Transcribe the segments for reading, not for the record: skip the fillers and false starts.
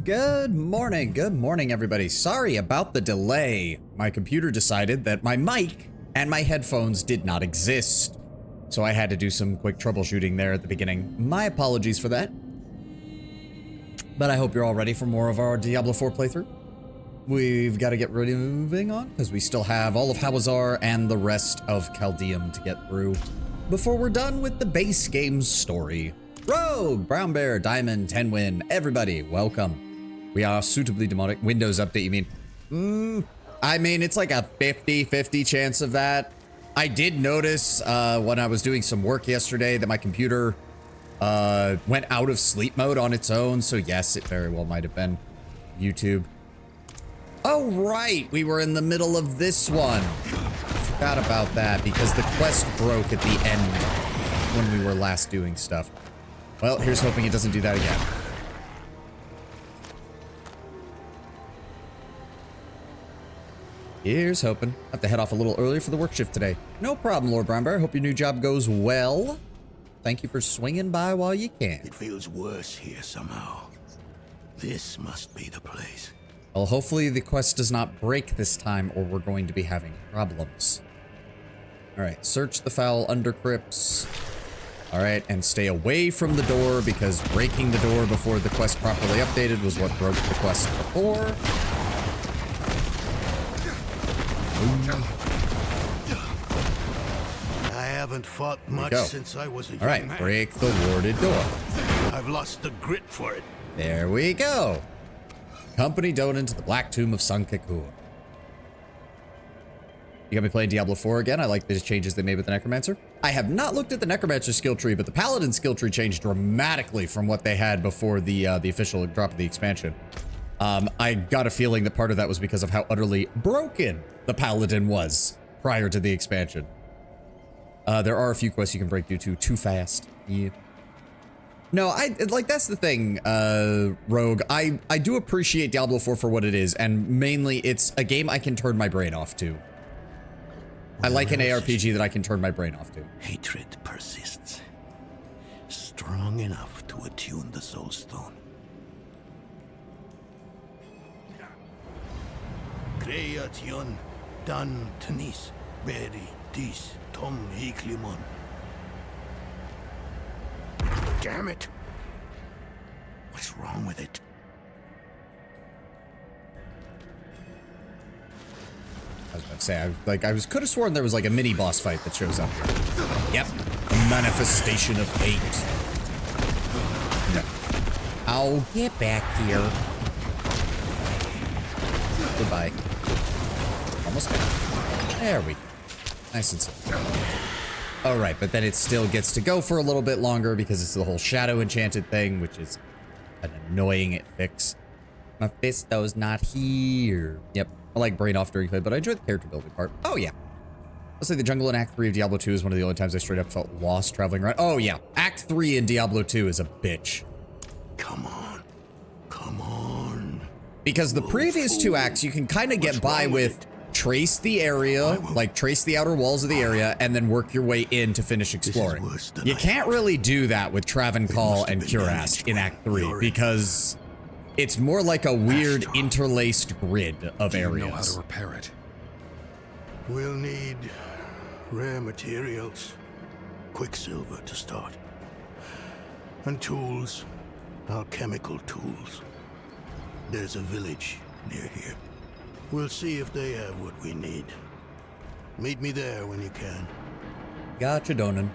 Good morning, everybody. Sorry about the delay. My computer decided that my mic and my headphones did not exist, so I had to do some quick troubleshooting there at the beginning. My apologies for that. But I hope you're all ready for more of our Diablo IV playthrough. We've got to get moving on, because we still have all of Hawazar and the rest of Chaldeum to get through before we're done with the base game's story. Rogue, Brown Bear, Diamond, Tenwin, everybody, welcome. We are suitably demonic. Windows update, you mean? I mean, it's like a 50-50 chance of that. I did notice when I was doing some work yesterday that my computer went out of sleep mode on its own. So yes, it very well might have been YouTube. Oh, right. We were in the middle of this one. Forgot about that because the quest broke at the end when we were last doing stuff. Well, here's hoping it doesn't do that again. Here's hoping. I have to head off a little earlier for the work shift today. No problem, Lord Brownbear. Hope your new job goes well. Thank you for swinging by while you can. It feels worse here somehow. This must be the place. Well, hopefully the quest does not break this time or we're going to be having problems. All right, search the foul undercrypts. All right, and stay away from the door because breaking the door before the quest properly updated was what broke the quest before. I haven't fought much since I was a young man. All right, break the warded door. I've lost the grit for it. There we go. Company Donan to the Black Tomb of Sankakur. You got me playing Diablo IV again. I like the changes they made with the Necromancer. I have not looked at the Necromancer skill tree, but the Paladin skill tree changed dramatically from what they had before the official drop of the expansion. I got a feeling that part of that was because of how utterly broken the Paladin was prior to the expansion. There are a few quests you can break due to too fast. Yeah. No, that's the thing, Rogue. I do appreciate Diablo IV for what it is, and mainly it's a game I can turn my brain off to. I like an ARPG that I can turn my brain off to. Hatred persists. Strong enough to attune the Soul Stone. Creation dan tenis beri dis tom hiklimon. Damn it! What's wrong with it? I was about to say, could have sworn there was like a mini boss fight that shows up here. Yep, a manifestation of hate. No. I'll get back here. Goodbye. Almost there. There we go. Nice and simple. All right, but then it still gets to go for a little bit longer because it's the whole shadow enchanted thing, which is an annoying fix. Mephisto's not here. Yep. I like brain off during play, but I enjoy the character building part. Oh, yeah. Let's say the jungle in Act 3 of Diablo 2 is one of the only times I straight up felt lost traveling around. Oh, yeah. Act 3 in Diablo 2 is a bitch. Come on. Come on. Because the previous two acts, you can kind of get by with trace the area, like trace the outer walls of the area, and then work your way in to finish exploring. You can't really do that with Travancore and Cuirass in Act 3 because it's more like a weird interlaced grid of areas. Know how to repair it. We'll need rare materials, quicksilver to start, and tools, alchemical tools. There's a village near here. We'll see if they have what we need. Meet me there when you can. Gotcha, Donan.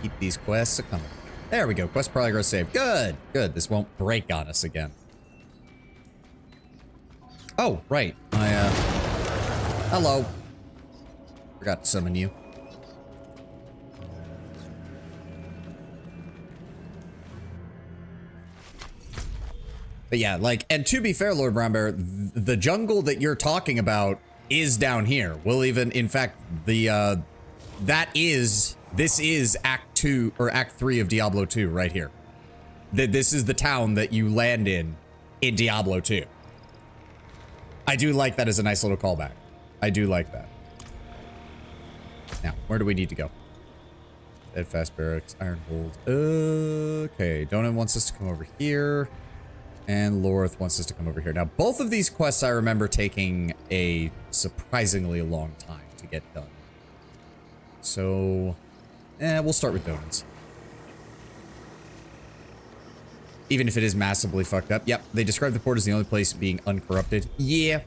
Keep these quests coming. There we go. Quest progress saved. Good. Good. This won't break on us again. Oh, right. Hello. Forgot to summon you. But yeah, like, and to be fair, Lord Brownbear, the jungle that you're talking about is down here. We'll even, in fact, this is Act 2 or Act 3 of Diablo 2 right here. This is the town that you land in Diablo 2. I do like that as a nice little callback. I do like that. Now, where do we need to go? Steadfast Barracks, Ironhold. Okay, Donan wants us to come over here. And Lorith wants us to come over here. Now, both of these quests I remember taking a surprisingly long time to get done. So, we'll start with Donan's. Even if it is massively fucked up. Yep, they describe the port as the only place being uncorrupted. Yeah.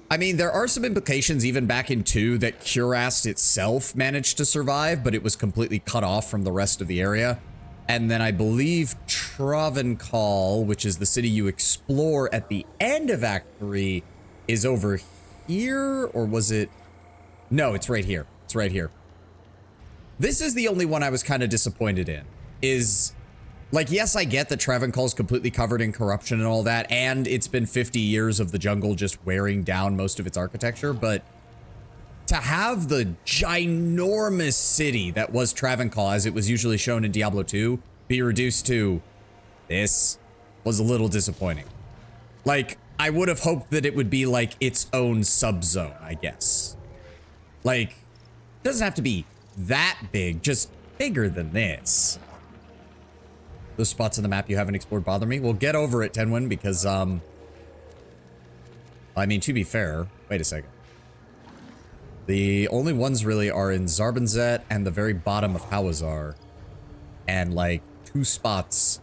I mean, there are some implications even back in 2 that Curast itself managed to survive, but it was completely cut off from the rest of the area. And then I believe Travancore, which is the city you explore at the end of Act 3, is over here, or was it? No, it's right here. It's right here. This is the only one I was kind of disappointed in. Is, like, yes, I get that Travancore is completely covered in corruption and all that, and it's been 50 years of the jungle just wearing down most of its architecture, but to have the ginormous city that was Travancore, as it was usually shown in Diablo 2, be reduced to this was a little disappointing. Like, I would have hoped that it would be like its own subzone, I guess. Like, it doesn't have to be that big, just bigger than this. Those spots on the map you haven't explored bother me. Well, get over it, Tenwin, because, I mean, to be fair, wait a second. The only ones really are in Zarbonzet and the very bottom of Hawazar. And, like, 2 spots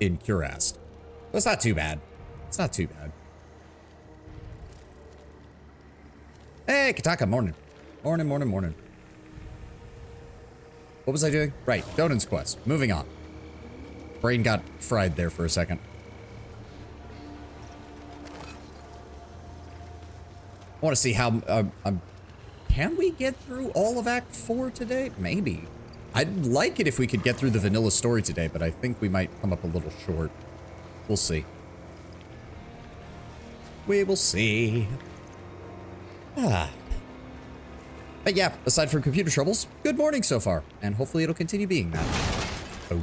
in Curast. So it's not too bad. It's not too bad. Hey, Kataka, morning. Morning. What was I doing? Right, Donan's quest. Moving on. Brain got fried there for a second. I want to see how... can we get through all of Act 4 today? Maybe. I'd like it if we could get through the vanilla story today, but I think we might come up a little short. We'll see. We will see. But yeah, aside from computer troubles, good morning so far. And hopefully it'll continue being that. Oh.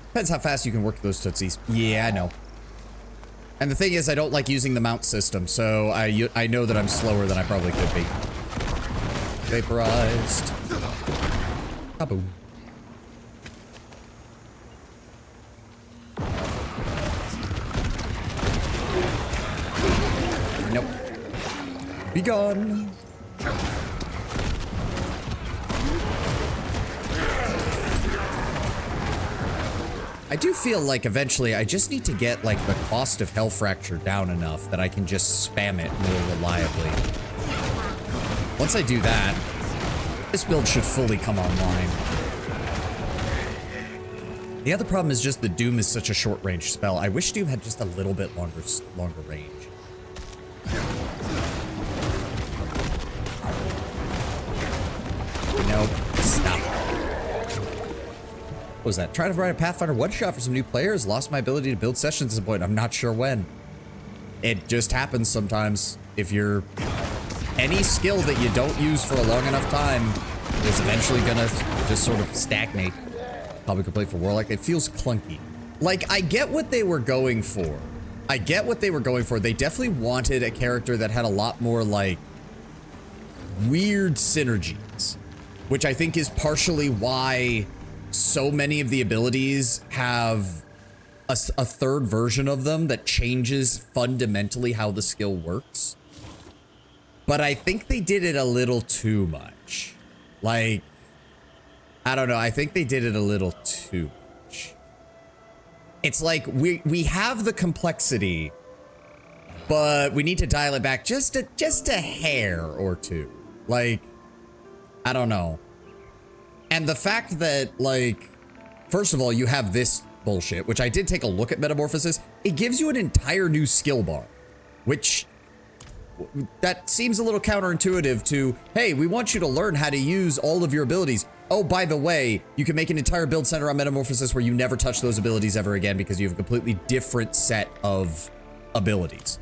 Depends how fast you can work those tootsies. Yeah, I know. And the thing is, I don't like using the mount system, so I know that I'm slower than I probably could be. Vaporized. Kaboom. Nope. Be gone. I do feel like eventually I just need to get like the cost of Hell Fracture down enough that I can just spam it more reliably. Once I do that, this build should fully come online. The other problem is just the Doom is such a short range spell. I wish Doom had just a little bit longer range. Nope. Stop. What was that? Trying to write a Pathfinder one-shot for some new players. Lost my ability to build sessions at some point. I'm not sure when. It just happens sometimes. If you're... Any skill that you don't use for a long enough time is eventually gonna just sort of stagnate. Probably could play for Warlock. It feels clunky. Like, I get what they were going for. They definitely wanted a character that had a lot more, like, weird synergies. Which I think is partially why so many of the abilities have a third version of them that changes fundamentally how the skill works. But I think they did it a little too much. Like, I don't know. I think they did it a little too much. It's like we have the complexity, but we need to dial it back just a hair or two. Like, I don't know. And the fact that, like, first of all, you have this bullshit, which I did take a look at Metamorphosis. It gives you an entire new skill bar, which that seems a little counterintuitive to, hey, we want you to learn how to use all of your abilities. Oh, by the way, you can make an entire build center on Metamorphosis where you never touch those abilities ever again because you have a completely different set of abilities.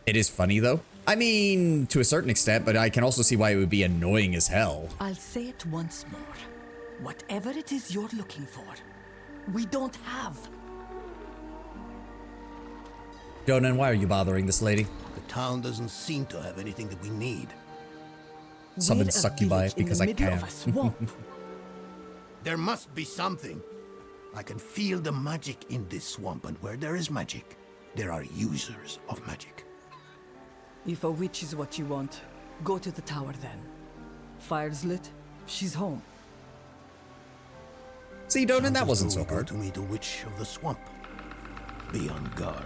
It is funny, though. I mean, to a certain extent, but I can also see why it would be annoying as hell. I'll say it once more. Whatever it is you're looking for, we don't have. Donan, why are you bothering this lady? The town doesn't seem to have anything that we need. Summon We're a succubi village in because the I middle can. of a swamp. There must be something. I can feel the magic in this swamp, and where there is magic, there are users of magic. If a witch is what you want, go to the tower then. Fire's lit, she's home. See, Donan, that Sounds as wasn't though so we go hard. to meet a witch of the swamp. Be on guard.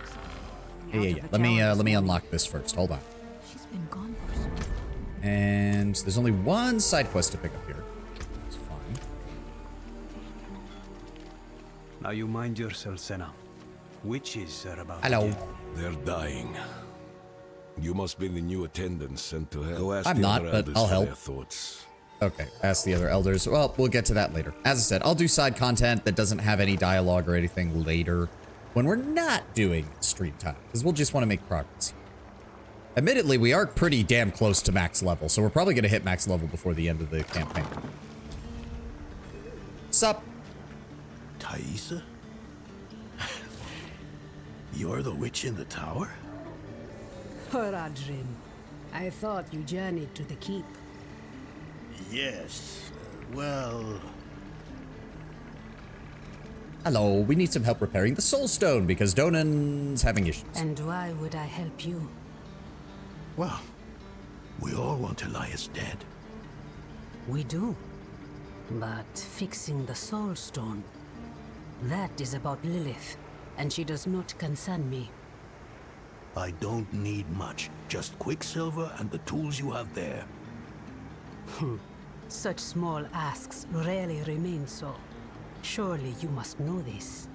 Yeah. Let me unlock this first. Hold on. She's been gone for so long. And there's only one side quest to pick up here. It's fine. Now you mind yourself, Senna. Witches are about Hello. to get- They're dying. You must be the new attendant sent to help. Go ask I'm the not, other but elders I'll for help. their thoughts. Okay, ask the other elders. Well, we'll get to that later. As I said, I'll do side content that doesn't have any dialogue or anything later when we're not doing stream time, because we'll just want to make progress. Admittedly, we are pretty damn close to max level, so we're probably going to hit max level before the end of the campaign. Sup? Thaisa? You're the witch in the tower? Horadrim, I thought you journeyed to the keep. Yes. Well, Hello, we need some help repairing the soul stone because Donan's having issues. And why would I help you? well, we all want Elias dead. We do. But fixing the soul stone, that is about Lilith, and she does not concern me. I don't need much. Just Quicksilver and the tools you have there. Such small asks rarely remain so. Surely you must know this.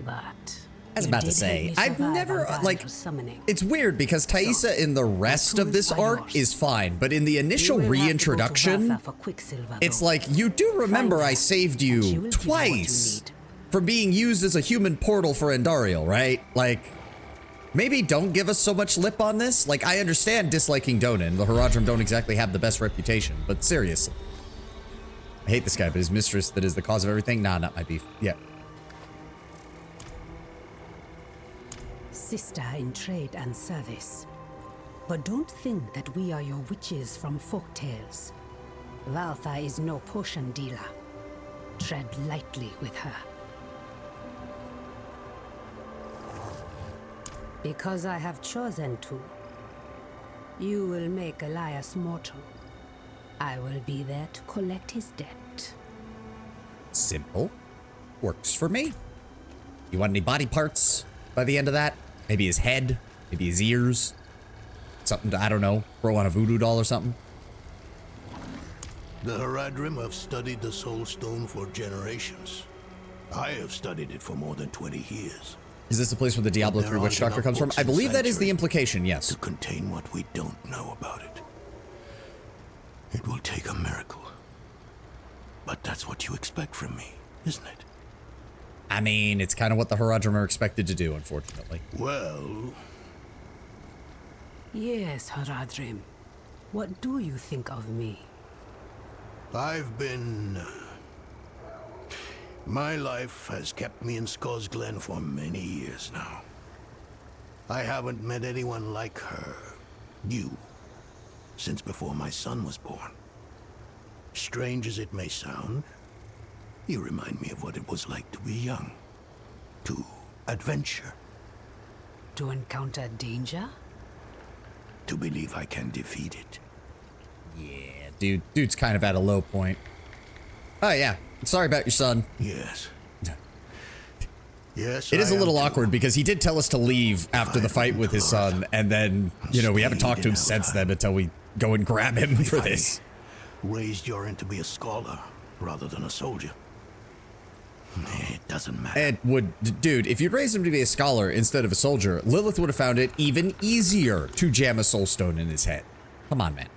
But I was you about to did say, help me I've survive never, on like, Balor's summoning. it's weird because Thaisa in the rest of this arc is fine, but in the You initial will have to go to reintroduction, Valtha for Quicksilver, it's though. like, you do remember Find I her, saved and she you will give you what you twice need. for being used as a human portal for Andariel, right? Like, maybe don't give us so much lip on this. Like, I understand disliking Donan. The Haradrim don't exactly have the best reputation, but seriously. I hate this guy, but his mistress that is the cause of everything? Nah, not my beef. Yeah. Sister in trade and service. But don't think that we are your witches from folktales. Valtha is no potion dealer. Tread lightly with her. Because I have chosen to. You will make Elias mortal. I will be there to collect his debt. Simple. Works for me. You want any body parts by the end of that? Maybe his head, maybe his ears. Something to, I don't know, throw on a voodoo doll or something. The Haradrim have studied the Soul Stone for generations. I have studied it for more than 20 years. Is this the place where the Diablo There 3 Witch aren't Doctor enough comes from? books I in believe that is the Sanctuary implication, yes. to contain what we don't know about it. It will take a miracle. But that's what you expect from me, isn't it? I mean, it's kind of what the Haradrim are expected to do, unfortunately. Well, Yes, Haradrim. What do you think of me? I've been... My life has kept me in Skull's Glen for many years now. I haven't met anyone like her, you, since before my son was born. Strange as it may sound, you remind me of what it was like to be young, to adventure, To encounter danger? to believe I can defeat it. Yeah, dude's kind of at a low point. Oh yeah, sorry about your son. Yes. Yes, It is I a little am too. awkward because he did tell us to leave after the fight with his son, and then, you know, we haven't talked to him since then until we go and grab him for this. Raised Yorin to be a scholar rather than a soldier. It doesn't matter. It would, dude, if you'd raised him to be a scholar instead of a soldier, Lilith would have found it even easier to jam a soul stone in his head. Come on, man.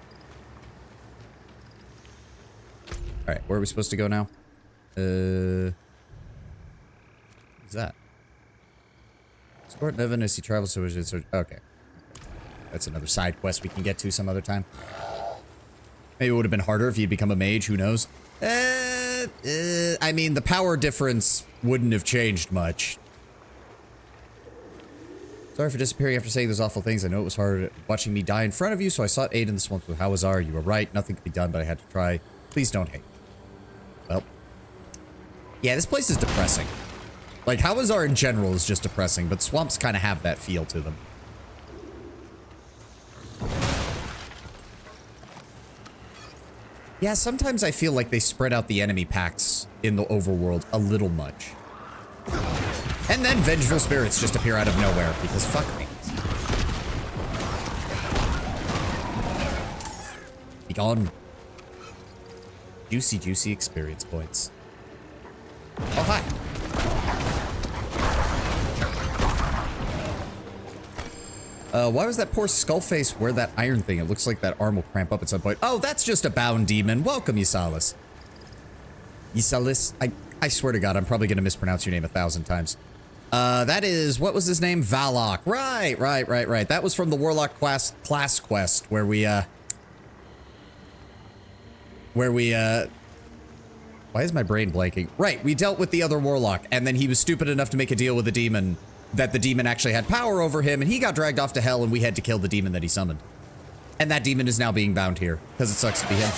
All right, where are we supposed to go now? What's that? Support Nevin as he travels to his... Okay. That's another side quest we can get to some other time. Maybe it would have been harder if he'd become a mage, who knows? I mean, the power difference wouldn't have changed much. Sorry for disappearing after saying those awful things. I know it was hard watching me die in front of you, so I sought aid in the swamps with Hawazar. You were right. Nothing could be done, but I had to try. Please don't hate. Well. Yeah, this place is depressing. Like, Hawazar in general is just depressing, but swamps kind of have that feel to them. Yeah, sometimes I feel like they spread out the enemy packs in the overworld a little much. And then vengeful spirits just appear out of nowhere, because fuck me. Be gone. Juicy, juicy experience points. Oh, hi. Why was that poor Skullface wear that iron thing? It looks like that arm will cramp up at some point. Oh, that's just a bound demon. Welcome, Ysalis. Ysalis? I swear to God, I'm probably going to mispronounce your name 1,000 times. That is, what was his name? Valok. Right. That was from the Warlock class quest, where we, why is my brain blanking? Right, we dealt with the other Warlock, and then he was stupid enough to make a deal with the demon, that the demon actually had power over him, and he got dragged off to hell, and we had to kill the demon that he summoned. And that demon is now being bound here, because it sucks to be him.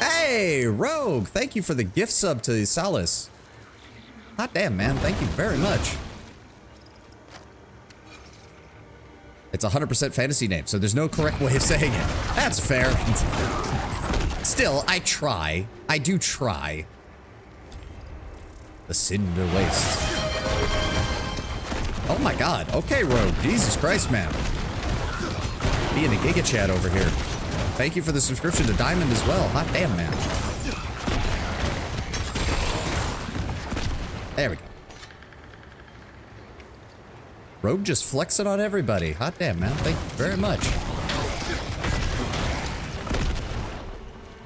Hey, Rogue, thank you for the gift sub to Ysalis. Hot damn, man. Thank you very much. It's a 100% fantasy name, so there's no correct way of saying it. That's fair. Still, I try. I do try. The Cinder Waste. Oh my God. Okay, Rogue. Jesus Christ, man. Being a Giga Chat over here. Thank you for the subscription to Diamond as well. Hot damn, man. There we go. Rogue just flexing on everybody. Hot damn, man. Thank you very much.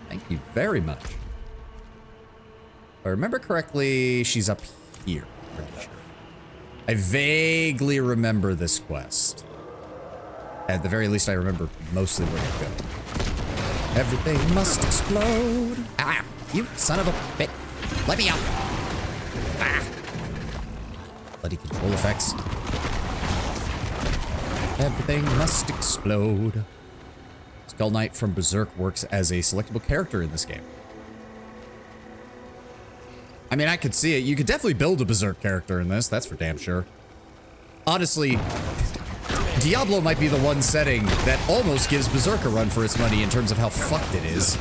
Thank you very much. If I remember correctly, she's up here. Pretty sure. I vaguely remember this quest. At the very least, I remember mostly where to go. Everything must explode. Ah, you son of a bitch. Let me out. Ah. Bloody control effects. Everything must explode. Skull Knight from Berserk works as a selectable character in this game. I mean, I could see it. You could definitely build a Berserk character in this. That's for damn sure. Honestly, Diablo might be the one setting that almost gives Berserk a run for its money in terms of how fucked it is.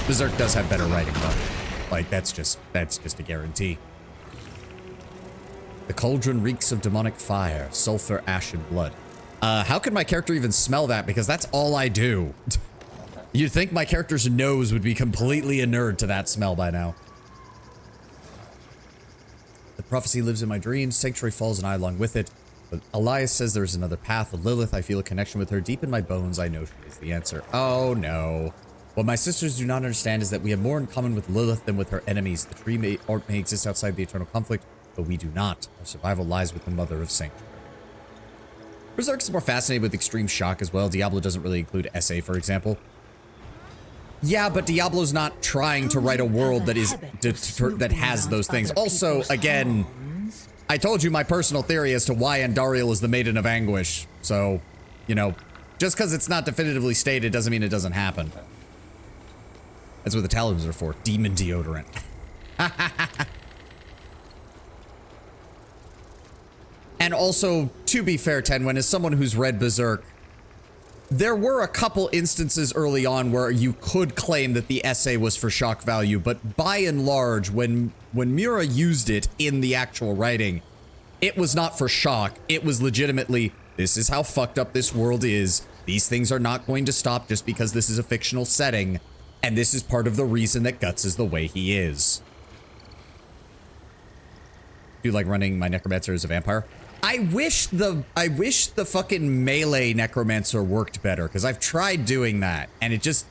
Berserk does have better writing, though. Like, that's just a guarantee. The cauldron reeks of demonic fire, sulfur, ash, and blood. How could my character even smell that? Because that's all I do. You'd think my character's nose would be completely inured to that smell by now. The prophecy lives in my dreams. Sanctuary falls and I along with it. But Elias says there's another path. With Lilith, I feel a connection with her. Deep in my bones, I know she is the answer. Oh, no. What my sisters do not understand is that we have more in common with Lilith than with her enemies. The tree may exist outside the eternal conflict, but we do not. Our survival lies with the mother of Sanctuary. Berserk is more fascinated with extreme shock as well. Diablo doesn't really include SA, for example. Yeah, but Diablo's not trying to write a world that is that has those things. Also, again, I told you my personal theory as to why Andariel is the Maiden of Anguish. So, you know, just because it's not definitively stated doesn't mean it doesn't happen. That's what the talismans are for. Demon deodorant. And also, to be fair, Tenwen, as someone who's read Berserk, there were a couple instances early on where you could claim that the essay was for shock value, but by and large, when Mura used it in the actual writing, it was not for shock. It was legitimately, this is how fucked up this world is. These things are not going to stop just because this is a fictional setting, and this is part of the reason that Guts is the way he is. Do you like running my Necromancer as a vampire? I wish the fucking melee Necromancer worked better, because I've tried doing that, and it's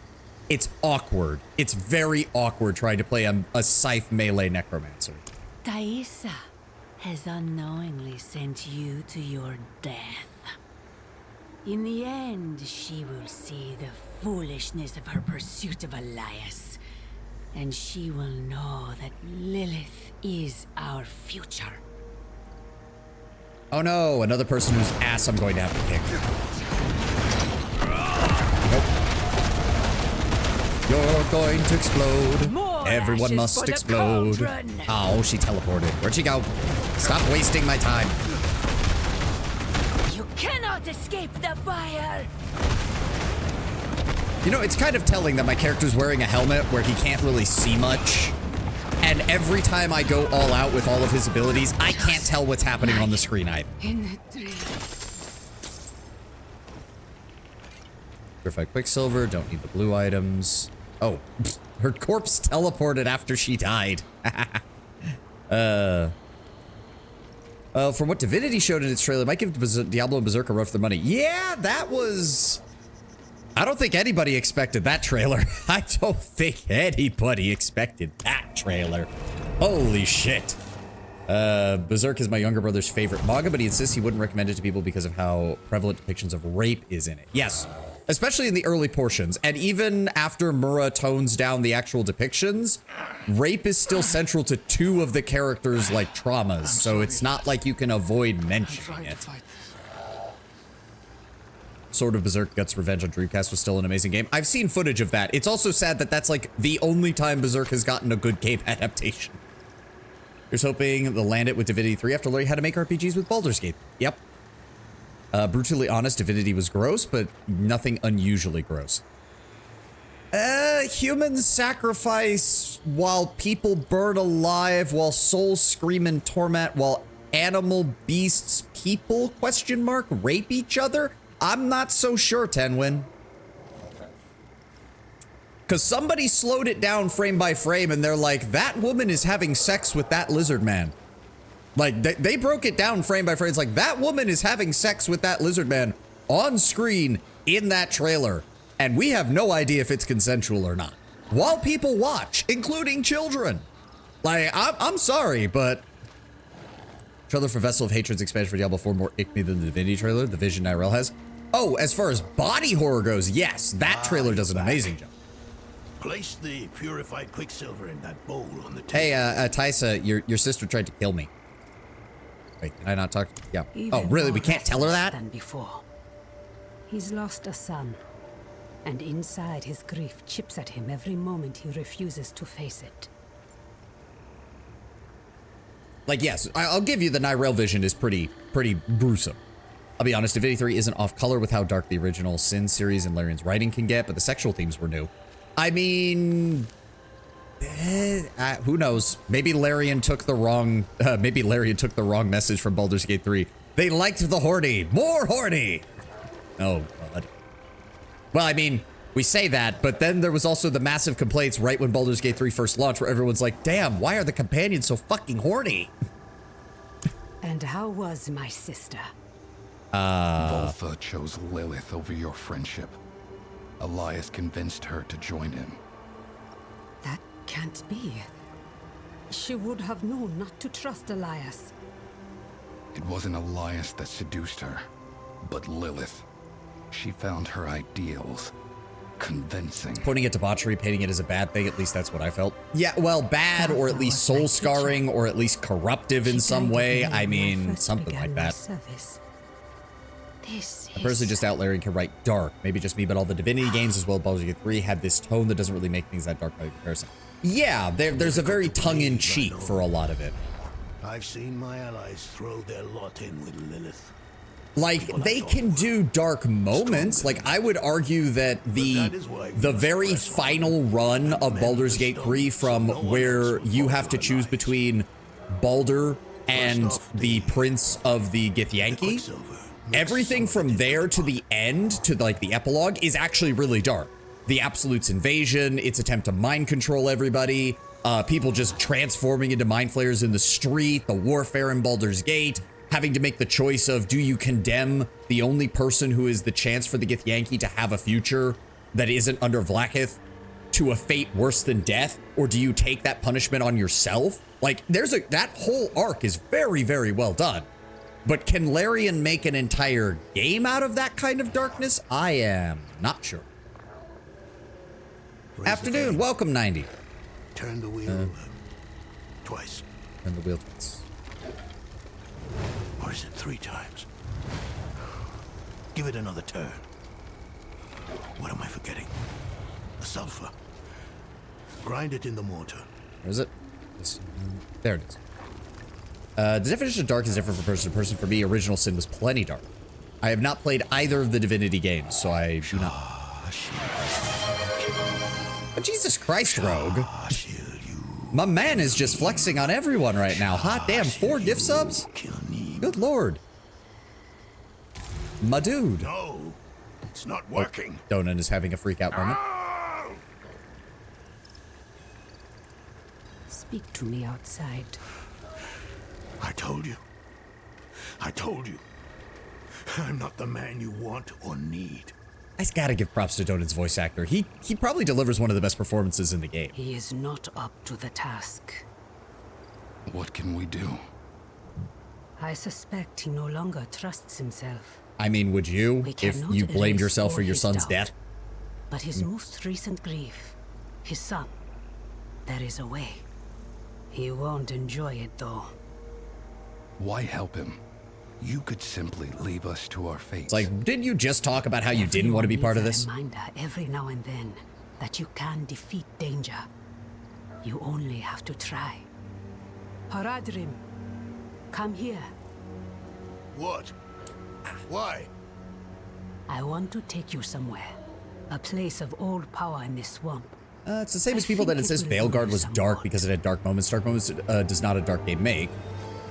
awkward. It's very awkward trying to play a scythe melee Necromancer. Thaisa has unknowingly sent you to your death. In the end, she will see the foolishness of her pursuit of Elias, and she will know that Lilith is our future. Oh no, another person whose ass I'm going to have to kick. Nope. You're going to explode. More Everyone ashes must for the explode. cauldron. Oh, she teleported. Where'd she go? Stop wasting my time. You cannot escape the fire. You know, it's kind of telling that my character's wearing a helmet where he can't really see much. And every time I go all out with all of his abilities, I can't tell what's happening on the screen either. In the tree. Purified Quicksilver, don't need the blue items. Oh, her corpse teleported after she died. From what Divinity showed in its trailer, it might give Diablo and Berserk a run for their money. Yeah, that was... I don't think anybody expected that trailer. I don't think anybody expected that trailer. Holy shit. Berserk is my younger brother's favorite manga, but he insists he wouldn't recommend it to people because of how prevalent depictions of rape is in it. Yes, especially in the early portions. And even after Mura tones down the actual depictions, rape is still central to 2 of the characters' like traumas. So it's not like you can avoid mentioning it. Sword of Berserk Guts Revenge on Dreamcast was still an amazing game. I've seen footage of that. It's also sad that that's like the only time Berserk has gotten a good game adaptation. Here's hoping they'll land it with Divinity 3 after learning how to make RPGs with Baldur's Gate. Yep. Brutally honest, Divinity was gross, but nothing unusually gross. Human sacrifice while people burn alive, while souls scream in torment, while animal beasts people, ? Rape each other? I'm not so sure, Tenwin. Because somebody slowed it down frame by frame and they're like, that woman is having sex with that lizard man. Like, they broke it down frame by frame. It's like, that woman is having sex with that lizard man on screen in that trailer. And we have no idea if it's consensual or not. While people watch, including children. Like, I'm sorry, but... Trailer for Vessel of Hatred's expansion for Diablo 4 more ick me than the Divinity trailer the Vision IRL has. Oh, as far as body horror goes, yes, that trailer does an amazing job. Place the purified quicksilver in that bowl on the table. Hey, Tysa, your sister tried to kill me. Wait, can I not talk? Yeah. Even Oh, really? We more can't tell her restless that? than before. He's lost a son, and inside his grief chips at him every moment he refuses to face it. Like, yes, I'll give you the Nirel vision is pretty gruesome. I'll be honest, Divinity 3 isn't off color with how dark the original Sin series and Larian's writing can get, but the sexual themes were new. I mean, who knows? Maybe Larian took the wrong, message from Baldur's Gate 3. They liked the horny, more horny. Oh God. Well, I mean, we say that, but then there was also the massive complaints right when Baldur's Gate 3 first launched, where everyone's like, "Damn, why are the companions so fucking horny?" And how was my sister? Voltha chose Lilith over your friendship. Elias convinced her to join him. That can't be. She would have known not to trust Elias. It wasn't Elias that seduced her, but Lilith. She found her ideals convincing. Pointing at debauchery, painting it as a bad thing, at least that's what I felt. Yeah, well, bad, or at least soul scarring, or at least corruptive in some way. I mean, something like that. I'm personally just out Larian can write dark. Maybe just me, but all the Divinity games as well as Baldur's Gate 3 had this tone that doesn't really make things that dark by comparison. Yeah, there's a very tongue-in-cheek for a lot of it. I've seen my allies throw their lot in with Lilith. Like, they can do dark moments. Like, I would argue that the very final run of Baldur's Gate 3 from where you have to choose between Baldur and the Prince of the Githyanki, everything from there to the end, to like the epilogue, is actually really dark. The Absolute's invasion, its attempt to mind control everybody, people just transforming into mind flayers in the street, the warfare in Baldur's Gate, having to make the choice of, do you condemn the only person who is the chance for the Githyanki to have a future that isn't under Vlaakith to a fate worse than death? Or do you take that punishment on yourself? Like, that whole arc is very, very well done. But can Larian make an entire game out of that kind of darkness? I am not sure. Afternoon, welcome 90. Turn the wheel twice. Turn the wheel twice. Are Or is it 3 times? Give it another turn. What am I forgetting? The sulfur. Grind it in the mortar. Where is it? There it is. The definition of dark is different from person to person. For me, Original Sin was plenty dark. I have not played either of the Divinity games, so I do not. But Jesus Christ, Rogue. My man is just flexing on everyone right now. Hot damn, 4 gift subs? Good lord. My dude. No, it's not working. Donut is having a freak out moment. Speak to me outside. I told you. I told you. I'm not the man you want or need. I just gotta give props to Donut's voice actor. He probably delivers one of the best performances in the game. He is not up to the task. What can we do? I suspect he no longer trusts himself. I mean, would you, We if cannot you blamed erase yourself for all your his son's doubt. death? But his most recent grief, his son, there is a way. He won't enjoy it, though. Why help him? You could simply leave us to our fate. It's like, didn't you just talk about how you didn't want to be part of this? Everyone needs a reminder every now and then that you can defeat danger. You only have to try. Paradrim, come here. What? Why? I want to take you somewhere. A place of old power in this swamp. It's the same as I people that think it says it will Veilguard do was some dark good. because it had dark moments. Dark moments does not a dark game make.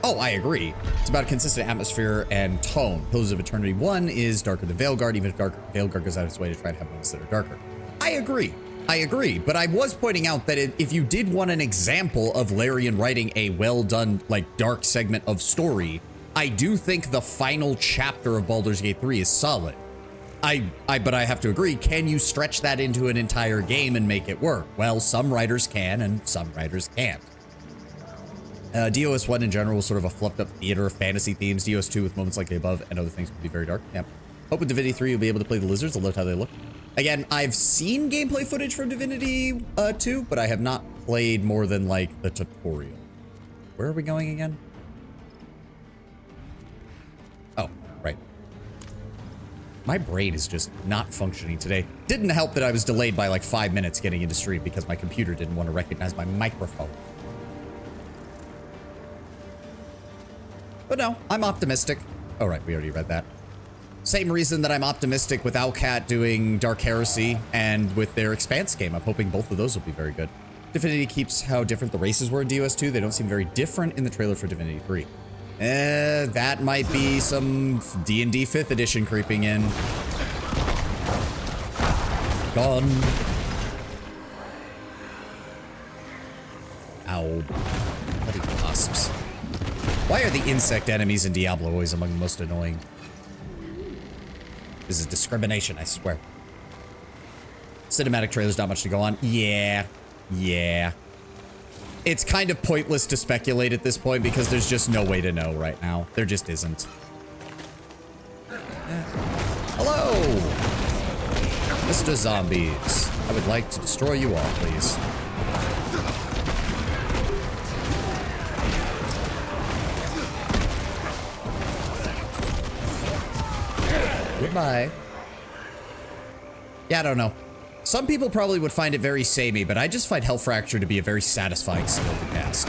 Oh, I agree. It's about a consistent atmosphere and tone. Pillars of Eternity 1 is darker than Veilguard, even if Veilguard goes out of its way to try to have moments that are darker. I agree. I agree. But I was pointing out that if you did want an example of Larian writing a well-done, like, dark segment of story, I do think the final chapter of Baldur's Gate 3 is solid. But I have to agree, can you stretch that into an entire game and make it work? Well, some writers can and some writers can't. DOS 1 in general was sort of a fluffed up theater of fantasy themes. DOS 2 with moments like the above and other things could be very dark. Yep. Hope with Divinity 3 you'll be able to play the lizards. I loved how they look. Again, I've seen gameplay footage from Divinity 2, but I have not played more than like the tutorial. Where are we going again? Oh, right. My brain is just not functioning today. Didn't help that I was delayed by like 5 minutes getting into stream because my computer didn't want to recognize my microphone. But no, I'm optimistic. Oh, right, we already read that. Same reason that I'm optimistic with Owlcat doing Dark Heresy and with their Expanse game. I'm hoping both of those will be very good. Divinity keeps how different the races were in DOS 2. They don't seem very different in the trailer for Divinity 3. That might be some D&D 5th edition creeping in. Gone. Ow. Bloody wasps. Why are the insect enemies in Diablo always among the most annoying? This is discrimination, I swear. Cinematic trailer's not much to go on. Yeah. It's kind of pointless to speculate at this point because there's just no way to know right now. There just isn't. Hello! Mr. Zombies. I would like to destroy you all, please. Goodbye. Yeah, I don't know. Some people probably would find it very samey, but I just find Hell Fracture to be a very satisfying skill to cast.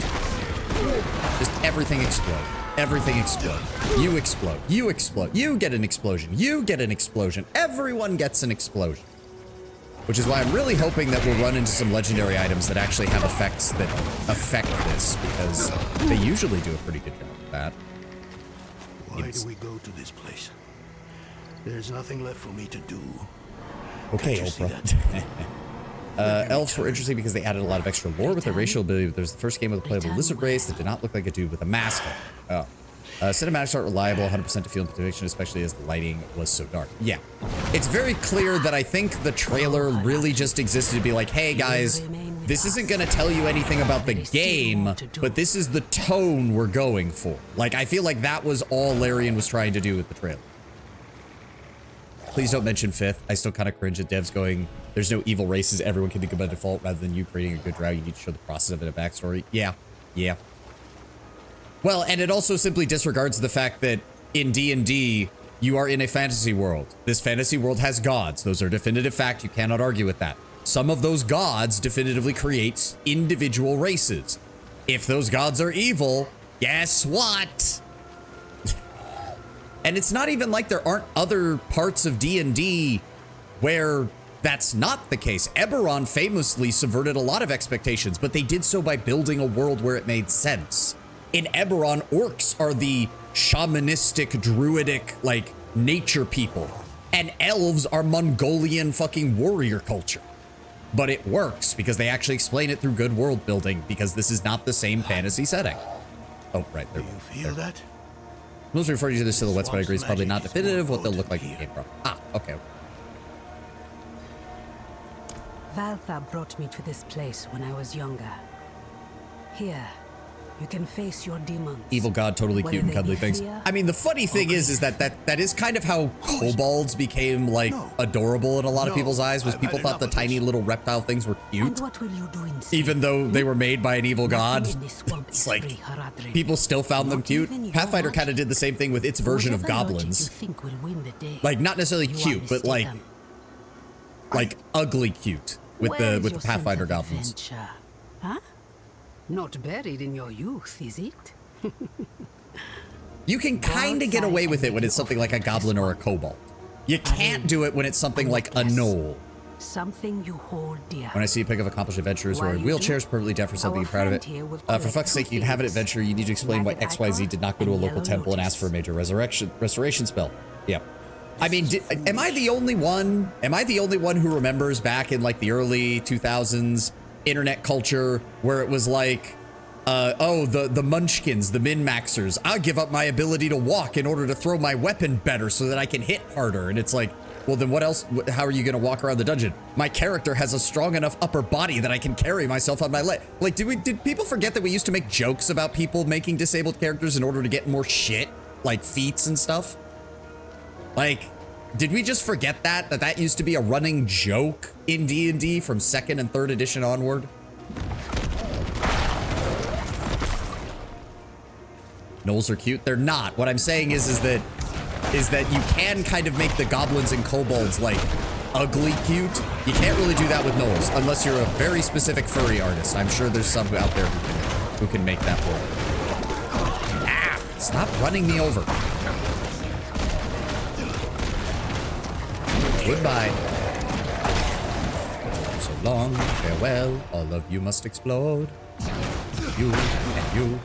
Just everything explode. Everything explode. You explode. You explode. You get an explosion. You get an explosion. Everyone gets an explosion. Which is why I'm really hoping that we'll run into some legendary items that actually have effects that affect this, because they usually do a pretty good job of that. Why do we go to this place? There's nothing left for me to do. Okay, Can't you see Oprah. Elves were interesting because they added a lot of extra lore with their racial ability. There's the first game with a playable lizard race that did not look like a dude with a mask on. Oh. Cinematics aren't reliable 100% to feel conviction, especially as the lighting was so dark. Yeah. It's very clear that I think the trailer really just existed to be like, hey guys, this isn't going to tell you anything about the game, but this is the tone we're going for. Like, I feel like that was all Larian was trying to do with the trailer. Please don't mention 5th. I still kind of cringe at devs going, there's no evil races, everyone can think about default rather than you creating a good drow. You need to show the process of it, a backstory. Yeah. Well, and it also simply disregards the fact that in D&D, you are in a fantasy world. This fantasy world has gods. Those are definitive fact. You cannot argue with that. Some of those gods definitively create individual races. If those gods are evil, guess what? And it's not even like there aren't other parts of D&D where that's not the case. Eberron famously subverted a lot of expectations, but they did so by building a world where it made sense. In Eberron, orcs are the shamanistic, druidic, like, nature people. And elves are Mongolian fucking warrior culture. But it works because they actually explain it through good world building, because this is not the same fantasy setting. Oh, right, there. Do you feel that? Most refer to the silhouettes, but I agree it's probably not definitive what they'll look like in the game. Ah, okay. Valtha brought me to this place when I was younger. Here, you can face your demons. Evil god, totally Whether cute and they cuddly be things. fear I mean, the funny thing is that is kind of how kobolds became, like, adorable in a lot of people's eyes, was people thought the tiny little reptile things were And cute, what will you do instead? even though they were made by an evil god. Nothing in this swamp It's is like, free, Haradrim. people still found them Not cute. even your Pathfinder magic. kind of did the same thing with its version of Whatever logic goblins. you think will win the day, Like, not necessarily you are cute, but mistaken. like ugly cute with Where the is with your the Pathfinder sense of goblins. adventure? Huh? Not buried in your youth, is it? You can kind of get away with it when it's something like a goblin or a kobold. You can't do it when it's something like a gnoll. Something you hold dear. When I see a pic of accomplished adventurers who are While in you wheelchairs, do, perfectly deaf for something, our you're proud of it. friend here will For collect fuck's sake, two you'd have an things. adventure, you need to explain why Magic XYZ icon did not go to a and local yellow temple and ask for a notice. major restoration spell. Yeah. I mean, am I the only one? Am I the only one who remembers back in like the early 2000s internet culture where it was like, oh, the munchkins, the min-maxers, I'll give up my ability to walk in order to throw my weapon better so that I can hit harder. And it's like, well, then what else? How are you going to walk around the dungeon? My character has a strong enough upper body that I can carry myself on my leg. Like, did people forget that we used to make jokes about people making disabled characters in order to get more shit, like feats and stuff? Like, did we just forget that used to be a running joke in D&D from 2nd and 3rd edition onward? Gnolls are cute. They're not. What I'm saying is that you can kind of make the goblins and kobolds like ugly cute. You can't really do that with gnolls unless you're a very specific furry artist. I'm sure there's some out there who can make that work. Ah! Stop running me over. Goodbye. So long, farewell. All of you must explode. You and you.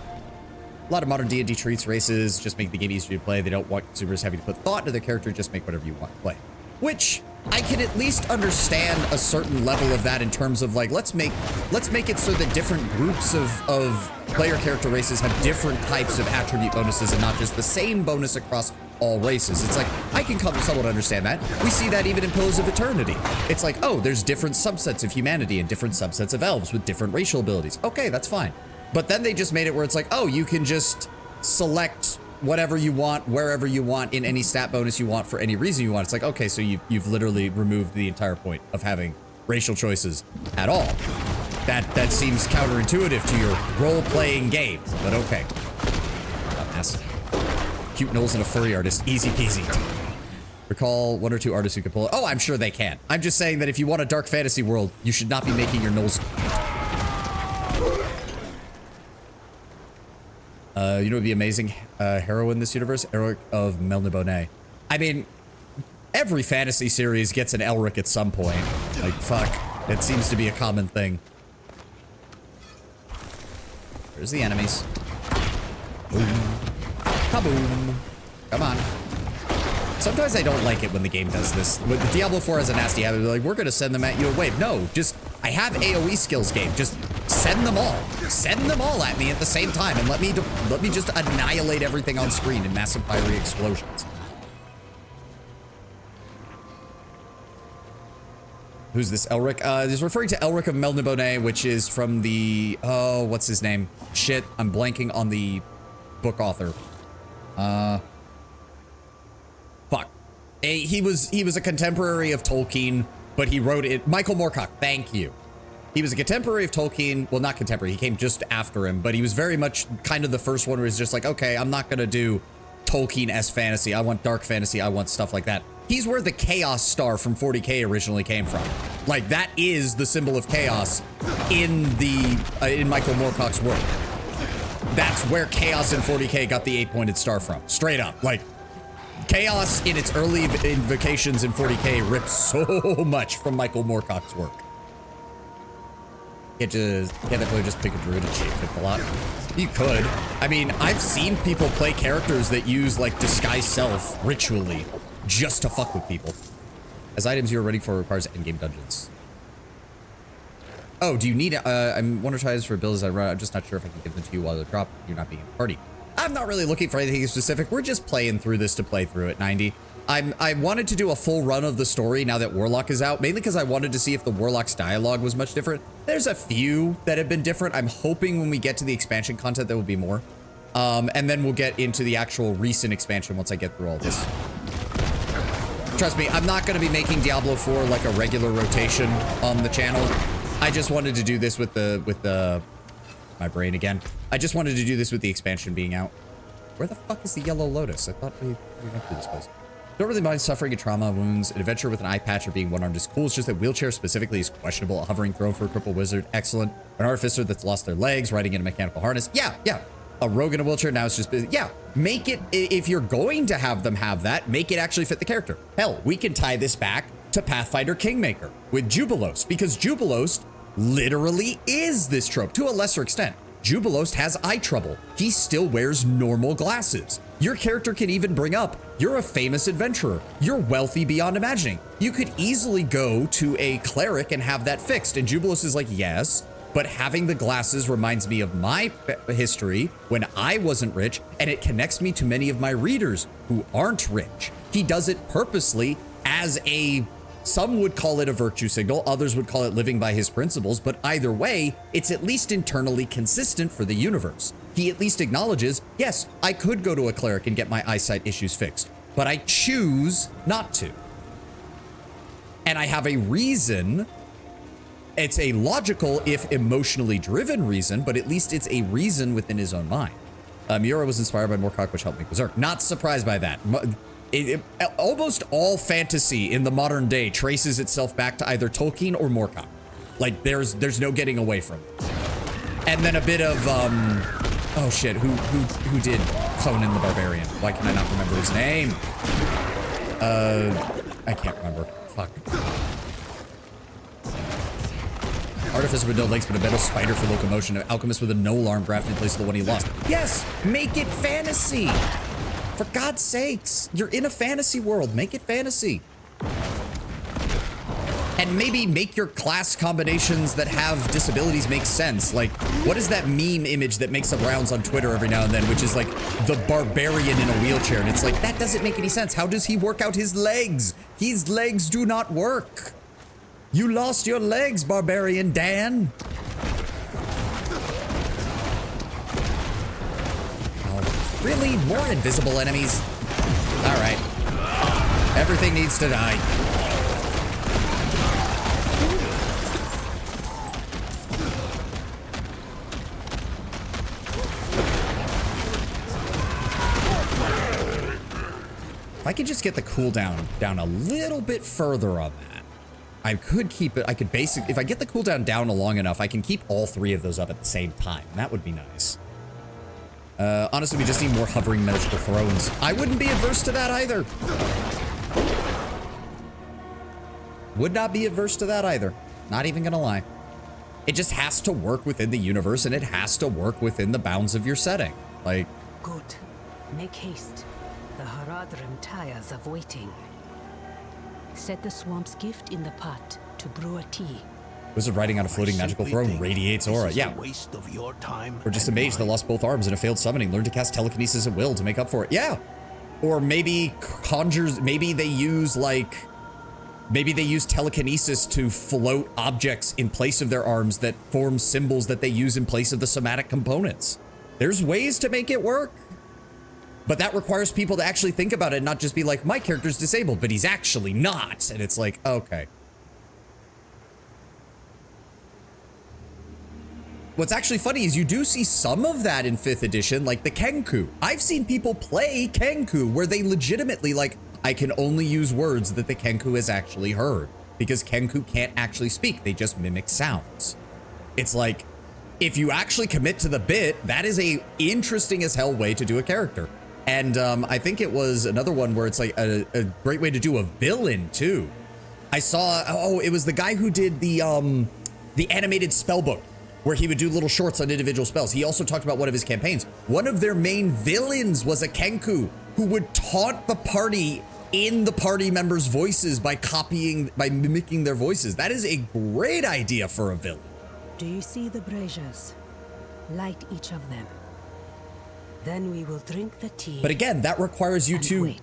A lot of modern D&D treats races just make the game easier to play. They don't want consumers having to put thought into their character, just make whatever you want to play. Which I can at least understand a certain level of that in terms of like, let's make it so that different groups of player character races have different types of attribute bonuses and not just the same bonus across all races. It's like, I can somewhat understand that. We see that even in Pillars of Eternity. It's like, oh, there's different subsets of humanity and different subsets of elves with different racial abilities. Okay, that's fine. But then they just made it where it's like, oh, you can just select whatever you want, wherever you want, in any stat bonus you want for any reason you want. It's like, okay, so you've literally removed the entire point of having racial choices at all. That seems counterintuitive to your role-playing game, but okay. Dumbass. Cute gnolls and a furry artist, easy peasy. Recall one or two artists who can pull it. Oh, I'm sure they can. I'm just saying that if you want a dark fantasy world, you should not be making your gnolls. You know what would be amazing hero in this universe? Elric of Melniboné. I mean, every fantasy series gets an Elric at some point. Like, fuck. It seems to be a common thing. There's the enemies. Boom. Kaboom. Come on. Sometimes I don't like it when the game does this. When the Diablo 4 has a nasty habit, they're like, we're gonna send them at you in a wave. No, just, I have AoE skills game. Just send them all. Send them all at me at the same time and let me just annihilate everything on screen in massive fiery explosions. Who's this Elric? He's referring to Elric of Melniboné, which is from the, oh, what's his name? Shit, I'm blanking on the book author. Fuck. He was a contemporary of Tolkien, but he wrote it. Michael Moorcock, thank you. He was a contemporary of Tolkien. Well, not contemporary. He came just after him, but he was very much kind of the first one where he's just like, okay, I'm not going to do Tolkien-esque fantasy. I want dark fantasy. I want stuff like that. He's where the Chaos Star from 40K originally came from. Like, that is the symbol of chaos in in Michael Moorcock's work. That's where chaos in 40K got the 8-pointed star from. Straight up. Like, chaos in its early invocations in 40K ripped so much from Michael Moorcock's work. Can't really just pick a druid and shapeshift a lot. You could. I mean, I've seen people play characters that use, like, disguise self ritually just to fuck with people. As items you're ready for requires endgame dungeons. Oh, do you need, I'm wonder tries for abilities I run. I'm just not sure if I can give them to you while they're dropped. You're not being in the party. I'm not really looking for anything specific. We're just playing through this to play through it, 90. I wanted to do a full run of the story now that Warlock is out, mainly because I wanted to see if the Warlock's dialogue was much different. There's a few that have been different. I'm hoping when we get to the expansion content, there will be more. And then we'll get into the actual recent expansion once I get through all this. Trust me, I'm not going to be making Diablo 4 like a regular rotation on the channel. I just wanted to do this with my brain again. I just wanted to do this with the expansion being out. Where the fuck is the Yellow Lotus? I thought we went through this place. Don't really mind suffering a trauma, wounds. An adventure with an eye patch or being one-armed is cool. It's just that wheelchair specifically is questionable. A hovering throne for a crippled wizard, excellent. An artificer that's lost their legs, riding in a mechanical harness. Yeah. A rogue in a wheelchair, now it's just busy. Yeah, make it, if you're going to have them have that, make it actually fit the character. Hell, we can tie this back to Pathfinder Kingmaker with Jubilost, because Jubilost literally is this trope to a lesser extent. Jubilost has eye trouble. He still wears normal glasses. Your character can even bring up, you're a famous adventurer. You're wealthy beyond imagining. You could easily go to a cleric and have that fixed. And Jubilost is like, yes, but having the glasses reminds me of my history when I wasn't rich, and it connects me to many of my readers who aren't rich. He does it purposely as some would call it a virtue signal, others would call it living by his principles, but either way, it's at least internally consistent for the universe. He at least acknowledges, yes, I could go to a cleric and get my eyesight issues fixed, but I choose not to. And I have a reason. It's a logical, if emotionally driven reason, but at least it's a reason within his own mind. Miura was inspired by Moorcock, which helped make Berserk. Not surprised by that. Almost all fantasy in the modern day traces itself back to either Tolkien or Moorcock. Like, there's no getting away from it. And then a bit of, oh shit, who did Conan the Barbarian? Why can I not remember his name? I can't remember. Fuck. Artificer with no legs but a metal spider for locomotion. An alchemist with a no arm grafted in place of the one he lost. Yes, make it fantasy. For God's sakes, you're in a fantasy world. Make it fantasy. And maybe make your class combinations that have disabilities make sense. Like, what is that meme image that makes the rounds on Twitter every now and then, which is like the barbarian in a wheelchair? And it's like, that doesn't make any sense. How does he work out his legs? His legs do not work. You lost your legs, barbarian Dan. Oh, really? More invisible enemies? All right. Everything needs to die. If I could just get the cooldown down a little bit further on that, I could keep it. I could basically, if I get the cooldown down long enough, I can keep all three of those up at the same time. That would be nice. Honestly, we just need more hovering magical thrones. I wouldn't be adverse to that either. Would not be adverse to that either. Not even gonna lie. It just has to work within the universe, and it has to work within the bounds of your setting. Like, good. Make haste. The Haradrim tires of waiting. Set the swamp's gift in the pot to brew a tea. Wizard riding on a floating magical throne radiates aura. Yeah. Waste of your time. Or just a mage that lost both arms in a failed summoning. Learn to cast telekinesis at will to make up for it. Yeah. Or maybe conjures. Maybe they use telekinesis to float objects in place of their arms that form symbols that they use in place of the somatic components. There's ways to make it work. But that requires people to actually think about it and not just be like, my character's disabled, but he's actually not. And it's like, okay. what's actually funny is you do see some of that in 5th edition, like the Kenku. I've seen people play Kenku where they legitimately, like, I can only use words that the Kenku has actually heard, because Kenku can't actually speak. They just mimic sounds. It's like, if you actually commit to the bit, that is a interesting as hell way to do a character. And I think it was another one where it's like a great way to do a villain too. I saw, oh, it was the guy who did the animated spell book, where he would do little shorts on individual spells. He also talked about one of his campaigns. One of their main villains was a Kenku who would taunt the party in the party members' voices by mimicking their voices. That is a great idea for a villain. Do you see the braziers? Light each of them. Then we will drink the tea. But again, that requires you to,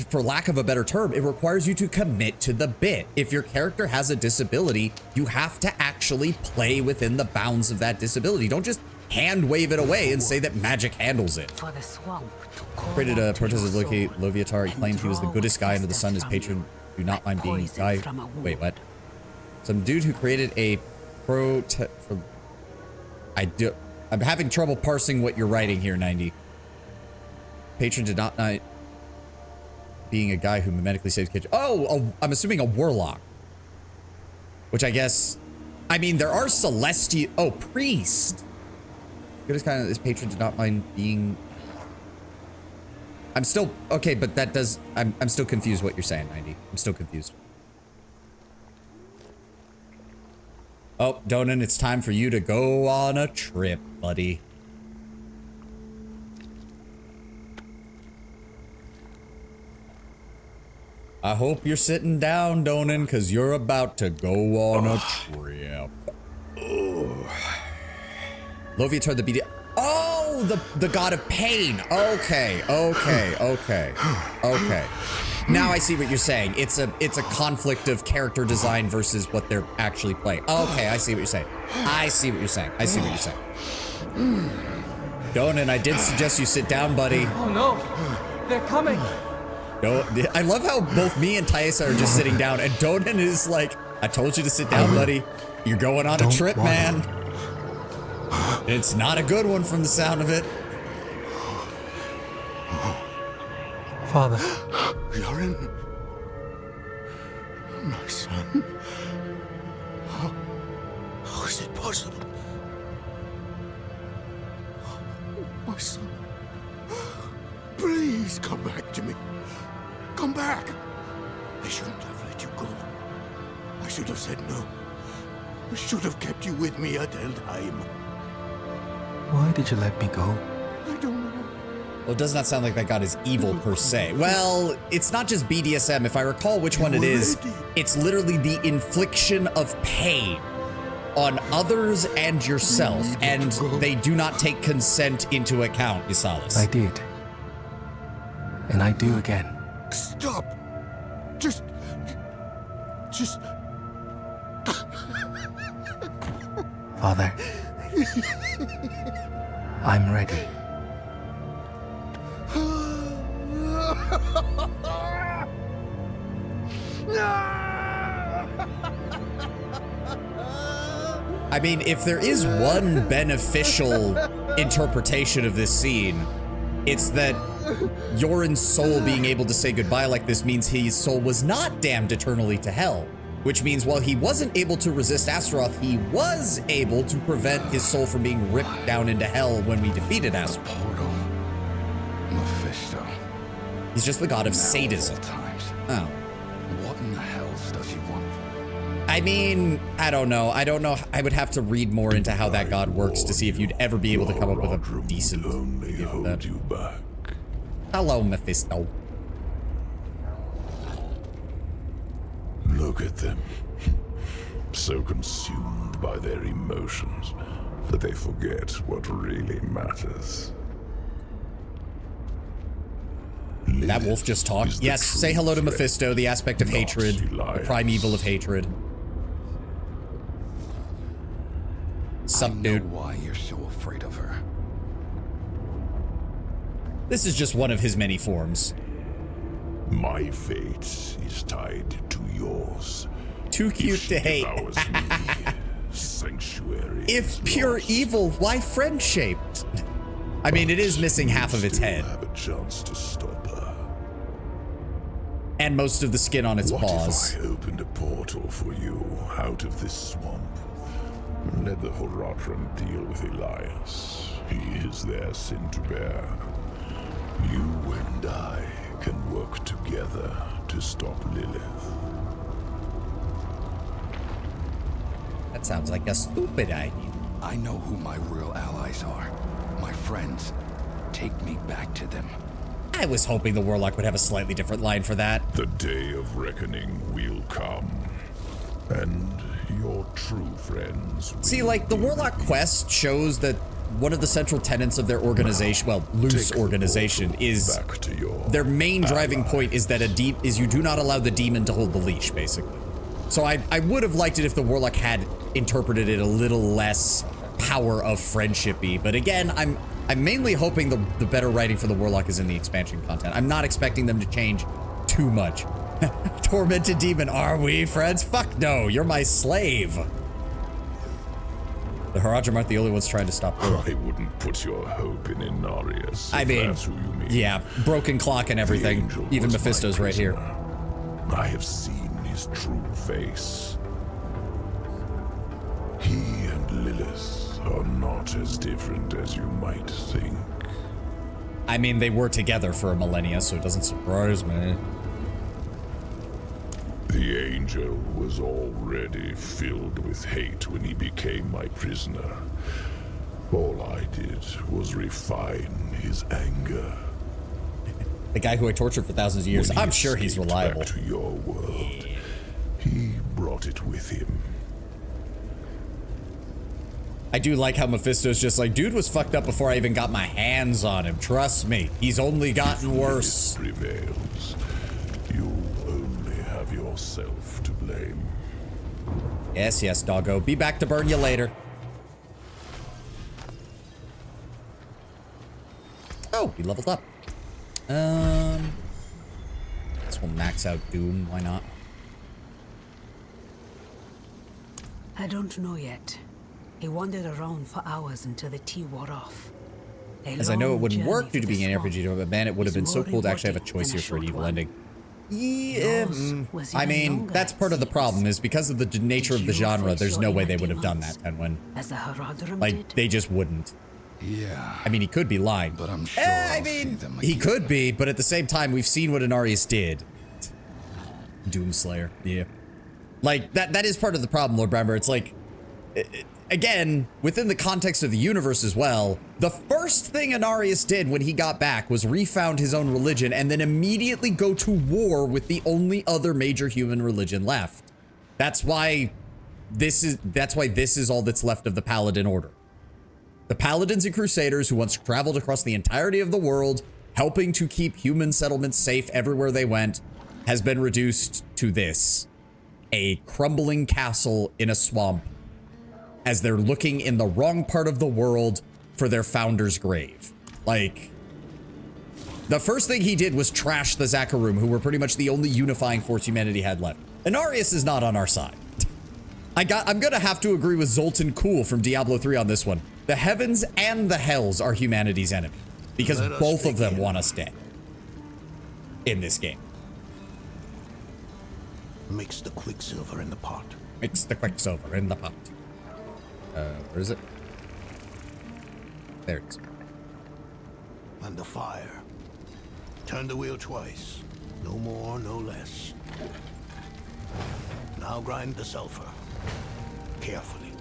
for lack of a better term, it requires you to commit to the bit. If your character has a disability, you have to actually play within the bounds of that disability. Don't just hand wave it away and say that magic handles it. For the swamp to call Created a out to protest your of soul Loviatar. He and claimed he was the draw goodest guy under the sun. His from patron you. do not mind being Poison guy. from a wound. Wait, what? Some dude who created a I'm having trouble parsing what you're writing here, 90. Patron did not being a guy who mimetically saves kitchen. Oh, I'm assuming a warlock. Which I guess, I mean, there are celestial, oh, priest. Good as kind of, this patron did not mind being, I'm still, okay, but that does, I'm still confused what you're saying, 90. I'm still confused. Oh, Donan, it's time for you to go on a trip, buddy. I hope you're sitting down, Donan, because you're about to go on a trip. Loviatar the BD. Oh, the god of pain. Okay. Now I see what you're saying. It's a conflict of character design versus what they're actually playing. Okay, I see what you're saying. I see what you're saying. Donan, I did suggest you sit down, buddy. Oh no, they're coming. I love how both me and Taisa are just sitting down, and Donan is like, I told you to sit down, buddy. You're going on a trip, man. It's not a good one from the sound of it. Father. Yorin, my son. How is it possible? My son. Please come back to me. Come back. I shouldn't have let you go. I should have said no. I should have kept you with me at Eldheim. Why did you let me go? I don't know. Well, it does not sound like that god is evil per se. Well, it's not just BDSM. If I recall which one it is, it's literally the infliction of pain on others and yourself, and they do not take consent into account, Isalis. I did. And I do again. Stop. Just... Father. I'm ready. I mean, if there is one beneficial interpretation of this scene, it's that Yoren's soul being able to say goodbye like this means his soul was not damned eternally to hell. Which means while he wasn't able to resist Astaroth, he was able to prevent his soul from being ripped down into hell when we defeated Astaroth. Portal. Mephisto. He's just the god of sadism. Times. Oh. What in the hell does he want? I mean, I don't know. I would have to read more into how that god works to see if you'd ever be able to come up with a decent idea for that. You back. Hello, Mephisto. Look at them. So consumed by their emotions that they forget what really matters. That wolf just talked. Yes, say hello to Mephisto, the aspect of hatred, the primeval of hatred. Sup, I know dude? why you're so afraid of her. This is just one of his many forms. My fate is tied to yours. Too cute to hate. If she devours me, sanctuary. If pure evil, why friend-shaped? I mean, it is missing half of its head. Have a chance to stop her. And most of the skin on its paws. What if I opened a portal for you out of this swamp? Let the Horadrim deal with Elias. He is their sin to bear. You and I can work together to stop Lilith. That sounds like a stupid idea. I know who my real allies are. My friends. Take me back to them. I was hoping the Warlock would have a slightly different line for that. The day of reckoning will come. And your true friends will See, like, the Warlock quest shows that one of the central tenets of their organization, well, loose organization, is back to your their main driving point is that you do not allow the demon to hold the leash, basically. So I would have liked it if the Warlock had interpreted it a little less power of friendship-y, but again, I'm mainly hoping the better writing for the Warlock is in the expansion content. I'm not expecting them to change too much. Tormented demon, are we friends? Fuck no, you're my slave. The Horadrim aren't the only ones trying to stop Warlock. I wouldn't put your hope in Inarius. I mean, that's who you mean. Yeah, broken clock and everything. Even Mephisto's right here. I have seen his true face. He and Lilith are not as different as you might think. I mean, they were together for a millennia, so it doesn't surprise me. The angel was already filled with hate when he became my prisoner. All I did was refine his anger. The guy who I tortured for thousands of years, I'm sure he's reliable. Back to your world, he brought it with him. I do like how Mephisto's just like, dude was fucked up before I even got my hands on him. Trust me, he's only gotten worse. Prevails. You only have yourself to blame. Yes, yes, doggo. Be back to burn you later. Oh, we leveled up. This will max out Doom. Why not? I don't know yet. He wandered around for hours until the tea wore off. As I know it wouldn't work due to being an RPG, but man, it would have been so cool to actually have a choice here for an evil ending. Yeah, I mean, that's part of the problem, is because of the nature of the genre, there's no way they would have done that, Tenwin. Like, they just wouldn't. Yeah. I mean, he could be lying. But I'm sure I mean, he could be, but at the same time, we've seen what Inarius did. Doomslayer, yeah. Like, that is part of the problem, Lord Bramber. It's like, again, within the context of the universe as well, the first thing Inarius did when he got back was refound his own religion and then immediately go to war with the only other major human religion left. That's why this is all that's left of the Paladin Order. The Paladins and Crusaders who once traveled across the entirety of the world, helping to keep human settlements safe everywhere they went, has been reduced to this. A crumbling castle in a swamp, as they're looking in the wrong part of the world for their founder's grave. Like, the first thing he did was trash the Zakarum, who were pretty much the only unifying force humanity had left. Inarius is not on our side. I'm gonna have to agree with Zoltan Kuhl from Diablo 3 on this one. The heavens and the hells are humanity's enemy, because both of them want us dead in this game. Mix the quicksilver in the pot. Mix the quicksilver in the pot. Where is it? There it is. And the fire. Turn the wheel twice. No more, no less. Now grind the sulfur. Carefully.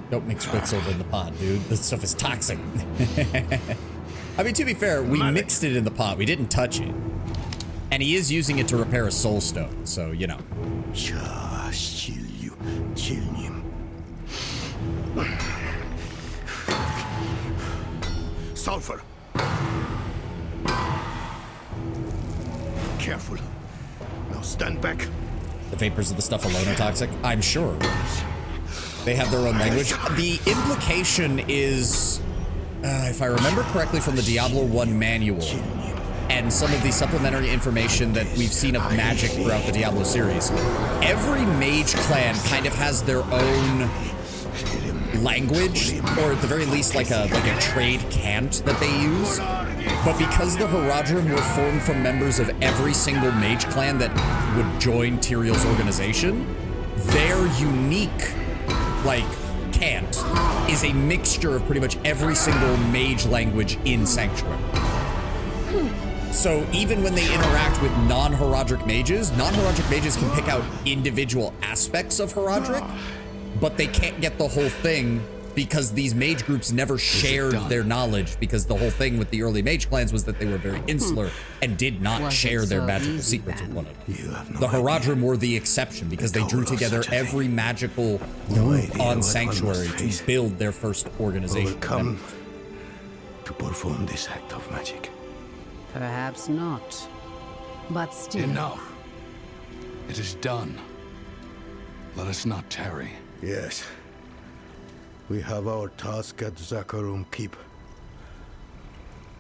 Don't mix quicksilver in the pot, dude. This stuff is toxic. I mean, to be fair, we mixed it in the pot. We didn't touch it. And he is using it to repair a soul stone, so, you know. Sulfur. Careful. Now stand back. The vapors of the stuff alone are toxic? I'm sure. They have their own language. The implication is... if I remember correctly from the Diablo 1 manual and some of the supplementary information that we've seen of magic throughout the Diablo series, every mage clan kind of has their own language, or at the very least like a trade cant that they use. But because the Haradrim were formed from members of every single mage clan that would join Tyrael's organization, their unique, like, cant is a mixture of pretty much every single mage language in Sanctuary. So even when they interact with non-Haradric mages can pick out individual aspects of Haradric, but they can't get the whole thing because these mage groups never shared their knowledge, because the whole thing with the early mage clans was that they were very insular and did not share their magical secrets with one another. The Haradrim were the exception because they drew together every magical group on Sanctuary to build their first organization. Come to perform this act of magic. Perhaps not. But still. Enough. It is done. Let us not tarry. Yes. We have our task at Zakarum Keep.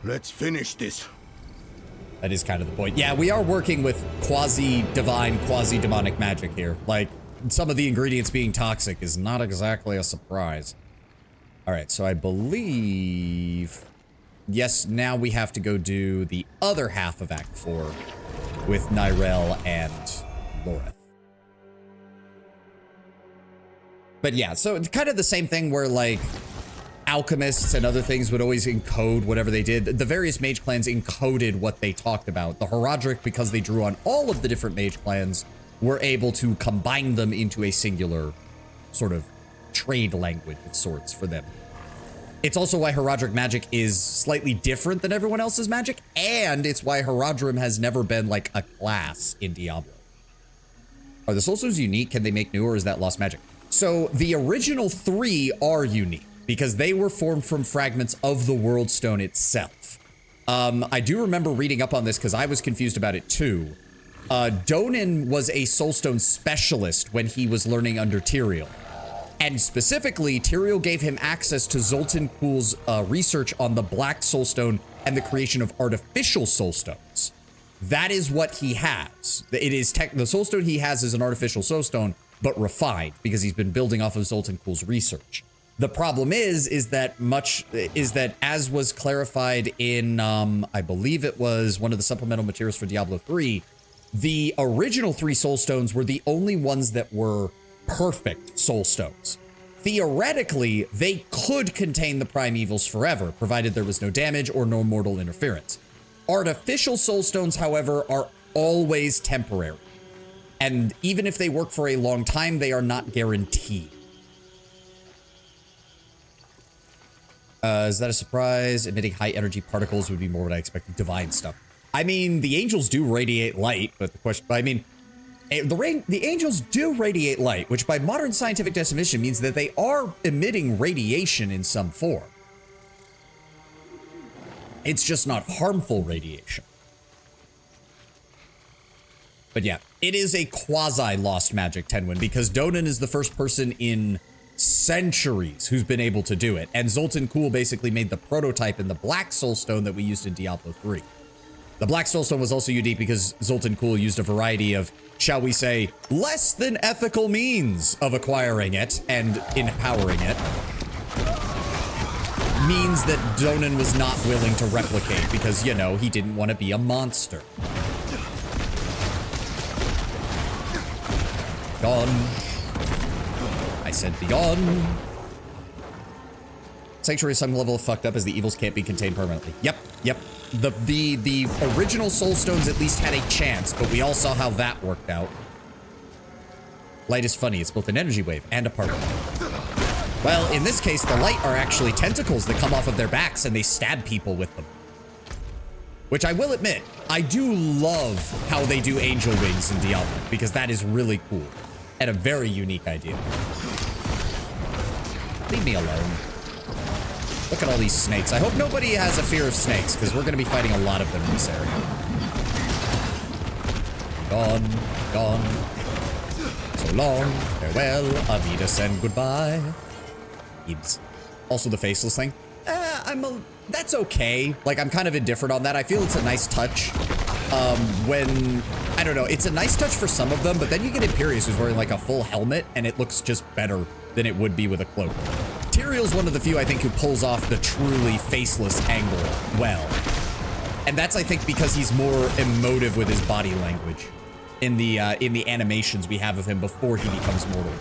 Let's finish this. That is kind of the point. Yeah, we are working with quasi-divine, quasi-demonic magic here. Like, some of the ingredients being toxic is not exactly a surprise. Alright, so I believe... Yes, now we have to go do the other half of Act 4 with Nyrel and Loreth. But yeah, so it's kind of the same thing where, like, alchemists and other things would always encode whatever they did. The various mage clans encoded what they talked about. The Haradric, because they drew on all of the different mage clans, were able to combine them into a singular sort of trade language of sorts for them. It's also why Haradric magic is slightly different than everyone else's magic, and it's why Haradrim has never been, like, a class in Diablo. Are the Soulstones unique? Can they make new, or is that lost magic? So the original 3 are unique because they were formed from fragments of the World Stone itself. I do remember reading up on this because I was confused about it too. Donan was a Soulstone specialist when he was learning under Tyrael. And specifically, Tyrael gave him access to Zoltan Kuhl's research on the Black Soulstone and the creation of artificial Soulstones. That is what he has. It is the Soulstone he has is an artificial Soulstone, but refined because he's been building off of Zoltan Kuhl's research. The problem is that as was clarified in, I believe it was one of the supplemental materials for Diablo 3, the original 3 Soulstones were the only ones that were perfect Soulstones. Theoretically, they could contain the Primevals forever, provided there was no damage or no mortal interference. Artificial Soulstones, however, are always temporary. And even if they work for a long time, they are not guaranteed. Is that a surprise? Emitting high energy particles would be more what I expected. Divine stuff. I mean, the angels do radiate light, but the question, I mean, the angels do radiate light, which by modern scientific definition means that they are emitting radiation in some form. It's just not harmful radiation. But yeah, it is a quasi-lost magic, Tenwin, because Donan is the first person in centuries who's been able to do it. And Zoltan Kuhl basically made the prototype in the Black Soulstone that we used in Diablo 3. The Black Soulstone was also unique because Zoltan Kuhl used a variety of, shall we say, less than ethical means of acquiring it and empowering it. Means that Donan was not willing to replicate because, you know, he didn't want to be a monster. Gone. I said beyond. Sanctuary is some level of fucked up as the evils can't be contained permanently. Yep. The original Soulstones at least had a chance, but we all saw how that worked out. Light is funny. It's both an energy wave and a particle. Well, in this case, the light are actually tentacles that come off of their backs and they stab people with them. Which I will admit, I do love how they do angel wings in Diablo, because that is really cool and a very unique idea. Leave me alone. Look at all these snakes. I hope nobody has a fear of snakes, because we're going to be fighting a lot of them in this area. Gone. So long. Farewell. Avidas and goodbye. Ibs. Also the faceless thing. that's okay. Like, I'm kind of indifferent on that. I feel it's a nice touch. When, I don't know, it's a nice touch for some of them, but then you get Imperius who's wearing like a full helmet and it looks just better than it would be with a cloak. Tyrael's one of the few, I think, who pulls off the truly faceless angle well. And that's, I think, because he's more emotive with his body language in the animations we have of him before he becomes mortal.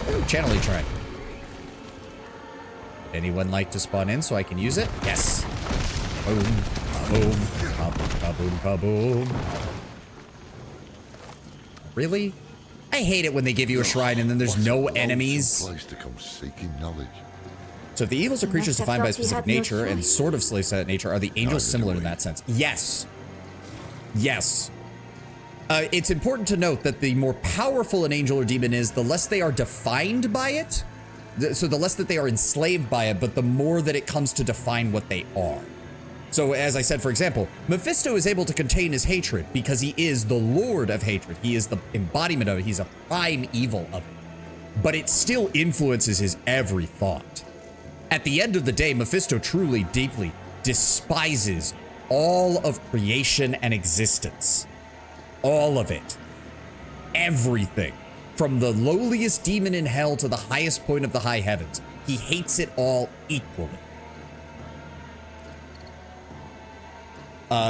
Ooh, channeling try. Anyone like to spawn in so I can use it? Yes. Boom, boom, kaboom, kaboom. Really? I hate it when they give you a shrine and then there's no enemies. Place to come seeking knowledge. So if the evils are creatures defined by a specific nature and sort of slaves to that nature, are the angels similar in that sense? Yes. Yes. It's important to note that the more powerful an angel or demon is, the less they are defined by it. So the less that they are enslaved by it, but the more that it comes to define what they are. So as I said, for example, Mephisto is able to contain his hatred because he is the Lord of hatred. He is the embodiment of it. He's a prime evil of it. But it still influences his every thought. At the end of the day, Mephisto truly, deeply despises all of creation and existence. All of it. Everything. From the lowliest demon in hell to the highest point of the high heavens. He hates it all equally.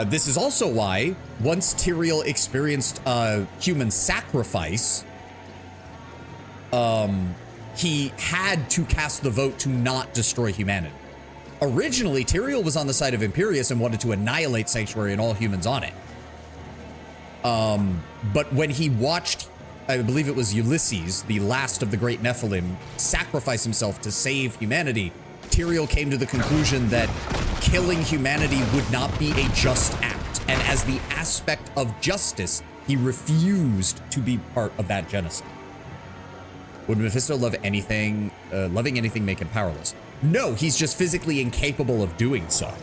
This is also why, once Tyrael experienced human sacrifice, he had to cast the vote to not destroy humanity. Originally, Tyrael was on the side of Imperius and wanted to annihilate Sanctuary and all humans on it. But when he watched, I believe it was Ulysses, the last of the great Nephilim, sacrifice himself to save humanity, Tyrael came to the conclusion that killing humanity would not be a just act. And as the aspect of justice, he refused to be part of that genocide. Would Mephisto love anything, loving anything make him powerless? No, he's just physically incapable of doing so.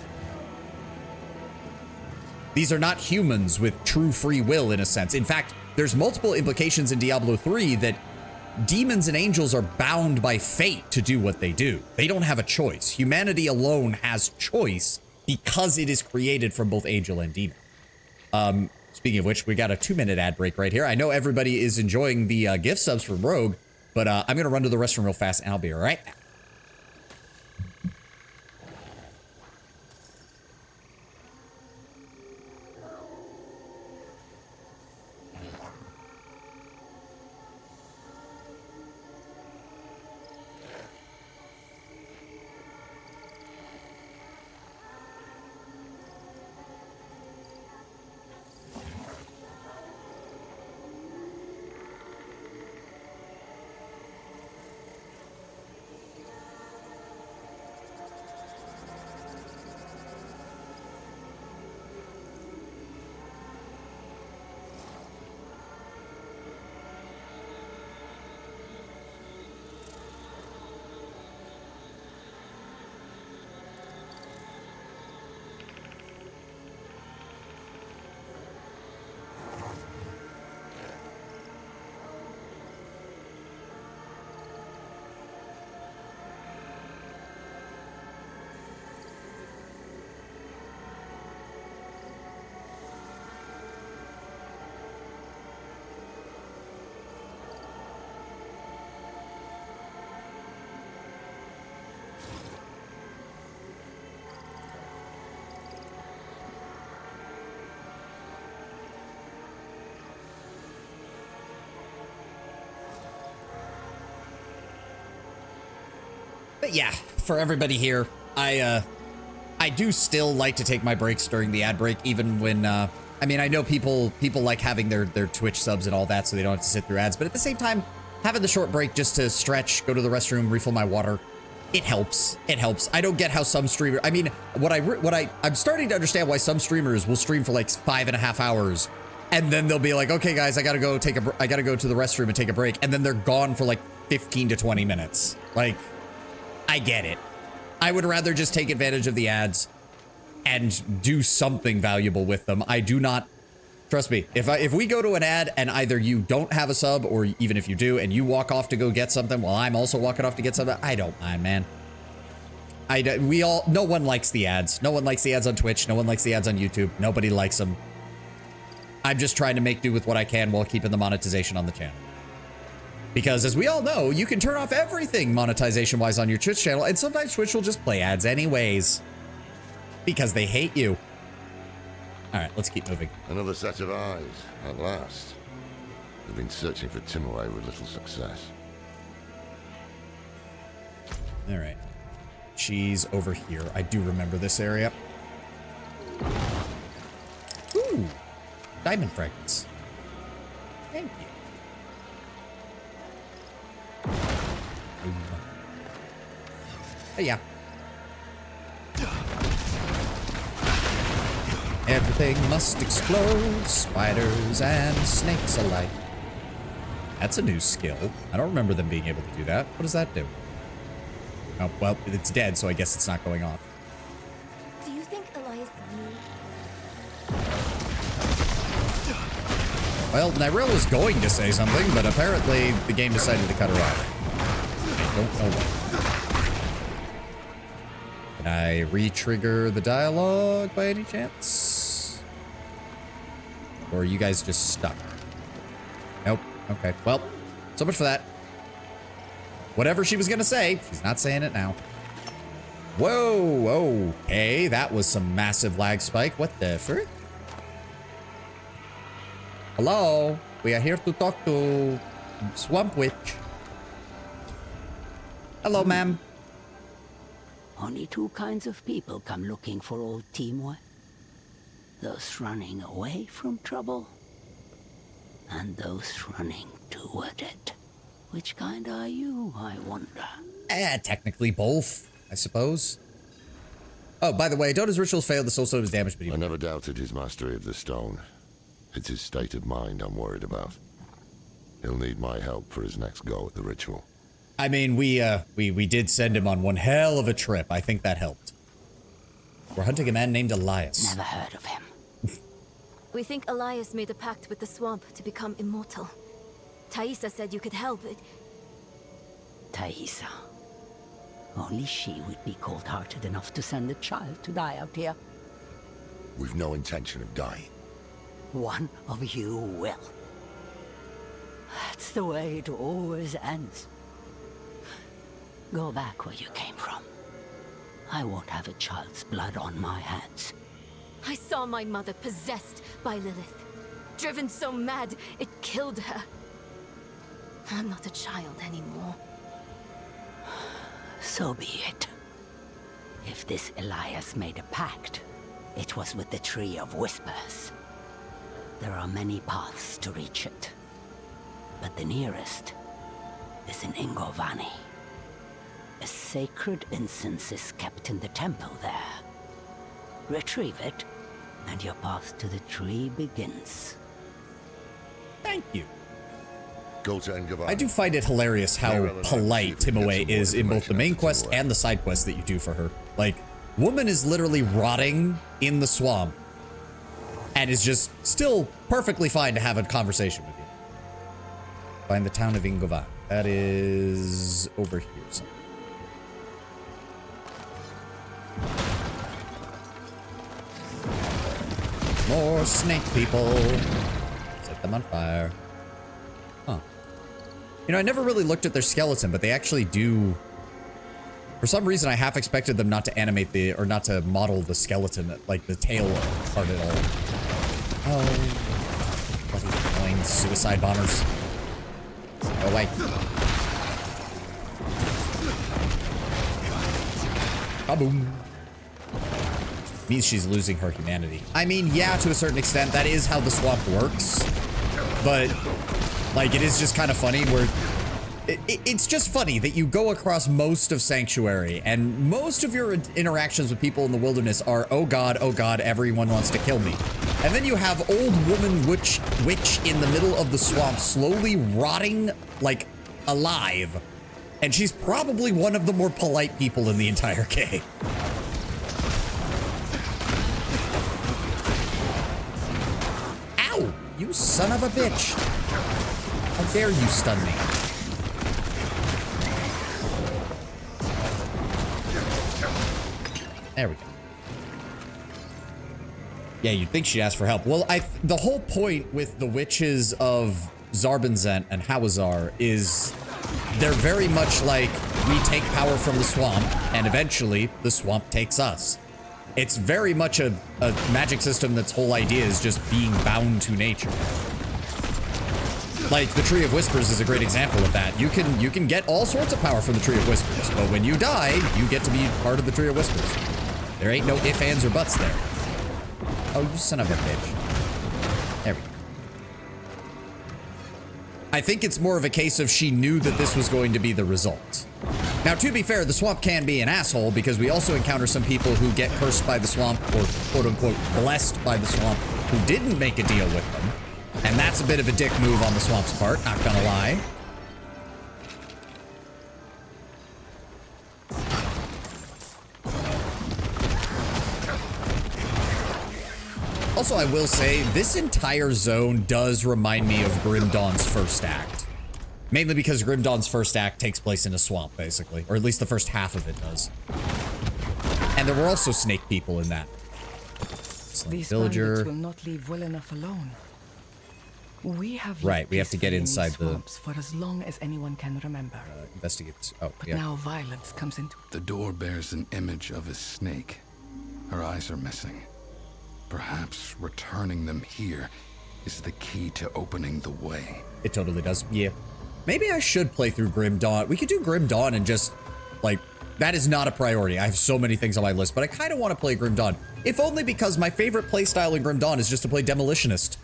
These are not humans with true free will in a sense. In fact, there's multiple implications in Diablo 3 that demons and angels are bound by fate to do what they do. They don't have a choice. Humanity alone has choice because it is created from both angel and demon. Speaking of which, we got a 2-minute ad break right here. I know everybody is enjoying the gift subs from Rogue, but I'm going to run to the restroom real fast and I'll be right back. But yeah, for everybody here, I do still like to take my breaks during the ad break, even when, I mean, I know people like having their Twitch subs and all that, so they don't have to sit through ads. But at the same time, having the short break just to stretch, go to the restroom, refill my water, it helps. It helps. I don't get how some streamers, I mean, I'm starting to understand why some streamers will stream for like 5.5 hours. And then they'll be like, okay, guys, I gotta go to the restroom and take a break. And then they're gone for like 15 to 20 minutes. Like, I get it. I would rather just take advantage of the ads and do something valuable with them. I do not Trust me, if we go to an ad and either you don't have a sub, or even if you do, and you walk off to go get something while I'm also walking off to get something, I don't mind, man. No one likes the ads. No one likes the ads on Twitch. No one likes the ads on YouTube. Nobody likes them. I'm just trying to make do with what I can while keeping the monetization on the channel. Because as we all know, you can turn off everything monetization-wise on your Twitch channel, and sometimes Twitch will just play ads anyways. Because they hate you. All right, let's keep moving. Another set of eyes, at last. We've been searching for Timaway with little success. All right. She's over here. I do remember this area. Ooh. Diamond fragments. Thank you. Hey, yeah. Everything must explode, spiders and snakes alike. That's a new skill. I don't remember them being able to do that. What does that do? Oh, well, it's dead, so I guess it's not going off. Do you think Elias knew? Well, Nyril was going to say something, but apparently the game decided to cut her off. I don't know why. Can I re-trigger the dialogue by any chance? Or are you guys just stuck? Nope. Okay. Well, so much for that. Whatever she was gonna say, she's not saying it now. Whoa, okay, that was some massive lag spike. What the frick? Hello, we are here to talk to Swamp Witch. Hello, ma'am. Only two kinds of people come looking for old Timur. Those running away from trouble, and those running toward it. Which kind are you, I wonder? Technically both, I suppose. Oh, by the way, don't his rituals fail, the soul stone is damaged, but I never doubted his mastery of the stone. It's his state of mind I'm worried about. He'll need my help for his next go at the ritual. I mean, we did send him on one hell of a trip. I think that helped. We're hunting a man named Elias. Never heard of him. We think Elias made a pact with the swamp to become immortal. Thaisa said you could help. Thaisa. Only she would be cold-hearted enough to send a child to die out here. We've no intention of dying. One of you will. That's the way it always ends. Go back where you came from. I won't have a child's blood on my hands. I saw my mother possessed by Lilith. Driven so mad, it killed her. I'm not a child anymore. So be it. If this Elias made a pact, it was with the Tree of Whispers. There are many paths to reach it, but the nearest is in Ingovani. A sacred incense is kept in the temple there. Retrieve it, and your path to the tree begins. Thank you. Go to Engavan. I do find it hilarious how polite Timaway is in both the main quest and the side quest that you do for her. Like, woman is literally rotting in the swamp and is just still perfectly fine to have a conversation with you. Find the town of Ingovan. That is over here somewhere. More snake people. Set them on fire. Huh. You know, I never really looked at their skeleton, but they actually do. For some reason, I half expected them not to animate the, or not to model the skeleton, like the tail part at all. Oh. Bloody annoying suicide bombers. Go away. Kaboom. Means she's losing her humanity. I mean, yeah, to a certain extent, that is how the swamp works. But, like, it is just kind of funny where... It's just funny that you go across most of Sanctuary, and most of your interactions with people in the wilderness are, oh god, everyone wants to kill me. And then you have old woman witch in the middle of the swamp slowly rotting, like, alive. And she's probably one of the more polite people in the entire game. Ow! son of a bitch. How dare you stun me? There we go. Yeah, you'd think she'd ask for help. Well, the whole point with the witches of Zarbinzent and Hawazar is they're very much like we take power from the swamp and eventually the swamp takes us. It's very much a magic system that's whole idea is just being bound to nature. Like the Tree of Whispers is a great example of that. You can get all sorts of power from the Tree of Whispers, but when you die, you get to be part of the Tree of Whispers. There ain't no ifs, ands, or buts there. Oh, you son of a bitch. There we go. I think it's more of a case of she knew that this was going to be the result. Now, to be fair, the swamp can be an asshole because we also encounter some people who get cursed by the swamp or quote-unquote blessed by the swamp who didn't make a deal with them. And that's a bit of a dick move on the swamp's part, not gonna lie. Also, I will say, this entire zone does remind me of Grim Dawn's first act. Mainly because Grim Dawn's first act takes place in a swamp, basically. Or at least the first half of it does. And there were also snake people in that. These villager. bandits will not leave well enough alone. We have right, we have to get inside the for as long as anyone can remember. Investigate. Oh, but yeah. now violence comes into. The door bears an image of a snake. Her eyes are missing. Perhaps returning them here is the key to opening the way. It totally does. Yeah. Maybe I should play through Grim Dawn. We could do Grim Dawn and just, like, that is not a priority. I have so many things on my list, but I kind of want to play Grim Dawn. If only because my favorite playstyle in Grim Dawn is just to play Demolitionist.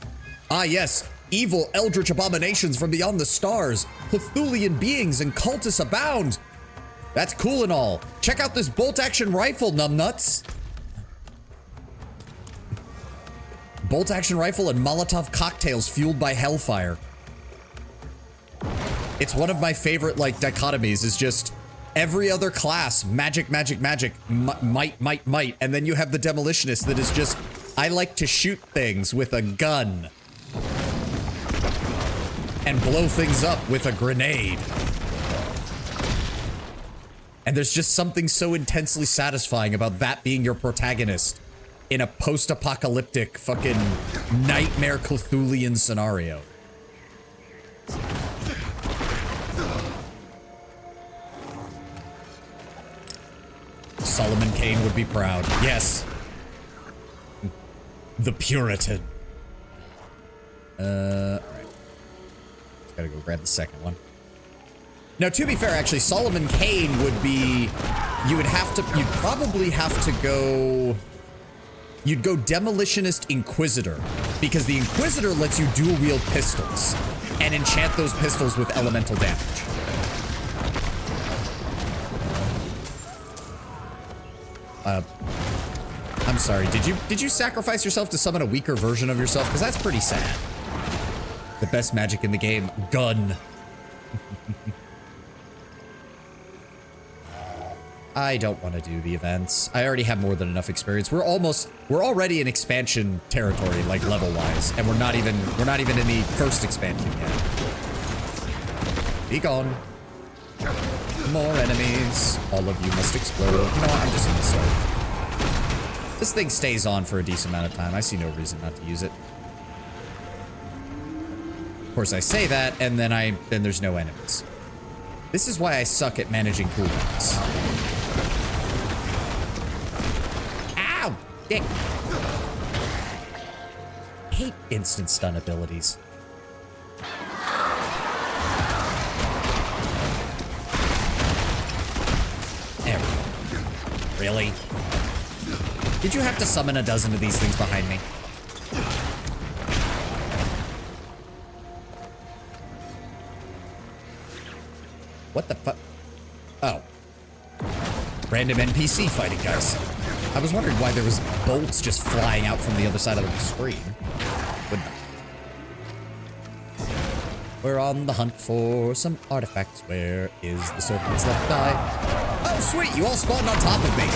Ah, yes. Evil, eldritch abominations from beyond the stars. Cthulhian beings and cultists abound. That's cool and all. Check out this bolt-action rifle, numbnuts. Bolt-action rifle and Molotov cocktails fueled by hellfire. It's one of my favorite, like, dichotomies is just every other class, magic, magic, magic, might, might, might, and then you have the demolitionist that is just, I like to shoot things with a gun. And blow things up with a grenade. And there's just something so intensely satisfying about that being your protagonist in a post-apocalyptic fucking nightmare Cthulhian scenario. Solomon Kane would be proud. Yes. The Puritan. Alright. Just gotta go grab the second one. Now, to be fair, actually, Solomon Kane would be... you'd probably have to go... You'd go Demolitionist Inquisitor, because the Inquisitor lets you dual-wield pistols and enchant those pistols with elemental damage. I'm sorry, did you sacrifice yourself to summon a weaker version of yourself? Because that's pretty sad. The best magic in the game, gun. I don't want to do the events. I already have more than enough experience. We're already in expansion territory, like level-wise, and we're not even in the first expansion yet. Be gone. More enemies. All of you must explode. You know what? I'm just gonna start. This thing stays on for a decent amount of time. I see no reason not to use it. Of course, I say that, and then there's no enemies. This is why I suck at managing cooldowns. Ow! Dick! Hate instant stun abilities. There we go. Really? Did you have to summon a dozen of these things behind me? What the fuck? Oh. Random NPC fighting, guys. I was wondering why there was bolts just flying out from the other side of the screen. Good enough. We're on the hunt for some artifacts. Where is the serpent's left eye? Oh, sweet! You all spawned on top of me.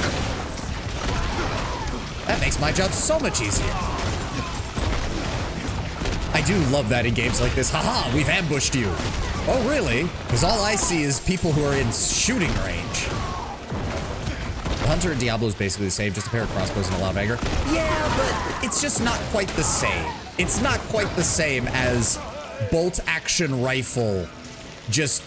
That makes my job so much easier. I do love that in games like this. Haha, we've ambushed you. Oh, really? Because all I see is people who are in shooting range. The Hunter in Diablo is basically the same, just a pair of crossbows and a lot of anger. Yeah, but it's just not quite the same. It's not quite the same as bolt action rifle. Just,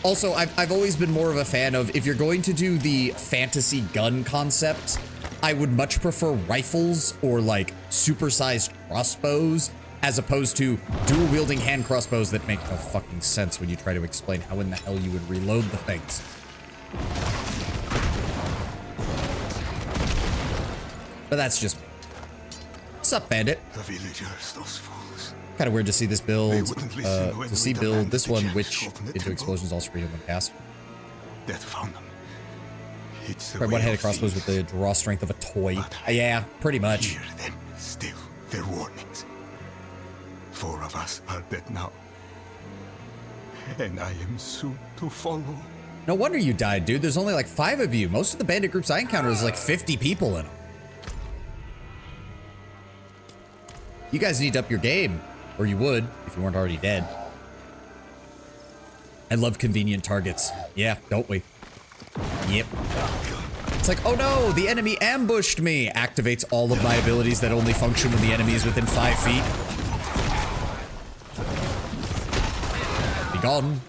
also, I've always been more of a fan of, if you're going to do the fantasy gun concept, I would much prefer rifles or like supersized crossbows as opposed to dual wielding hand crossbows that make no fucking sense when you try to explain how in the hell you would reload the things. But that's just me. What's up, Bandit? The villagers, those fools. Kind of weird to see this build, to see build this one, which into explosions all screen in one cast. Death found them. It's the Right, way one-handed of crossbows with thieves. the draw strength of a toy. Yeah, pretty much. Hear them still, their warnings. 4 of us are dead now. And I am soon to follow. No wonder you died, dude. There's only like 5 of you. Most of the bandit groups I encounter is like 50 people in them. You guys need to up your game. Or you would, if you weren't already dead. I love convenient targets. Yeah, don't we? Yep. It's like, oh no, the enemy ambushed me. Activates all of my abilities that only function when the enemy is within 5 feet. Be gone.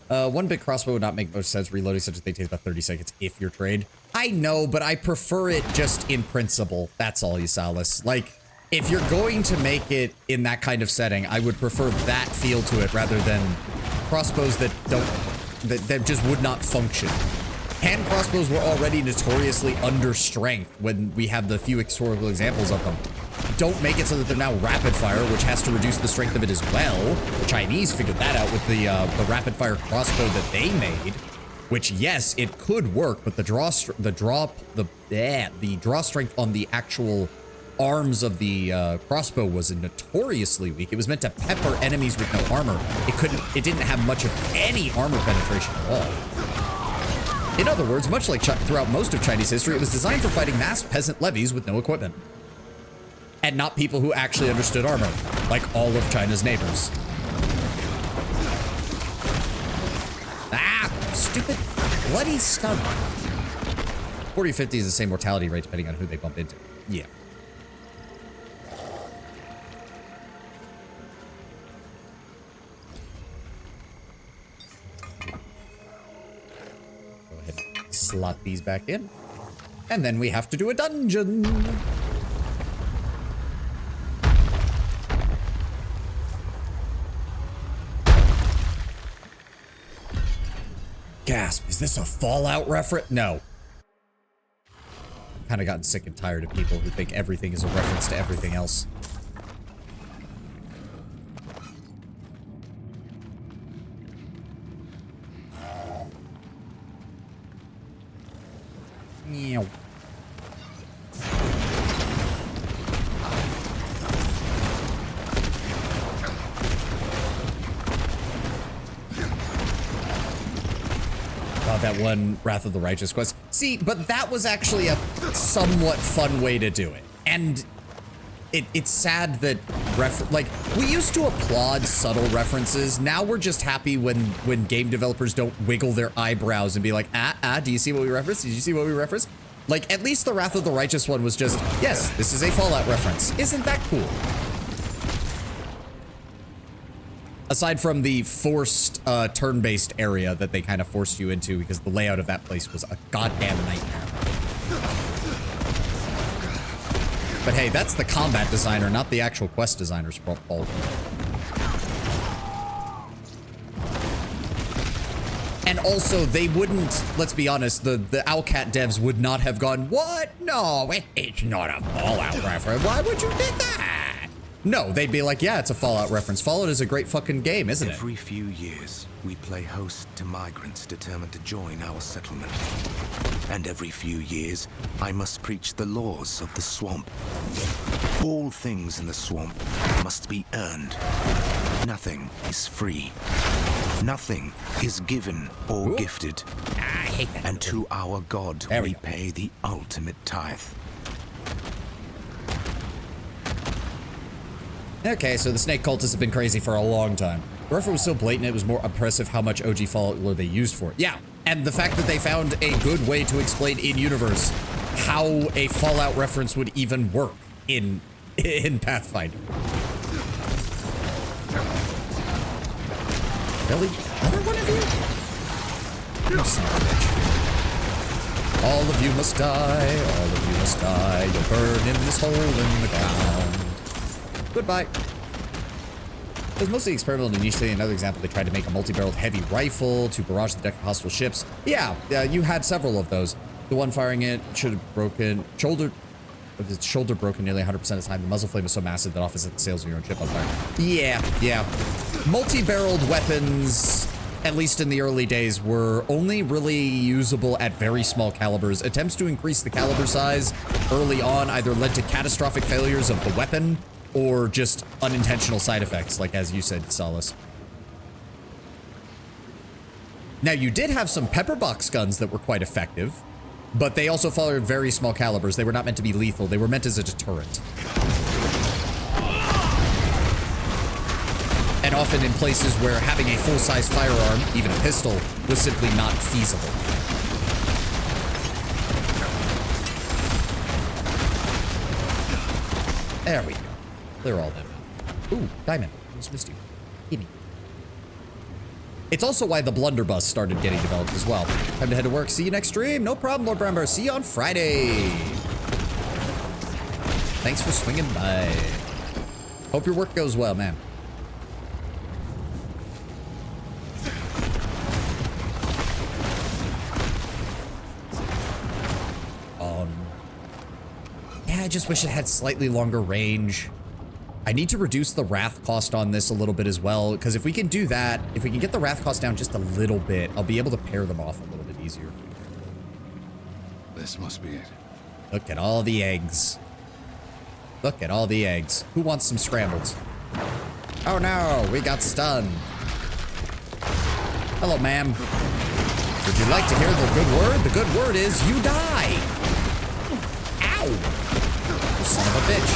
One big crossbow would not make much sense. Reloading such a thing takes about 30 seconds if you're trained. I know, but I prefer it just in principle. That's all, Usalis. Like, if you're going to make it in that kind of setting, I would prefer that feel to it rather than crossbows that don't, that just would not function. Hand crossbows were already notoriously under strength when we have the few historical examples of them. Don't make it so that they're now rapid fire, which has to reduce the strength of it as well. The Chinese figured that out with the rapid fire crossbow that they made, which yes, it could work, but the draw strength on the actual arms of the crossbow was notoriously weak. It was meant to pepper enemies with no armor. It didn't have much of any armor penetration at all. In other words, much like throughout most of Chinese history, it was designed for fighting mass peasant levies with no equipment. And not people who actually understood armor, like all of China's neighbors. Ah, stupid bloody stun. 40 or 50 is the same mortality rate depending on who they bump into. Yeah. Go ahead and slot these back in. And then we have to do a dungeon. Gasp, is this a Fallout reference? No. I've kind of gotten sick and tired of people who think everything is a reference to everything else. Meow. That one Wrath of the Righteous quest. See, but that was actually a somewhat fun way to do it. And it's sad that like we used to applaud subtle references. Now we're just happy when game developers don't wiggle their eyebrows and be like, do you see what we referenced? Did you see what we referenced? Like, at least the Wrath of the Righteous one was just, yes, this is a Fallout reference. Isn't that cool? Aside from the forced turn-based area that they kind of forced you into because the layout of that place was a goddamn nightmare. But hey, that's the combat designer, not the actual quest designer's fault. And also, they wouldn't, let's be honest, the Owlcat devs would not have gone, what? No, it's not a Fallout reference. Why would you do that? No, they'd be like, yeah, it's a Fallout reference. Fallout is a great fucking game, isn't it? Every few years, we play host to migrants determined to join our settlement. And every few years, I must preach the laws of the swamp. All things in the swamp must be earned. Nothing is free. Nothing is given or gifted. I hate that. And to our God, we pay the ultimate tithe. Okay, so the snake cultists have been crazy for a long time. Or if it was so blatant, it was more impressive how much OG Fallout lore they used for it. Yeah, and the fact that they found a good way to explain in-universe how a Fallout reference would even work in Pathfinder. Really? Another one of you? You son of a bitch. All of you must die. All of you must die. You'll burn in this hole in the ground. Goodbye. It was mostly experimental initially. Another example, they tried to make a multi-barreled heavy rifle to barrage the deck of hostile ships. Yeah, you had several of those. The one firing it should have broken with its shoulder broken nearly 100% of the time. The muzzle flame is so massive that often set the sails of your own ship on fire. Yeah. Multi-barreled weapons, at least in the early days, were only really usable at very small calibers. Attempts to increase the caliber size early on either led to catastrophic failures of the weapon or just unintentional side effects, like as you said, Solace. Now, you did have some pepperbox guns that were quite effective, but they also followed very small calibers. They were not meant to be lethal. They were meant as a deterrent. And often in places where having a full-size firearm, even a pistol, was simply not feasible. There we go. Clear all them out. Ooh, diamond. Almost missed you. Gimme. It's also why the blunderbuss started getting developed as well. Time to head to work. See you next stream. No problem, Lord Bramber. See you on Friday. Thanks for swinging by. Hope your work goes well, man. Yeah, I just wish it had slightly longer range. I need to reduce the wrath cost on this a little bit as well, because if we can do that, if we can get the wrath cost down just a little bit, I'll be able to pair them off a little bit easier. This must be it. Look at all the eggs. Look at all the eggs. Who wants some scrambled? Oh no, we got stunned. Hello, ma'am. Would you like to hear the good word? The good word is you die. Ow! You son of a bitch.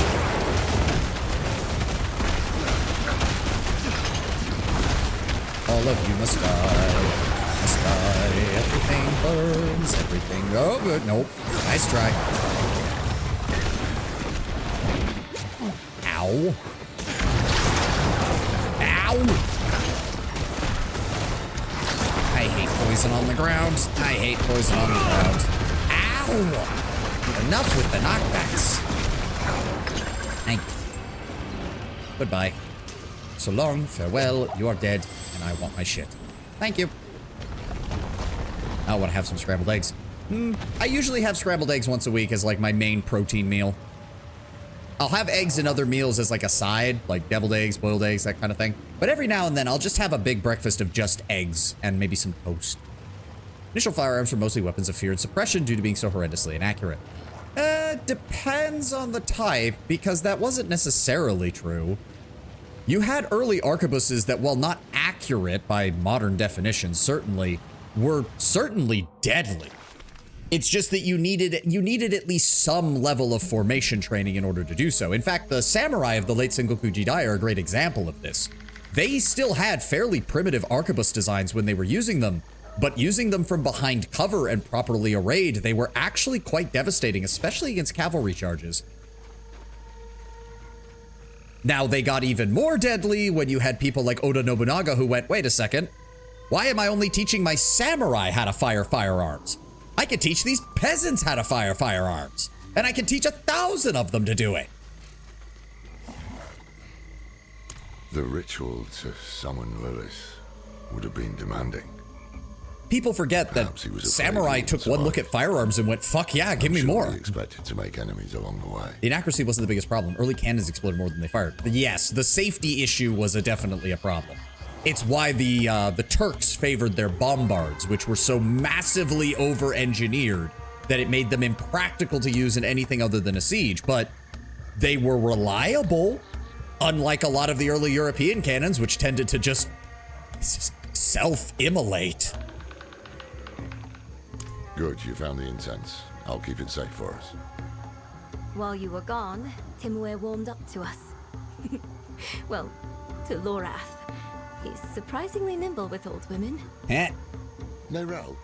All of you must die. Must die. Everything burns. Everything. Oh, good. Nope. Nice try. Ow. Ow. I hate poison on the ground. I hate poison on the ground. Ow. Enough with the knockbacks. Thank you. Goodbye. So long, farewell, you are dead, and I want my shit. Thank you. I want to have some scrambled eggs. I usually have scrambled eggs once a week as like my main protein meal. I'll have eggs in other meals as like a side, like deviled eggs, boiled eggs, that kind of thing. But every now and then I'll just have a big breakfast of just eggs and maybe some toast. Initial firearms were mostly weapons of fear and suppression due to being so horrendously inaccurate. Depends on the type, because that wasn't necessarily true. You had early arquebuses that, while not accurate by modern definitions, were certainly deadly. It's just that you needed at least some level of formation training in order to do so. In fact, the samurai of the late Sengoku Jidai are a great example of this. They still had fairly primitive arquebus designs when they were using them, but using them from behind cover and properly arrayed, they were actually quite devastating, especially against cavalry charges. Now, they got even more deadly when you had people like Oda Nobunaga who went, wait a second, why am I only teaching my samurai how to fire firearms? I could teach these peasants how to fire firearms, and I can teach 1,000 of them to do it. The ritual to summon Lilith would have been demanding. People forget that samurai took one look at firearms and went, fuck yeah, give me more. They expected to make enemies along the way. The inaccuracy wasn't the biggest problem. Early cannons exploded more than they fired. But yes, the safety issue was definitely a problem. It's why the Turks favored their bombards, which were so massively over-engineered that it made them impractical to use in anything other than a siege. But they were reliable, unlike a lot of the early European cannons, which tended to just self-immolate. Good, you found the incense. I'll keep it safe for us. While you were gone, Timur warmed up to us. Well, to Lorath. He's surprisingly nimble with old women. No row.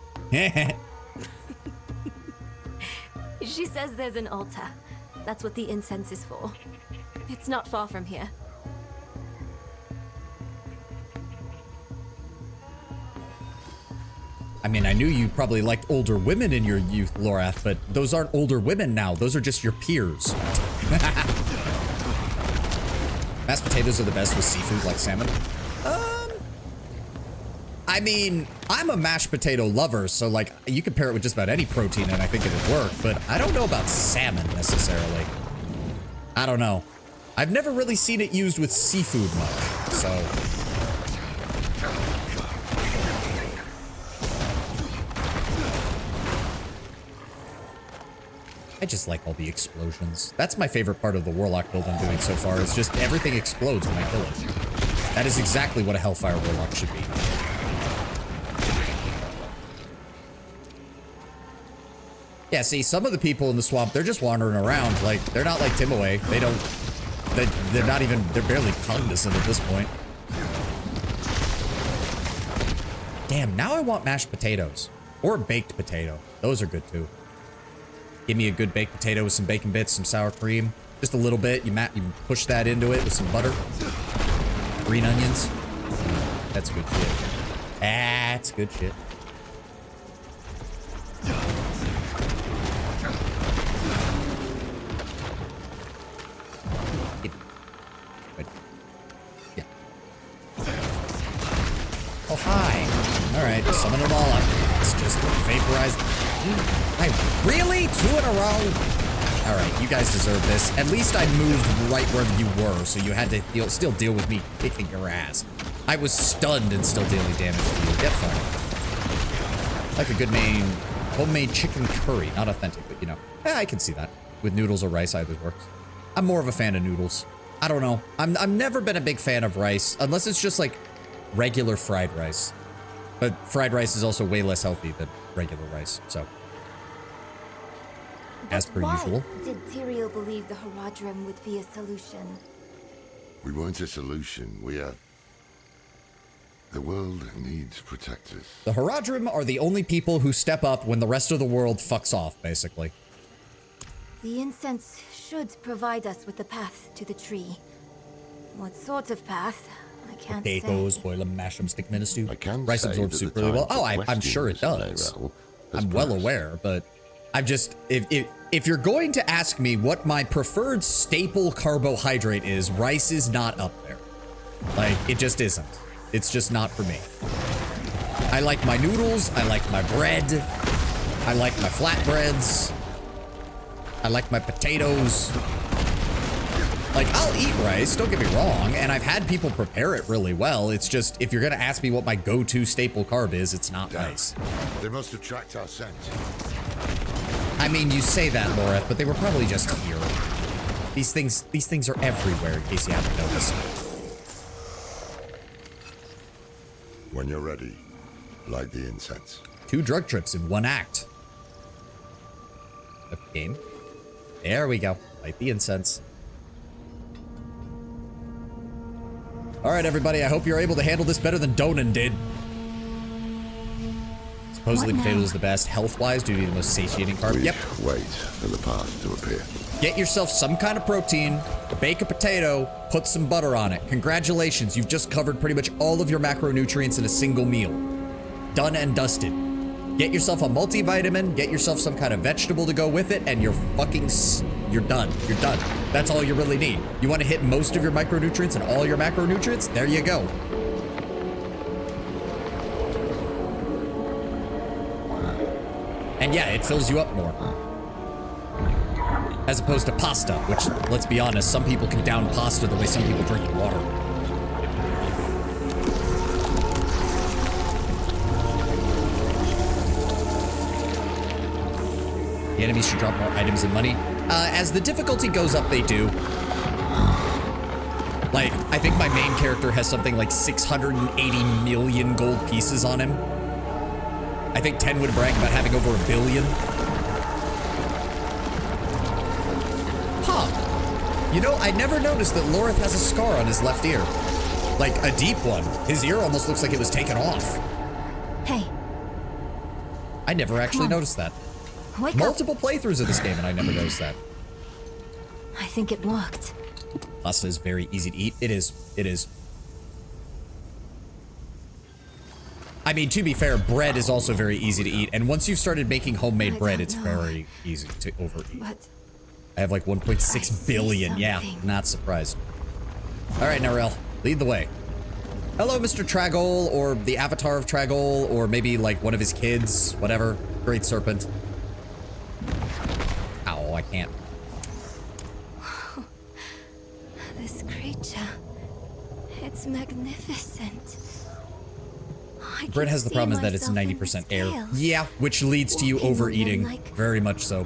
She says there's an altar. That's what the incense is for. It's not far from here. I mean, I knew you probably liked older women in your youth, Lorath, but those aren't older women now. Those are just your peers. Mashed potatoes are the best with seafood like salmon. I mean, I'm a mashed potato lover, so like you can pair it with just about any protein and I think it would work, but I don't know about salmon necessarily. I don't know. I've never really seen it used with seafood much, so. I just like all the explosions. That's my favorite part of the Warlock build I'm doing so far, is just everything explodes when I kill it. That is exactly what a Hellfire Warlock should be. Yeah, see, some of the people in the swamp, they're just wandering around. Like, they're not like Timaway. They're not even, they're barely cognizant at this point. Damn, now I want mashed potatoes. Or a baked potato. Those are good too. Give me a good baked potato with some bacon bits, some sour cream. Just a little bit. You push that into it with some butter. Green onions. That's good shit. That's good shit. Yeah. Oh, hi. All right, summon them all up. Let's just vaporize. Really? 2 in a row? All right, you guys deserve this. At least I moved right where you were, so you had to still deal with me kicking your ass. I was stunned and still dealing damage to you. Get fine. Like a good homemade chicken curry. Not authentic, but you know. I can see that. With noodles or rice, either works. I'm more of a fan of noodles. I don't know. I've never been a big fan of rice, unless it's just like regular fried rice. But fried rice is also way less healthy than regular rice, so. As per usual. Did Tyrael believe the Haradrim would be a solution? We weren't a solution. We are... The world needs protectors. The Haradrim are the only people who step up when the rest of the world fucks off, basically. The incense should provide us with the path to the tree. What sort of path? I can't Potatoes, say. boil them, mash them, stick them in a stew. I can Rice say absorbs that soup the really well. time Oh, for I'm sure it questioning does. Tyrael has I'm well passed. aware, but I'm just... If you're going to ask me what my preferred staple carbohydrate is, rice is not up there. Like, it just isn't. It's just not for me. I like my noodles. I like my bread. I like my flatbreads. I like my potatoes. Like, I'll eat rice, don't get me wrong, and I've had people prepare it really well. It's just, if you're gonna ask me what my go-to staple carb is, it's not rice. They must have tracked our scent. I mean, you say that, Loreth, but they were probably just here. These things are everywhere, in case you haven't noticed. When you're ready, light the incense. 2 drug trips in 1 act. Up game. There we go. Light the incense. All right, everybody. I hope you're able to handle this better than Donan did. Supposedly potatoes is the best health-wise due to the most satiating carb. We Yep. wait for the path to appear. Get yourself some kind of protein, bake a potato, put some butter on it. Congratulations, you've just covered pretty much all of your macronutrients in a single meal. Done and dusted. Get yourself a multivitamin, get yourself some kind of vegetable to go with it, and you're you're done. You're done. That's all you really need. You want to hit most of your micronutrients and all your macronutrients? There you go. And yeah, it fills you up more. As opposed to pasta, which, let's be honest, some people can down pasta the way some people drink water. The enemies should drop more items and money. As the difficulty goes up, they do. Like, I think my main character has something like 680 million gold pieces on him. I think 10 would brag about having over 1 billion. Huh. You know, I never noticed that Lorith has a scar on his left ear. Like, a deep one. His ear almost looks like it was taken off. Hey. I never actually noticed that. Wake Multiple playthroughs of this game and I never noticed that. I think it worked. Pasta is very easy to eat. It is. It is. I mean, to be fair, bread is also very easy to eat. And once you've started making homemade bread, it's very easy to overeat. But I have like 1.6 billion. Yeah, not surprised. All right, Narelle, lead the way. Hello, Mr. Tragol, or the avatar of Tragol, or maybe like one of his kids, whatever. Great Serpent. Ow, I can't. this creature, it's magnificent. Bread has the problem is that it's 90% air. Yeah, which leads to you overeating. Very much so.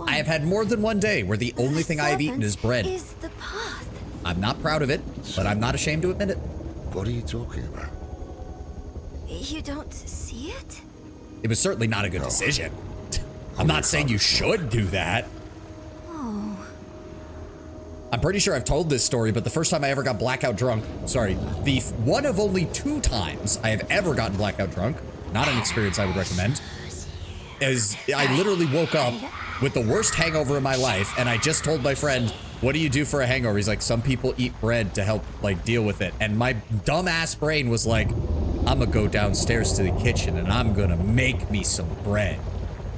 I have had more than one day where the only thing I have eaten is bread. I'm not proud of it, but I'm not ashamed to admit it. What are you talking about? You don't see it? It was certainly not a good decision. I'm not saying you should do that. Oh. I'm pretty sure I've told this story, but the first time I ever got blackout drunk, sorry, the one of only 2 times I have ever gotten blackout drunk, not an experience I would recommend, is I literally woke up with the worst hangover in my life, and I just told my friend, what do you do for a hangover? He's like, some people eat bread to help, like, deal with it. And my dumbass brain was like, I'm gonna go downstairs to the kitchen, and I'm gonna make me some bread.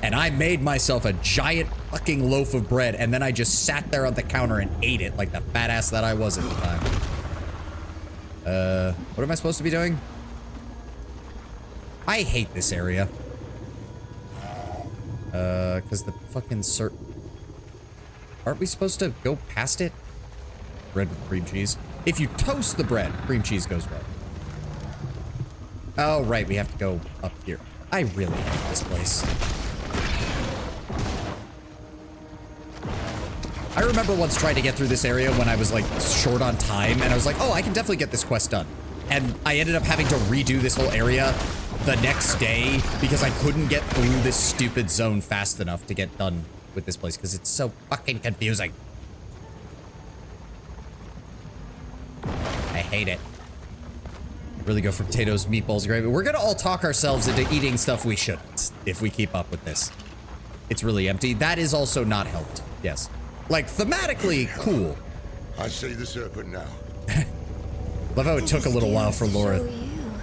And I made myself a giant fucking loaf of bread, and then I just sat there on the counter and ate it like the fat ass that I was at the time. What am I supposed to be doing? I hate this area. Because the fucking aren't we supposed to go past it? Bread with cream cheese. If you toast the bread, cream cheese goes well. Oh, right, we have to go up here. I really hate this place. I remember once trying to get through this area when I was like short on time, and I was like, oh, I can definitely get this quest done. And I ended up having to redo this whole area the next day because I couldn't get through this stupid zone fast enough to get done with this place because it's so fucking confusing. I hate it. Really go for potatoes, meatballs, gravy. We're gonna all talk ourselves into eating stuff we shouldn't if we keep up with this. It's really empty. That is also not helped. Yes. Like, thematically, cool. I see the serpent now. Love how it took a little while for Laura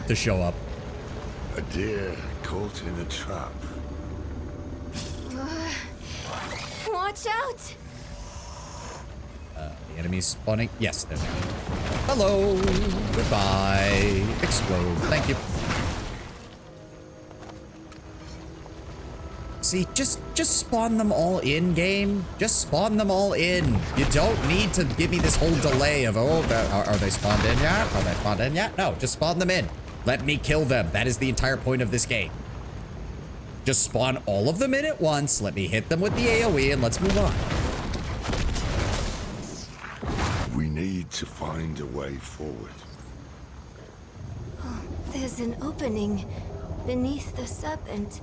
to show up. A deer caught in a trap. Watch out! The enemy's spawning. Yes, there. Hello. Goodbye. Explode. Thank you. See, just spawn them all in, game. Just spawn them all in. You don't need to give me this whole delay of, oh, are they spawned in yet? Are they spawned in yet? No, just spawn them in. Let me kill them. That is the entire point of this game. Just spawn all of them in at once. Let me hit them with the AoE and let's move on. We need to find a way forward. Oh, there's an opening beneath the serpent.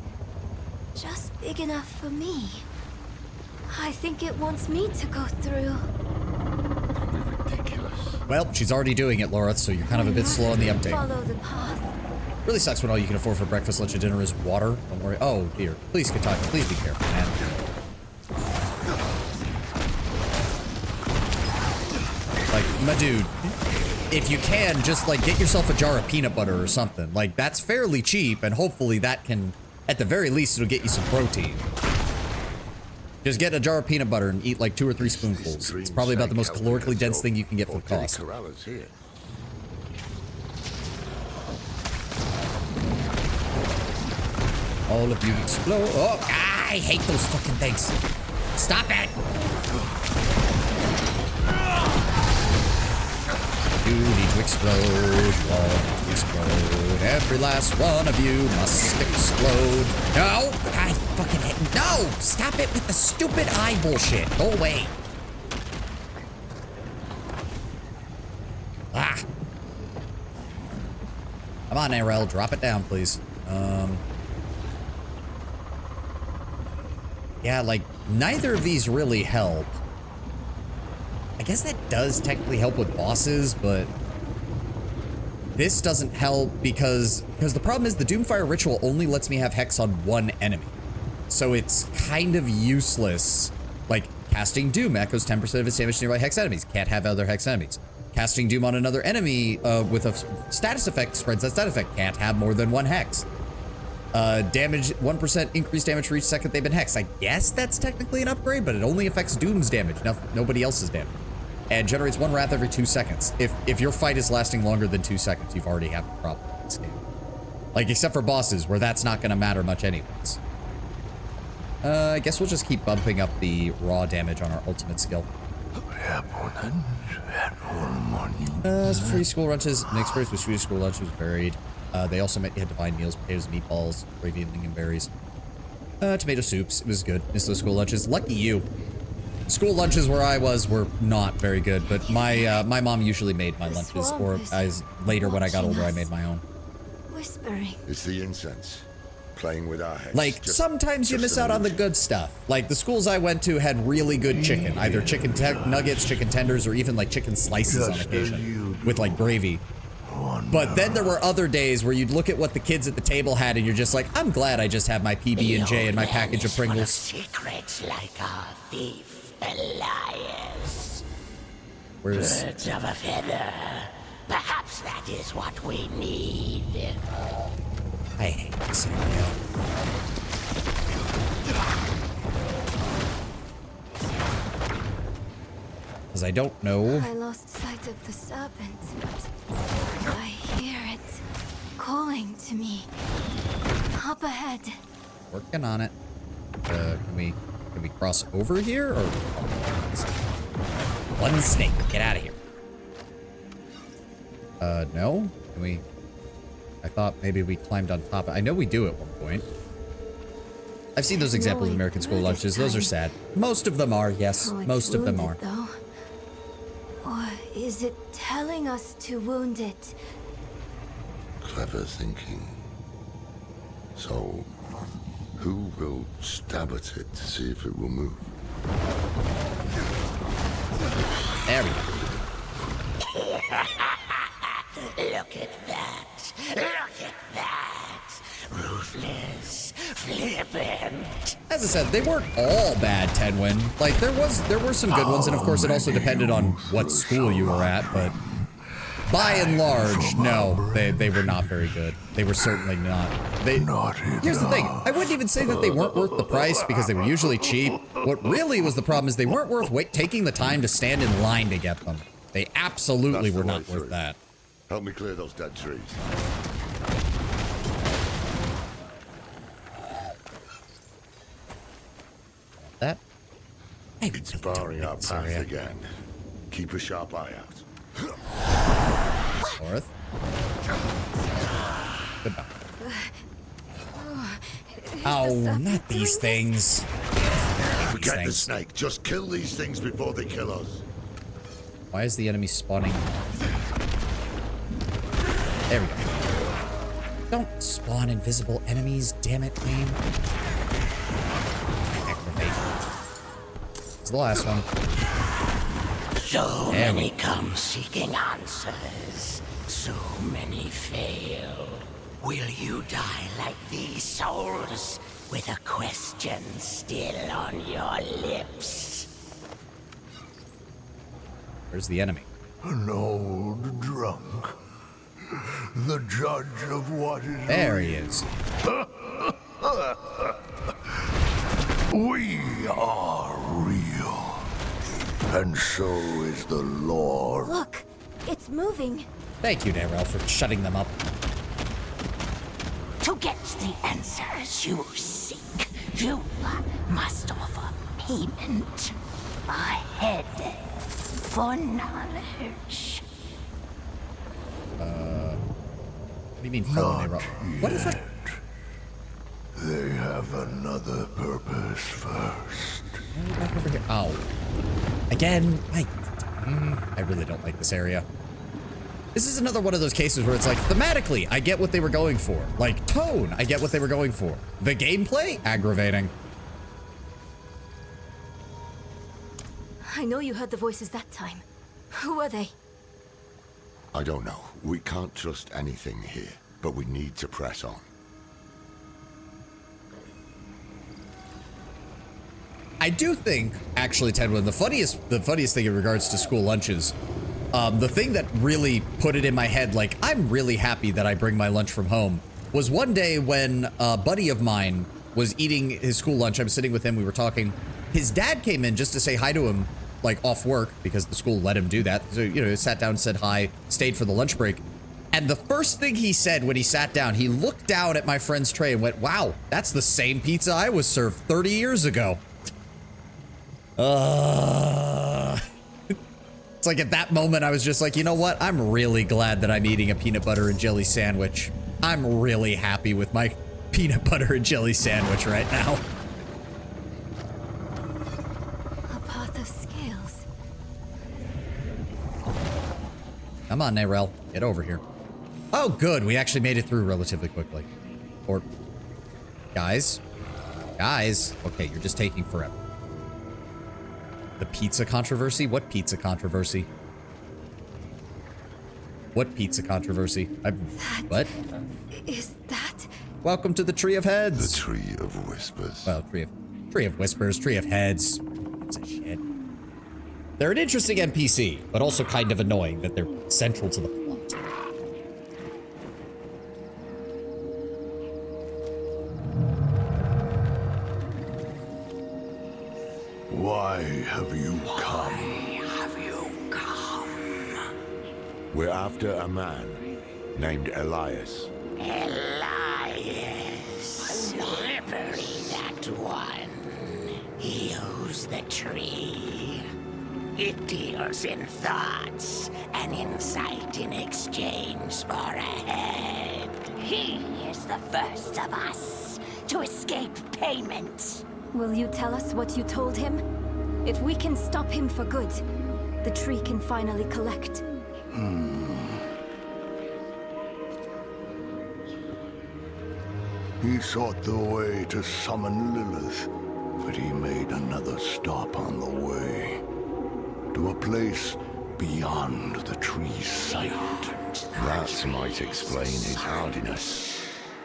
Just big enough for me. I think it wants me to go through. Well, she's already doing it, Laura, so you're kind of a bit slow on the update. Follow the path. Really sucks when all you can afford for breakfast, lunch, and dinner is water. Don't worry. Oh, dear. Please, Kentucky. Please be careful, man. Like, my dude, if you can, just, like, get yourself a jar of peanut butter or something. Like, that's fairly cheap, and hopefully that can, at the very least, it'll get you some protein. Just get a jar of peanut butter and eat, like, 2 or 3 spoonfuls. It's probably about the most calorically dense thing you can get for the cost. All of you explode. Oh, I hate those fucking things. Stop it. You need to explode. All to explode. Every last one of you must explode. No, I fucking hate. No, stop it with the stupid eye bullshit. Go away. Ah. Come on, Narelle, drop it down, please. Yeah, like, neither of these really help. I guess that does technically help with bosses, but this doesn't help because the problem is the Doomfire Ritual only lets me have Hex on one enemy. So it's kind of useless. Like, casting Doom echoes 10% of its damage to nearby Hex enemies. Can't have other Hex enemies. Casting Doom on another enemy with a status effect spreads that status effect. Can't have more than one Hex. Damage, 1% increased damage for each second they've been hexed. I guess that's technically an upgrade, but it only affects Doom's damage, nobody else's damage. And generates 1 wrath every 2 seconds. If your fight is lasting longer than 2 seconds, you've already have a problem in this game. Like, except for bosses, where that's not going to matter much anyways. I guess we'll just keep bumping up the raw damage on our ultimate skill. Free school lunches. My experience with free school lunch was varied. They also meant you had divine meals, potatoes and meatballs, gravy and lingonberries. Tomato soups. It was good. Missed those school lunches. Lucky you. School lunches where I was were not very good, but my mom usually made my lunches, or later when I got older, I made my own. Whispering. It's the incense. Playing with our heads. Like, sometimes you miss out on the good stuff. Like, the schools I went to had really good chicken. Either chicken nuggets, chicken tenders, or even, like, chicken slices on occasion. With, like, gravy. But then there were other days where you'd look at what the kids at the table had and you're just like, I'm glad I just have my PB&J and my package of Pringles. Secrets like our thief, Elias. Where's... Birds of a feather. Perhaps that is what we need. I hate this area. Because I don't know. I lost sight of the serpent, but I hear it calling to me. Up ahead. Working on it. Can we cross over here or one snake? Get out of here. No. Can we? I thought maybe we climbed on top. I know we do at one point. I've seen those examples of American school lunches. Those are sad. Most of them are, yes. Most of them are. Though. Or is it telling us to wound it? Clever thinking. So, who will stab at it to see if it will move? There we go. Look at that. Look at that. Ruthless. Flippant. As I said, they weren't all bad, Tenwin. Like, there were some good ones, and of course it also depended on what school you were at, but by and large, no, they were not very good. They were certainly not. Here's the thing, I wouldn't even say that they weren't worth the price because they were usually cheap. What really was the problem is they weren't worth taking the time to stand in line to get them. They absolutely were not worth that. Help me clear those dead trees. That? It's barring our path again. Keep a sharp eye out. North. Goodbye. Oh, not these things. Forget the snake. Just kill these things before they kill us. Why is the enemy spawning? There we go. Don't spawn invisible enemies, damn it, game. It's the last one. So many come seeking answers. So many fail. Will you die like these souls with a question still on your lips? Where's the enemy? An old drunk. The judge of what is There he is. We are real. And so is the Lord. Look, it's moving. Thank you, Darrell, for shutting them up. To get the answers you seek, you must offer payment. A head for knowledge. What do you mean follow me, Rob? What is that? They have another purpose first. Back over here. Ow. Again, I really don't like this area. This is another one of those cases where it's like, thematically, I get what they were going for. Like, tone, I get what they were going for. The gameplay? Aggravating. I know you heard the voices that time. Who were they? I don't know. We can't trust anything here, but we need to press on. I do think, actually, Tedwin, the funniest thing in regards to school lunches, the thing that really put it in my head, like, I'm really happy that I bring my lunch from home, was one day when a buddy of mine was eating his school lunch. I was sitting with him, we were talking. His dad came in just to say hi to him, like, off work, because the school let him do that. So, you know, he sat down, said hi, stayed for the lunch break. And the first thing he said when he sat down, he looked down at my friend's tray and went, wow, that's the same pizza I was served 30 years ago. It's like at that moment, I was just like, you know what? I'm really glad that I'm eating a peanut butter and jelly sandwich. I'm really happy with my peanut butter and jelly sandwich right now. A path of scales. Come on, Narelle. Get over here. Oh, good. We actually made it through relatively quickly. Or, guys. Guys. Okay, you're just taking forever. The pizza controversy? What pizza controversy? What pizza controversy? What? Is that? Welcome to the Tree of Heads. The Tree of Whispers. Well, Tree of Whispers, Tree of Heads. It's a shit. They're an interesting NPC, but also kind of annoying that they're central to the plot. Why have you come? We're after a man named Elias. Elias. Slippery, that one. He owns the tree. It deals in thoughts and insight in exchange for a head. He is the first of us to escape payment. Will you tell us what you told him? If we can stop him for good, the tree can finally collect. He sought the way to summon Lilith, but he made another stop on the way. To a place beyond the tree's sight. That might explain his hardiness.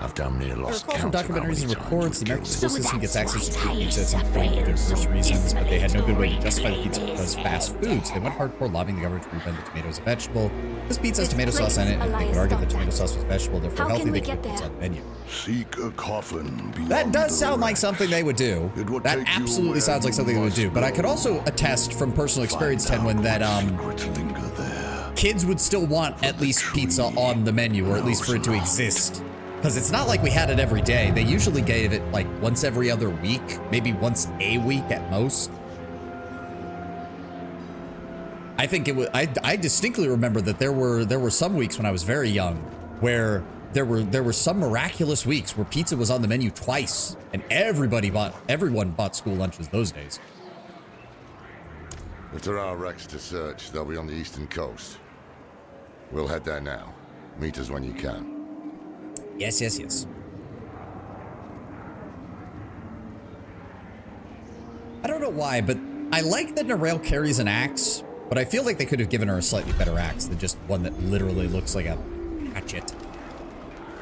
I've damn near lost I recall from count of how documentaries many and times reports, the we American killed school him. system gets access to free pizza at some point for diverse reasons, but they had no good way to justify the pizza because fast foods. They went hardcore lobbying the government to rebrand the tomato as a vegetable. This pizza has tomato sauce in it, and they could argue that tomato sauce was vegetable, therefore healthy, they could put pizza on the menu. Seek a coffin beyond That does the sound like wreck. something they would do. That absolutely sounds like something they would do. But I could also attest from personal experience, Tenwin, that kids would still want at least pizza on the menu, or at least for it to exist. Because it's not like we had it every day. They usually gave it like once every other week, maybe once a week at most. I think it was. I distinctly remember that there were some weeks when I was very young where there were some miraculous weeks where pizza was on the menu twice, and everyone bought school lunches those days. If there are wrecks to search, they'll be on the eastern coast. We'll head there now. Meet us when you can. Yes, yes, yes. I don't know why, but I like that Narelle carries an axe, but I feel like they could have given her a slightly better axe than just one that literally looks like a hatchet.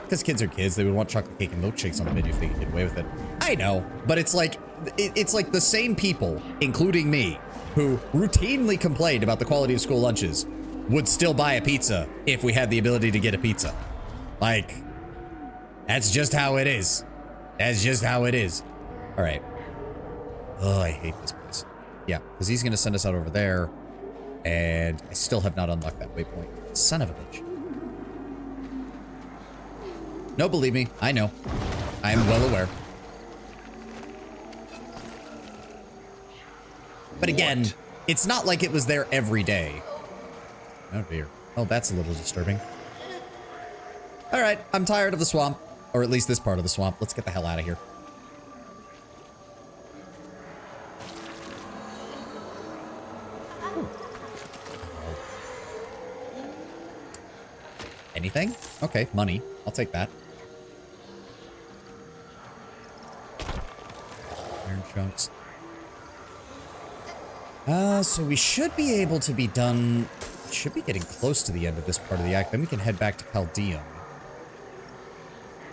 Because kids are kids, they would want chocolate cake and milkshakes on the menu if they could get away with it. I know, but it's like the same people, including me, who routinely complained about the quality of school lunches, would still buy a pizza if we had the ability to get a pizza. Like, that's just how it is. That's just how it is. All right. Oh, I hate this place. Yeah, because he's going to send us out over there. And I still have not unlocked that waypoint. Son of a bitch. No, believe me. I know. I am well aware. But again, it's not like it was there every day. Oh, dear. Oh, that's a little disturbing. All right, I'm tired of the swamp. Or at least this part of the swamp. Let's get the hell out of here. Ooh. Anything? Okay, money. I'll take that. Iron chunks. So we should be able to be done. Should be getting close to the end of this part of the act. Then we can head back to Chaldeum.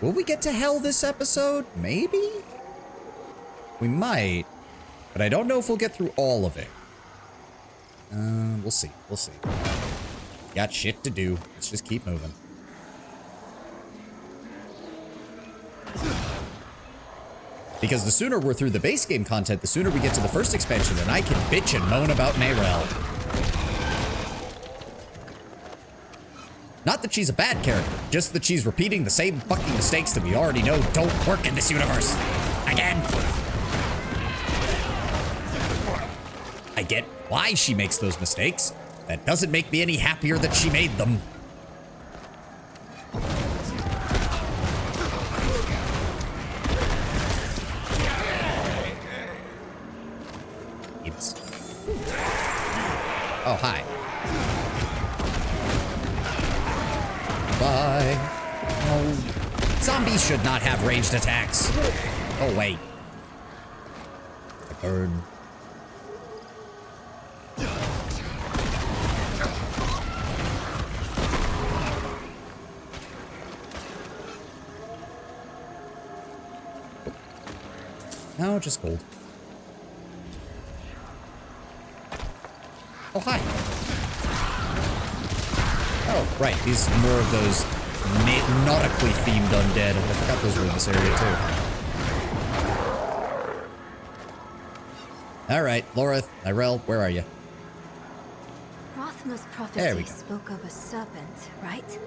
Will we get to hell this episode? Maybe? We might. But I don't know if we'll get through all of it. We'll see. We'll see. Got shit to do. Let's just keep moving. Because the sooner we're through the base game content, the sooner we get to the first expansion, and I can bitch and moan about Narelle. Not that she's a bad character, just that she's repeating the same fucking mistakes that we already know don't work in this universe. Again. I get why she makes those mistakes. That doesn't make me any happier that she made them. Oops. Oh, hi. Bye. Oh, zombies should not have ranged attacks. Oh, wait. Burn. No, just gold. Oh, hi. Oh, right. These are more of those nautically themed undead. I forgot those were in this area, too. All right, Lorith, Nyrelle, where are you? Rothma's prophecy spoke of a serpent, right?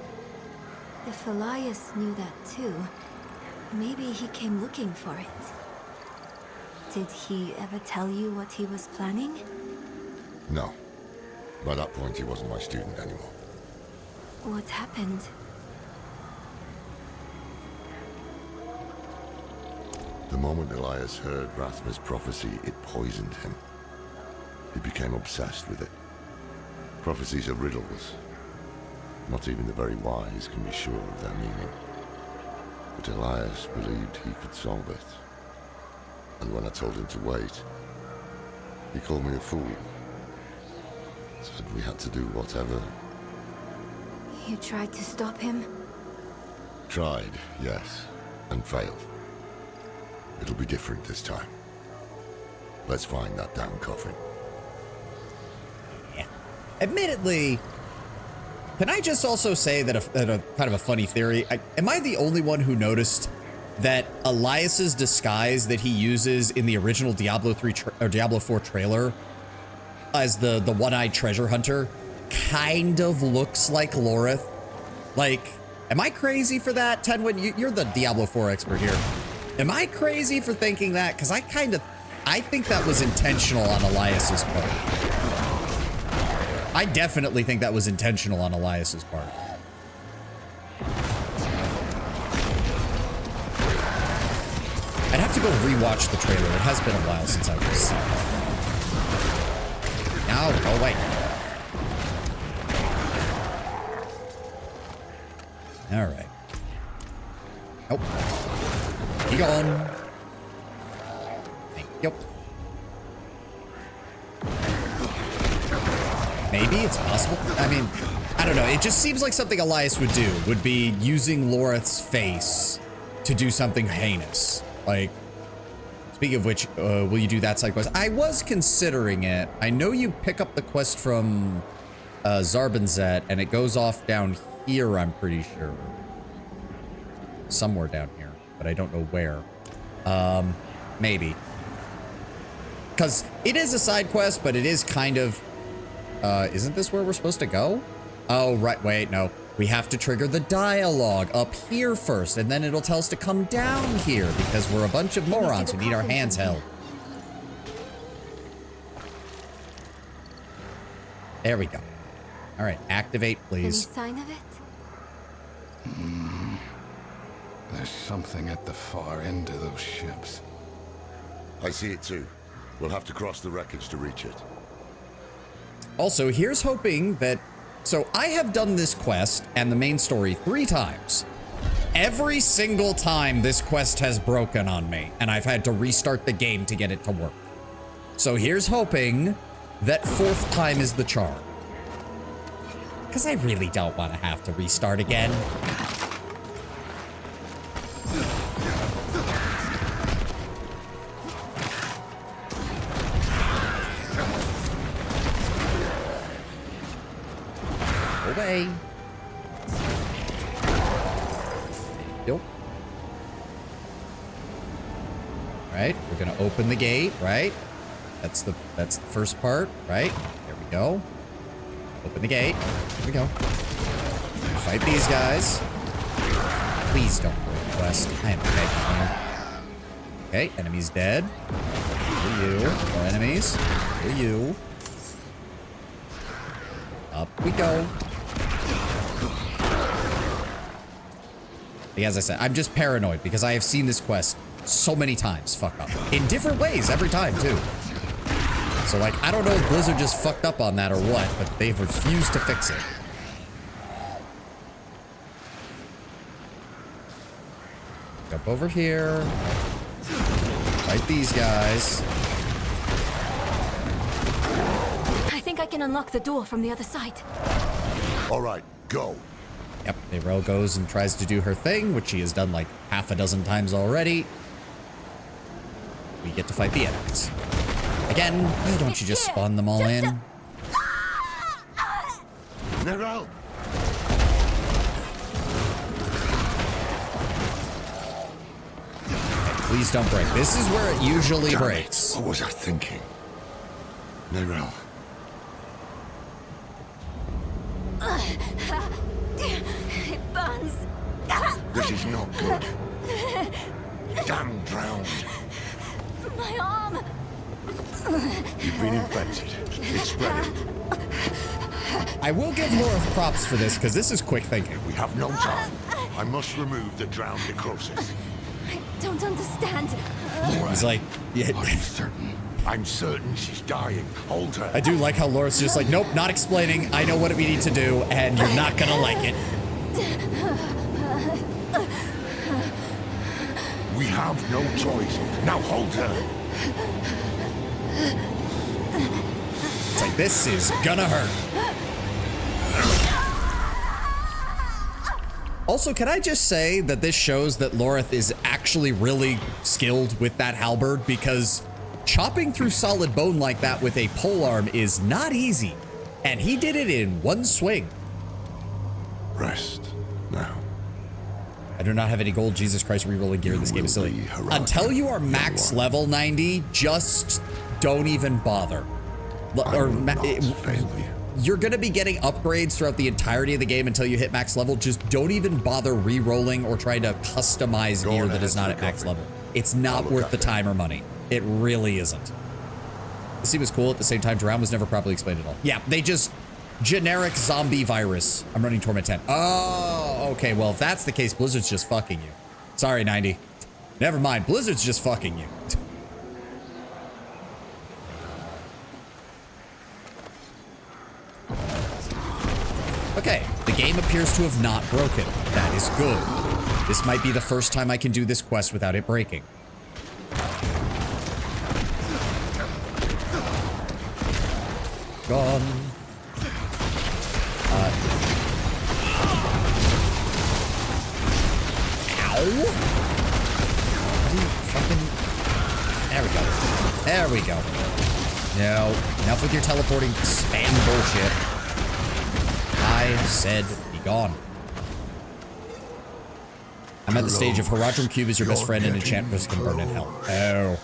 If Elias knew that too, maybe he came looking for it. Did he ever tell you what he was planning? No. By that point, he wasn't my student anymore. What happened? The moment Elias heard Rathma's prophecy, it poisoned him. He became obsessed with it. Prophecies are riddles. Not even the very wise can be sure of their meaning. But Elias believed he could solve it. And when I told him to wait, he called me a fool. Said we had to do whatever. You tried to stop him? Tried, yes, and failed. It'll be different this time. Let's find that damn coffin. Yeah. Admittedly, can I just also say that a kind of a funny theory? Am I the only one who noticed that Elias's disguise that he uses in the original Diablo 3 or Diablo 4 trailer as the one-eyed treasure hunter kind of looks like Lorith? Like, am I crazy for that, Tenwin? You're the Diablo 4 expert here. Am I crazy for thinking that? Because I think that was intentional on Elias's part. I definitely think that was intentional on Elias's part. I'd have to go rewatch the trailer. It has been a while since I was seeing it. No, oh wait. All right. Nope. Be gone. Thank you. Maybe it's possible. I mean, I don't know. It just seems like something Elias would do. Would be using Lorith's face to do something heinous. Like, speaking of which, will you do that side quest? I was considering it. I know you pick up the quest from Zarbinzet, and it goes off down here, I'm pretty sure. Somewhere down here, but I don't know where. Maybe. Because it is a side quest, but it is kind of... isn't this where we're supposed to go? Oh, right. Wait, no. We have to trigger the dialogue up here first, and then it'll tell us to come down here because we're a bunch of morons who need our hands held. There we go. All right, activate, please. Any sign of it? There's something at the far end of those ships. I see it too. We'll have to cross the wreckage to reach it. Also, here's hoping that... So, I have done this quest and the main story 3 times. Every single time this quest has broken on me, and I've had to restart the game to get it to work. So here's hoping that 4th time is the charm. Because I really don't want to have to restart again. Away. Nope. Right, we're gonna open the gate, right? That's the first part, right? There we go. Open the gate. Here we go. Fight these guys. Please don't break the quest. I am begging you. Okay, enemy's dead. For you. More enemies. For you. Up we go. As I said, I'm just paranoid because I have seen this quest so many times fuck up. In different ways every time, too. So, like, I don't know if Blizzard just fucked up on that or what, but they've refused to fix it. Jump over here. Fight these guys. I think I can unlock the door from the other side. All right, go. Yep, Neyrelle goes and tries to do her thing, which she has done like half a dozen times already. We get to fight the enemies. Again, why don't you just spawn them all in? Neyrelle! Please don't break. This is where it usually breaks. What was I thinking? Neyrelle. It burns. This is not good. Damn drowned. My arm. You've been infected. It's spreading. I will give Laura props for this, because this is quick thinking. We have no time. I must remove the drowned necrosis. I don't understand. He's like, yeah. Are you certain? I'm certain she's dying. Hold her. I do like how Laura's just like, nope, not explaining. I know what we need to do, and you're not gonna like it. We have no choice. Now hold her. It's like, this is gonna hurt. Also, can I just say that this shows that Lorith is actually really skilled with that halberd, because chopping through solid bone like that with a polearm is not easy. And he did it in one swing. Rest now. I do not have any gold. Jesus Christ, rerolling gear in this game is silly. Until you are max level 90, just don't even bother. You're going to be getting upgrades throughout the entirety of the game until you hit max level. Just don't even bother re-rolling or trying to customize gear that is not at max level. It's not worth the time or money. It really isn't. This seems cool. At the same time, Drown was never properly explained at all. Yeah, they just... generic zombie virus. I'm running Torment 10. Oh, okay. Well, if that's the case, Blizzard's just fucking you. Sorry, 90. Never mind. Blizzard's just fucking you. Okay, the game appears to have not broken. That is good. This might be the first time I can do this quest without it breaking. Gone. Ow. Fucking... There we go. There we go. No, enough with your teleporting spam bullshit. I said be gone. I'm at the stage of Haradrim Cube is your best friend and Enchantress can burn in hell. Oh.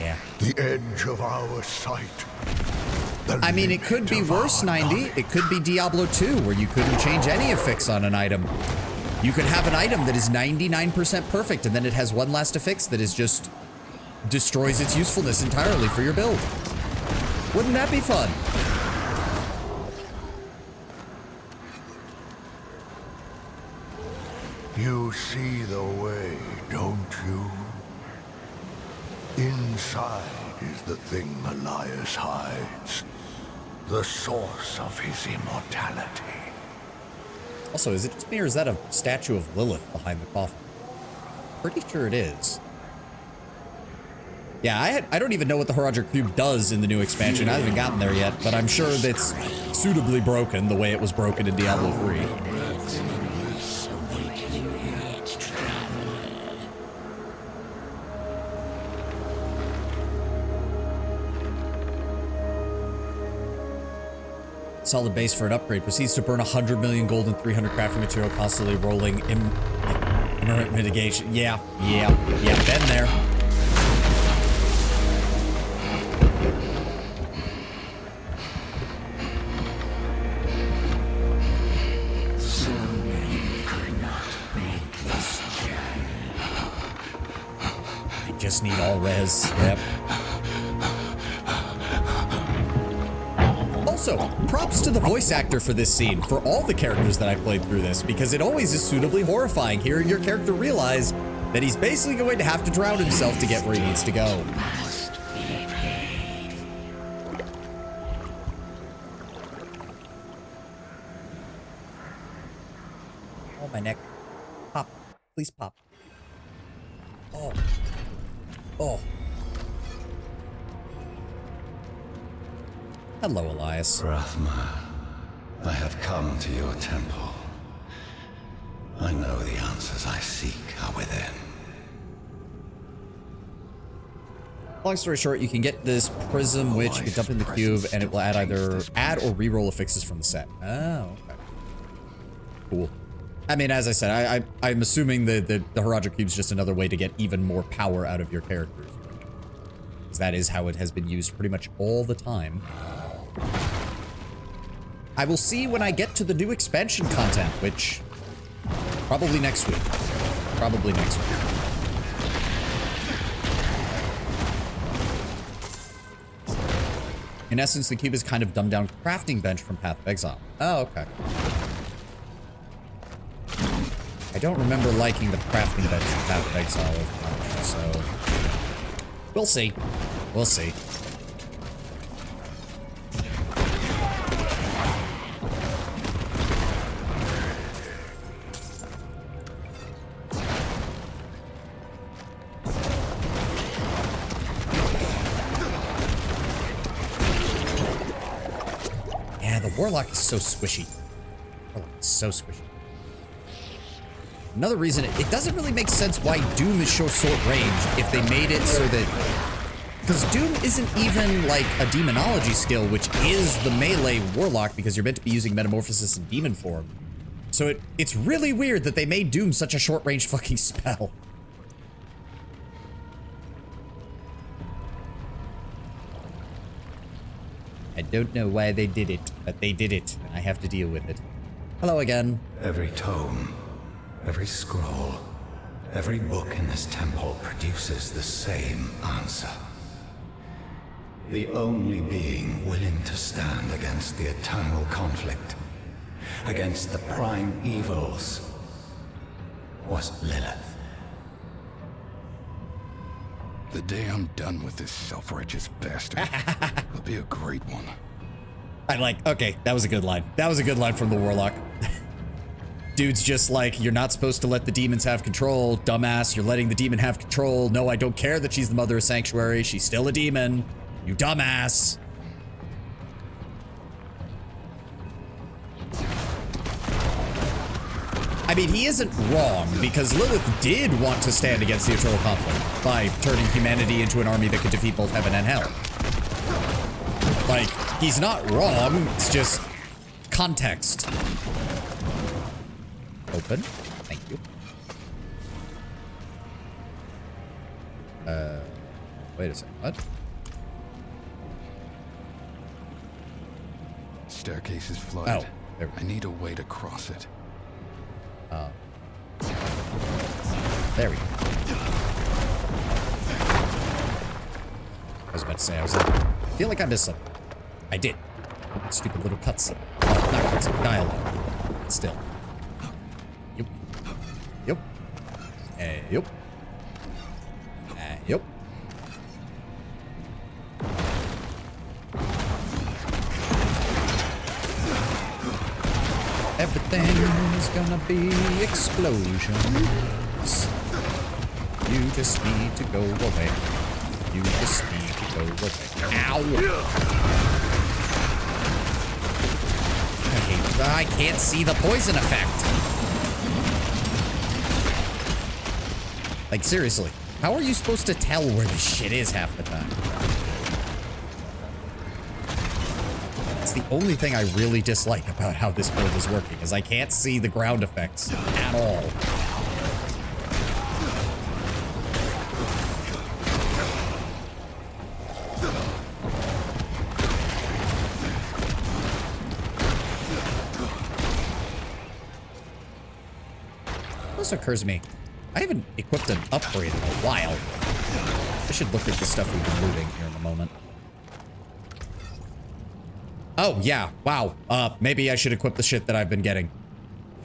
Yeah. The edge of our sight. I mean, it could be worse, 90. It could be Diablo 2, where you couldn't change any affix on an item. You could have an item that is 99% perfect, and then it has one last affix that is just destroys its usefulness entirely for your build. Wouldn't that be fun? You see the way, don't you? Inside is the thing Elias hides. The source of his immortality. Also, is it just me or is that a statue of Lilith behind the coffin? Pretty sure it is. Yeah, I don't even know what the Horadric Cube does in the new expansion. I haven't gotten there yet, but I'm sure that's suitably broken the way it was broken in Diablo 3. Solid base for an upgrade. Proceeds to burn 100 million gold and 300 crafting material, constantly rolling immerent mitigation. Yeah, been there. I just need all res. Yep. Also, props to the voice actor for this scene, for all the characters that I played through this, because it always is suitably horrifying hearing your character realize that he's basically going to have to drown himself to get where he needs to go. Oh, my neck. Pop. Please pop. Oh. Oh. Hello, Elias. Rathma, I have come to your temple. I know the answers I seek are within. Long story short, you can get this prism, which you can dump in the cube, and it will add or re-roll affixes from the set. Oh, okay. Cool. I mean, as I said, I'm assuming that the Horadric Cube is just another way to get even more power out of your characters. Because that is how it has been used pretty much all the time. I will see when I get to the new expansion content, which probably next week. Probably next week. In essence, the cube is kind of dumbed down crafting bench from Path of Exile. Oh, okay. I don't remember liking the crafting bench from Path of Exile as much, so we'll see. We'll see. Warlock is so squishy. Warlock is so squishy. Another reason, it doesn't really make sense why Doom is short range if they made it so that... Because Doom isn't even like a demonology skill, which is the melee Warlock, because you're meant to be using Metamorphosis in demon form. So it's really weird that they made Doom such a short range fucking spell. I don't know why they did it, but they did it, and I have to deal with it. Hello again. Every tome, every scroll, every book in this temple produces the same answer. The only being willing to stand against the eternal conflict, against the prime evils, was Lilith. The day I'm done with this self-righteous bastard, it'll be a great one. Okay, that was a good line. That was a good line from the Warlock. Dude's just like, you're not supposed to let the demons have control. Dumbass, you're letting the demon have control. No, I don't care that she's the mother of Sanctuary. She's still a demon. You dumbass. I mean, he isn't wrong, because Lilith did want to stand against the eternal conflict by turning humanity into an army that could defeat both heaven and hell. Like, he's not wrong, it's just context. Open. Thank you. Wait a second, what? Staircase is flooded. Oh, there we go. I need a way to cross it. There we go. I was about to say, I feel like I missed something. I did. Stupid little cutscene. Oh, not cutscene, dialogue. Still. Yup. Yup. Yup. Yup. Everything's gonna be explosions. You just need to go away. You just need to go away. Ow! I can't see the poison effect. Like, seriously, how are you supposed to tell where this shit is half the time? It's the only thing I really dislike about how this build is working, is I can't see the ground effects at all. This occurs to me. I haven't equipped an upgrade in a while. I should look at the stuff we've been looting here in a moment. Oh, yeah. Wow. Maybe I should equip the shit that I've been getting.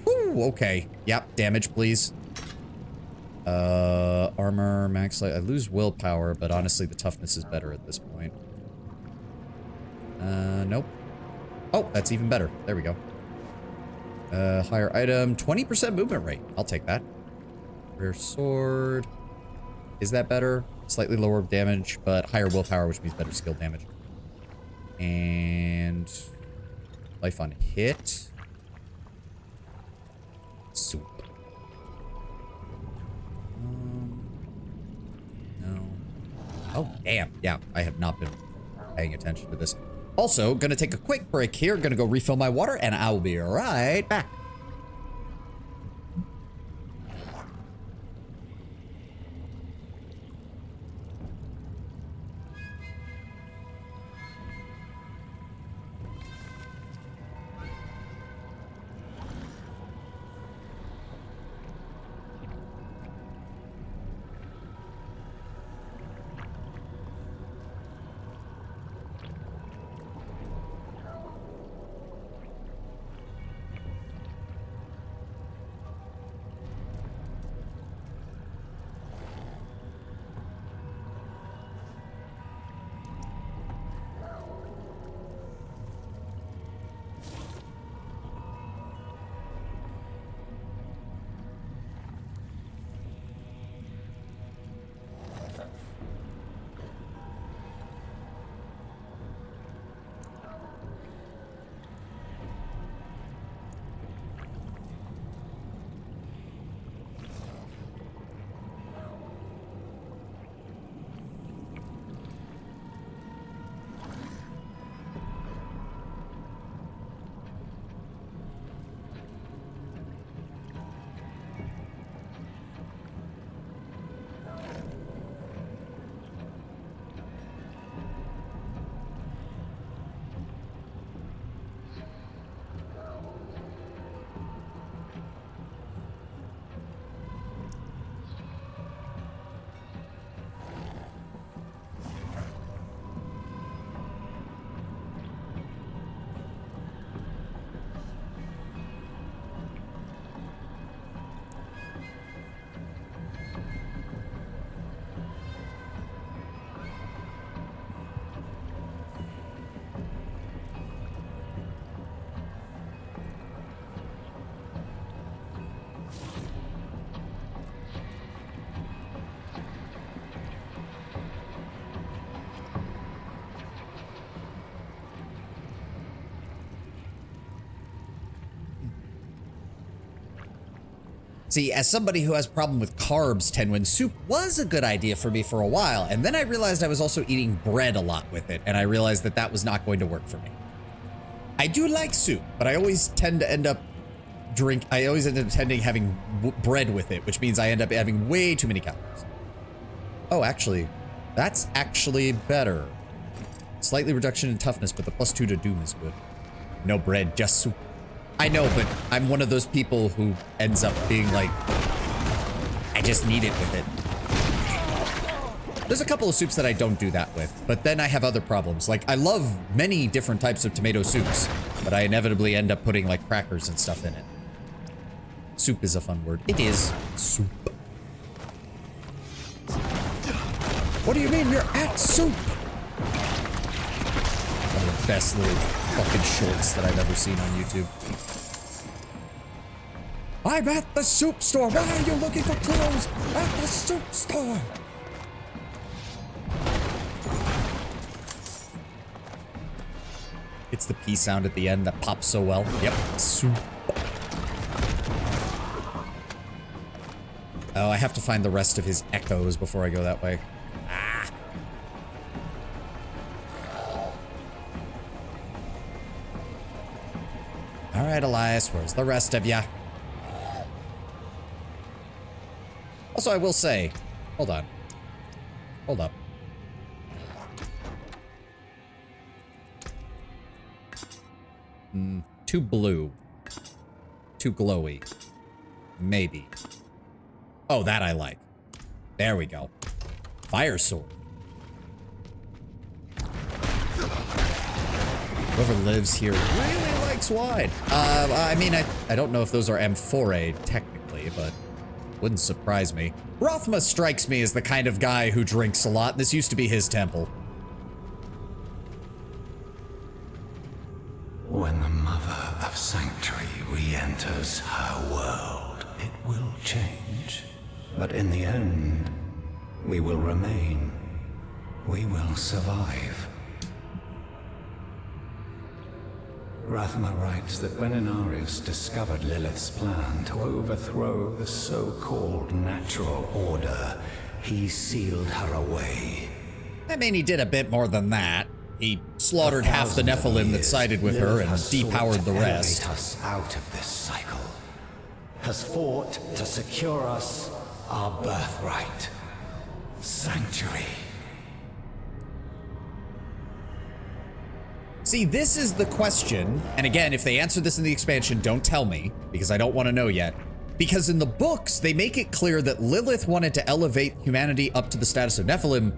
Whew, okay. Yep. Damage, please. Armor, max light. I lose willpower, but honestly, the toughness is better at this point. Nope. Oh, that's even better. There we go. Higher item, 20% movement rate. I'll take that. Rare sword. Is that better? Slightly lower damage, but higher willpower, which means better skill damage. And life on hit. Soup. No. Oh, damn. Yeah, I have not been paying attention to this. Also, gonna take a quick break here. Gonna go refill my water, and I will be right back. See, as somebody who has a problem with carbs, Tenwin, soup was a good idea for me for a while, and then I realized I was also eating bread a lot with it, and I realized that that was not going to work for me. I do like soup, but I always tend to end up having bread with it, which means I end up having way too many calories. Oh, actually, that's actually better. Slightly reduction in toughness, but the +2 to doom is good. No bread, just soup. I know, but I'm one of those people who ends up being like, I just need it with it. There's a couple of soups that I don't do that with, but then I have other problems. Like, I love many different types of tomato soups, but I inevitably end up putting like crackers and stuff in it. Soup is a fun word. It is. Soup. What do you mean you're at soup? One of the best little fucking shorts that I've ever seen on YouTube. I'm at the soup store. Why are you looking for clothes at the soup store? It's the P sound at the end that pops so well. Yep. Soup. Oh, I have to find the rest of his echoes before I go that way. Ah. All right, Elias, where's the rest of ya? Also, I will say, hold on. Hold up. Too blue. Too glowy. Maybe. Oh, that I like. There we go. Fire sword. Whoever lives here really likes wine. I mean, I don't know if those are amphorae technically, but wouldn't surprise me. Rothma strikes me as the kind of guy who drinks a lot. This used to be his temple. When the Mother of Sanctuary re-enters her world, it will change. But in the end, we will remain. We will survive. Rathma writes that when Inarius discovered Lilith's plan to overthrow the so-called natural order, he sealed her away. I mean, he did a bit more than that. He slaughtered half the Nephilim that sided with her and depowered the rest. Us out of this cycle, has fought to secure us our birthright. Sanctuary. See, this is the question, and again, if they answer this in the expansion, don't tell me, because I don't want to know yet. Because in the books, they make it clear that Lilith wanted to elevate humanity up to the status of Nephilim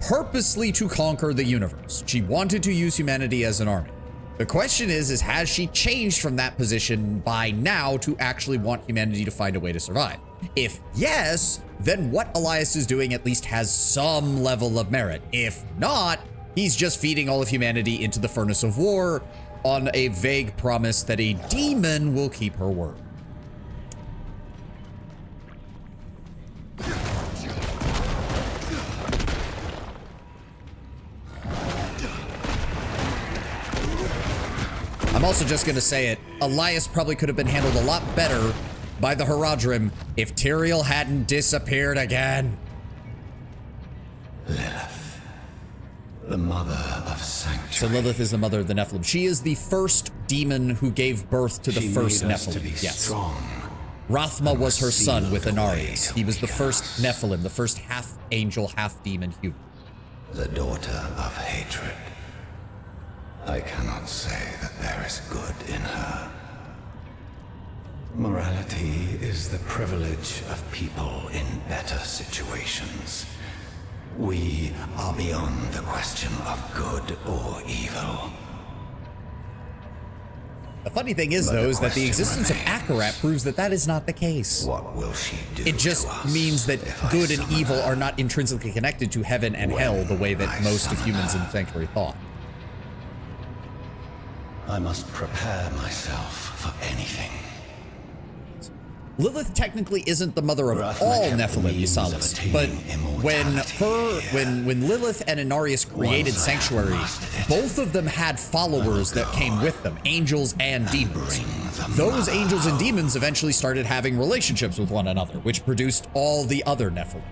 purposely to conquer the universe. She wanted to use humanity as an army. The question is has she changed from that position by now to actually want humanity to find a way to survive? If yes, then what Elias is doing at least has some level of merit. If not, he's just feeding all of humanity into the furnace of war on a vague promise that a demon will keep her word. I'm also just gonna say it, Elias probably could have been handled a lot better by the Haradrim if Tyrael hadn't disappeared again. Lilith, the Mother of Sanctuary. So Lilith is the mother of the Nephilim. She is the first demon who gave birth to the first Nephilim. Yes. Rathma was her son with Inarius. He was the first Nephilim, the first half angel, half demon human. The daughter of hatred. I cannot say that there is good in her. Morality is the privilege of people in better situations. We are beyond the question of good or evil. The funny thing is, though, is that the existence of Akarat proves that that is not the case. What will she do? It just means that good and evil are not intrinsically connected to heaven and hell the way that most of humans in Sanctuary thought. I must prepare myself for anything. Lilith technically isn't the mother of all Nephilim, Yusalis, but when Lilith and Inarius created Sanctuary, both of them had followers that came with them, angels and demons. Those angels and demons eventually started having relationships with one another, which produced all the other Nephilim.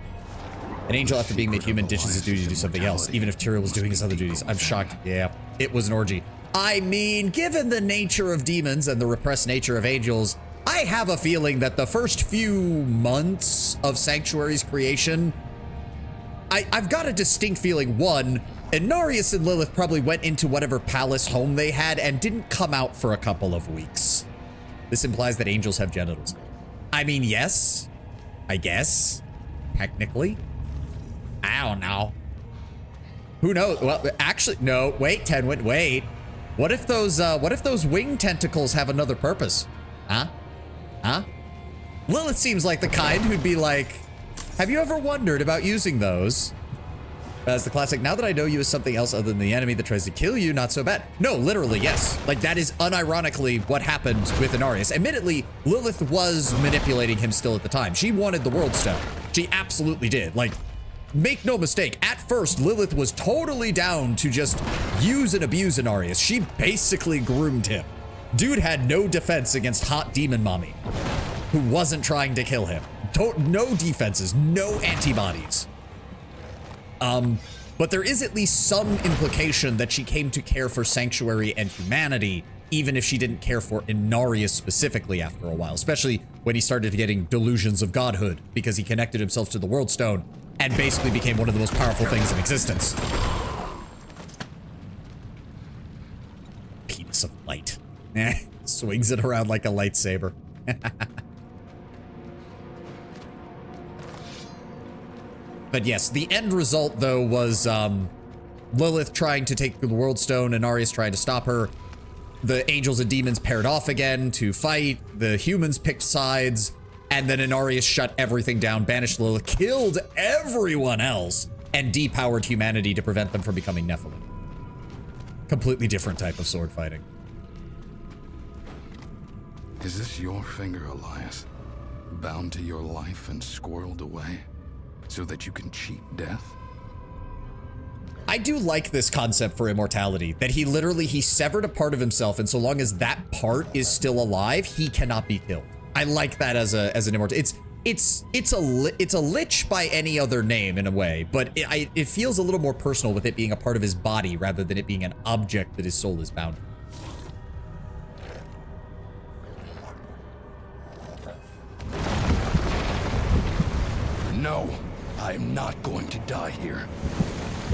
An angel, after being made human, ditches his duty to do something else, even if Tyrael was doing his other duties. I'm shocked. Yeah, it was an orgy. I mean, given the nature of demons and the repressed nature of angels, I have a feeling that the first few months of Sanctuary's creation, I've got a distinct feeling, one, Inarius and Lilith probably went into whatever palace home they had and didn't come out for a couple of weeks. This implies that angels have genitals. I mean, yes, I guess, technically. I don't know. Who knows? Well, actually, no, wait, Tenwin, wait. What if those wing tentacles have another purpose? Huh? Huh? Lilith seems like the kind who'd be like, have you ever wondered about using those? As the classic, now that I know you as something else other than the enemy that tries to kill you, not so bad. No, literally, yes. Like, that is unironically what happened with Inarius. Admittedly, Lilith was manipulating him still at the time. She wanted the World Stone. She absolutely did. Like, make no mistake, at first, Lilith was totally down to just use and abuse Inarius. She basically groomed him. Dude had no defense against hot demon mommy, who wasn't trying to kill him. No defenses, no antibodies. But there is at least some implication that she came to care for Sanctuary and humanity, even if she didn't care for Inarius specifically after a while, especially when he started getting delusions of godhood because he connected himself to the World Stone and basically became one of the most powerful things in existence. Penis of light. Swings it around like a lightsaber. But yes, the end result, though, was Lilith trying to take the World Stone and Inarius trying to stop her. The angels and demons paired off again to fight. The humans picked sides. And then Inarius shut everything down, banished Lilith, killed everyone else, and depowered humanity to prevent them from becoming Nephilim. Completely different type of sword fighting. Is this your finger, Elias? Bound to your life and squirreled away? So that you can cheat death? I do like this concept for immortality, that he severed a part of himself, and so long as that part is still alive, he cannot be killed. I like that as an immortal. It's a lich by any other name in a way, but it feels a little more personal with it being a part of his body rather than it being an object that his soul is bound to. No, I'm not going to die here.